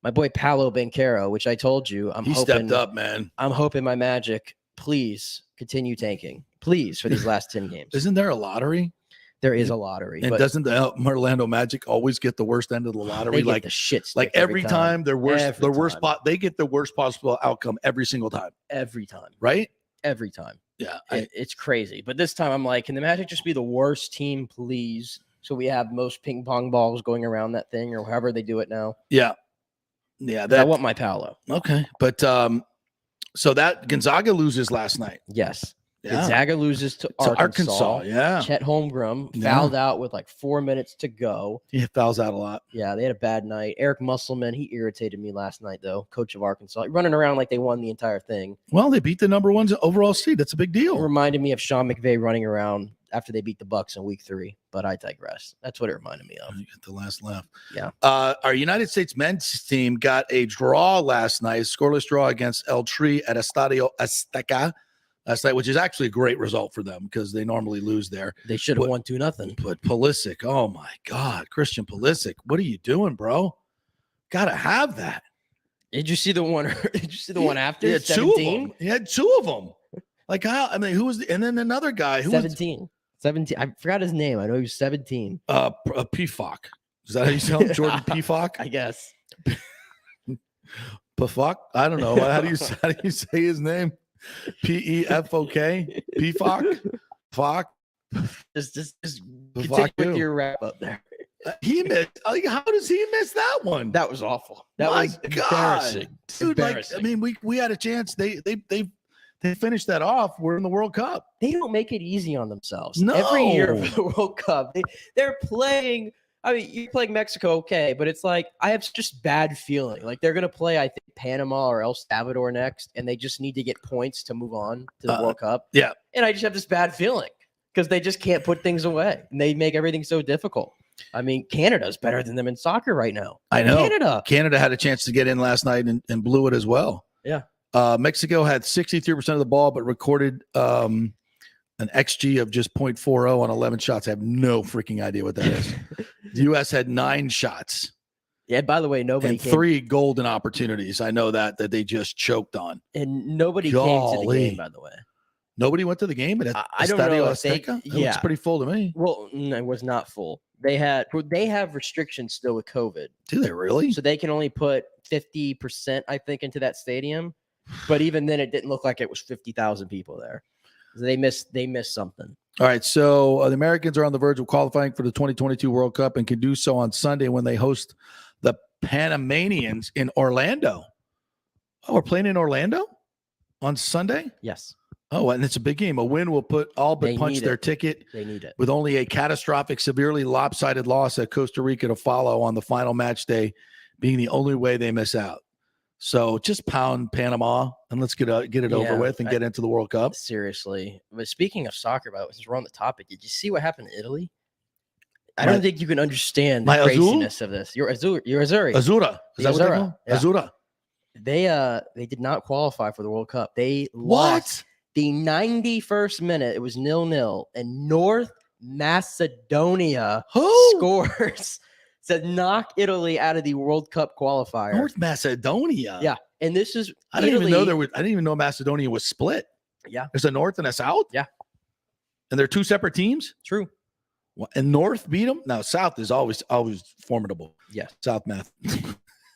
my boy Paulo Banchero, which I told you, He stepped up, man. I'm hoping my Magic, please continue tanking. Please, for these last 10 games. Isn't there a lottery? There is a lottery. And but doesn't the Orlando Magic always get the worst end of the lottery? they get Like the shit stick like every time their worst Every their worst time. spot, they get the worst possible outcome every single time. Every time. Right? Every time. Yeah. It's crazy. But this time I'm like, can the Magic just be the worst team, please? So we have most ping pong balls going around that thing or however they do it now. Yeah. Yeah. I want my Paolo. Okay. But so that Gonzaga loses last night. Yes. Yeah. Gonzaga loses to Arkansas. Yeah. Chet Holmgren fouled out with like 4 minutes to go. He fouls out a lot. Yeah, they had a bad night. Eric Musselman, he irritated me last night, though, coach of Arkansas, running around like they won the entire thing. Well, they beat the number 1 overall seed. That's a big deal. It reminded me of Sean McVay running around after they beat the Bucs in week 3, but I digress. That's what it reminded me of. You get the last laugh. Yeah. Our United States men's team got a draw last night, scoreless draw against El Tri at Estadio Azteca last night, which is actually a great result for them because they normally lose there. They should have won 2-0. But Pulisic, oh my God, Christian Pulisic, what are you doing, bro? Got to have that. Did you see the one? Did you see the one after? He had 17? 2 of them. He had 2 of them. Like how? I mean, who was? And then another guy who 17. 17. I forgot his name. I know he was 17. Pfok. Is that how you say him? Jordan Pfok? I guess. Pfok? I don't know. How do you say his name? P-E-F-O-K? Pfok? Pfok? Just Fuck continue with you. your wrap up there. He missed. Like, how does he miss that one? That was awful. That My was God. embarrassing. Dude, Embarrassing. like, I mean, we had a chance. They finished that off. We're in the World Cup. They don't make it easy on themselves. No. Every year for the World Cup, they're playing I mean, you're playing Mexico, okay, but it's like I have just bad feeling. Like they're gonna play, I think, Panama or El Salvador next, and they just need to get points to move on to the World Cup. Yeah, and I just have this bad feeling because they just can't put things away, and they make everything so difficult. I mean, Canada's better than them in soccer right now. I know. Canada had a chance to get in last night and blew it as well. Yeah. Mexico had 63% of the ball, but recorded an XG of just 0.40 on 11 shots. I have no freaking idea what that is. The U.S. had 9 shots. Yeah, by the way, nobody and 3 golden opportunities. I know that they just choked on. And nobody came to the game, by the way. Nobody went to the game at I don't know if they, Azteca? It looks pretty full to me. Well, no, it was not full. They have restrictions still with COVID. Do they really? So they can only put 50%, I think, into that stadium. But even then, it didn't look like it was 50,000 people there. So they missed something. All right, so the Americans are on the verge of qualifying for the 2022 World Cup and can do so on Sunday when they host the Panamanians in Orlando. Oh, we're playing in Orlando on Sunday? Yes. Oh, and it's a big game. A win will put all but punch their ticket. They need it. With only a catastrophic, severely lopsided loss at Costa Rica to follow on the final match day being the only way they miss out. So just pound Panama and let's get it over with and get into the World Cup. Seriously. But speaking of soccer, since we're on the topic, did you see what happened in Italy? I don't think you can understand the craziness of this. You're Azuri. Azura. Is that what they're called? Yeah. Azura. They did not qualify for the World Cup. They lost the 91st minute. It was 0-0, and North Macedonia scores to knock Italy out of the World Cup qualifier. North Macedonia. Yeah, and this is I didn't even know Macedonia was split. Yeah, there's a North and a South. Yeah, and they're 2 separate teams. True. And North beat them. Now South is always formidable. Yeah, South Math.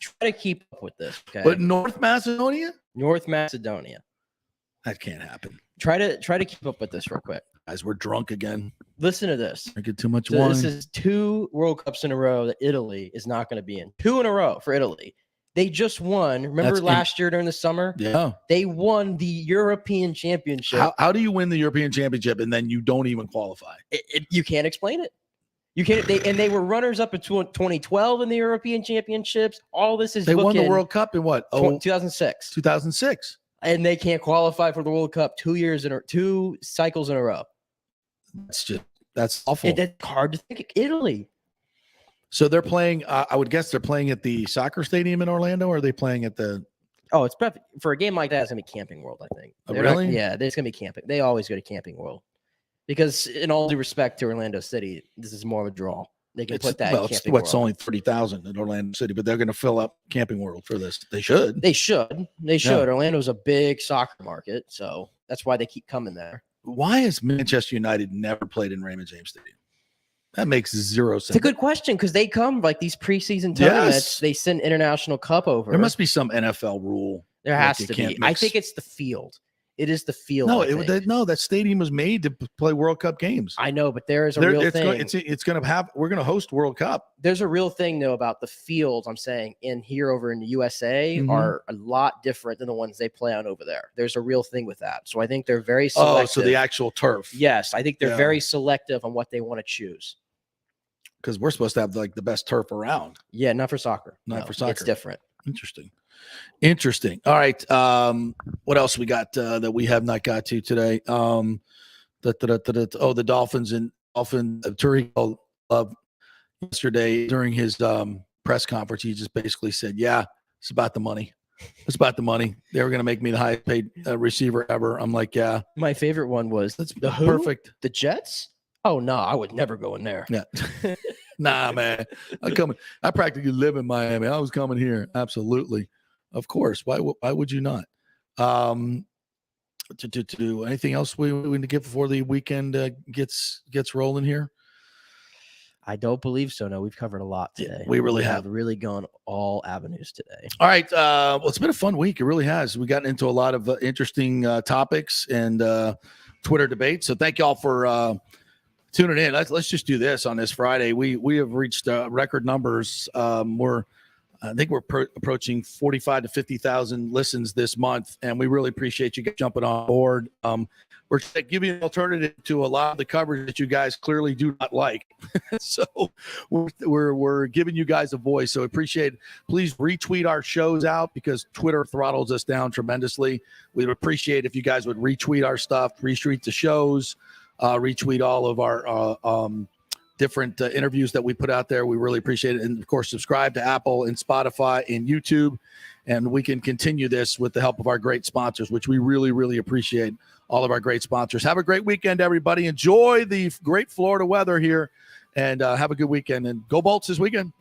Try to keep up with this, okay? But North Macedonia. That can't happen. Try to keep up with this real quick. Guys, we're drunk again. Listen to this. Drinking too much wine. This is 2 World Cups in a row that Italy is not going to be in. 2 in a row for Italy. They just won. Remember last year during the summer? Yeah. They won the European Championship. How do you win the European Championship and then you don't even qualify? You can't explain it. You can't. They were runners up in 2012 in the European Championships. All this is they won the World Cup in what? 2006. 2006. And they can't qualify for the World Cup 2 cycles in a row. That's awful. That's hard to think. Italy. So they're playing. I would guess they're playing at the soccer stadium in Orlando, or are they playing at the? Oh, it's perfect for a game like that. It's gonna be Camping World, I think. Oh, really? Yeah, there's gonna be camping. They always go to Camping World because, in all due respect to Orlando City, this is more of a draw. They can put that. In Camping World. It's only 30,000 in Orlando City, but they're going to fill up Camping World for this. They should. They should. Yeah. Orlando's a big soccer market, so that's why they keep coming there. Why has Manchester United never played in Raymond James Stadium? That makes 0 sense. It's a good question because they come like these preseason tournaments. Yes. They send International Cup over. There must be some NFL rule. There has to be. I think it's the field. It is the field. No, that stadium was made to play World Cup games. I know, but there is a real thing. We're going to host World Cup. There's a real thing though about the fields. I'm saying in here over in the USA are a lot different than the ones they play on over there. There's a real thing with that. So I think they're very selective. Oh, so the actual turf. Yes, I think they're very selective on what they want to choose. Because we're supposed to have like the best turf around. Yeah, not for soccer. For soccer. It's different. Interesting. All right. What else we got that we have not got to today? The Dolphins and Turiel yesterday during his press conference, he just basically said, "Yeah, it's about the money. It's about the money. They were going to make me the highest paid receiver ever." I'm like, "Yeah." My favorite one was the who? Perfect. The Jets. Oh no, I would never go in there. Yeah. Nah, man. I practically live in Miami. I was coming here. Absolutely. Of course. Why would you not? To do anything else we need to get before the weekend gets rolling here? I don't believe so. No, we've covered a lot today. We really have really gone all avenues today. All right. Well, it's been a fun week. It really has. We got into a lot of interesting topics and Twitter debates. So thank y'all for tuning in. Let's just do this on this Friday. We have reached record numbers. We're I think we're approaching 45 to 50,000 listens this month, and we really appreciate you guys jumping on board. We're giving an alternative to a lot of the coverage that you guys clearly do not like. So we're giving you guys a voice. So appreciate it. Please retweet our shows out because Twitter throttles us down tremendously. We'd appreciate if you guys would retweet our stuff, retweet the shows, retweet all of our different interviews that we put out there. We really appreciate it. And of course, subscribe to Apple and Spotify and YouTube. And we can continue this with the help of our great sponsors, which we really, really appreciate. All of our great sponsors. Have a great weekend, everybody. Enjoy the great Florida weather here and have a good weekend. And go Bolts this weekend.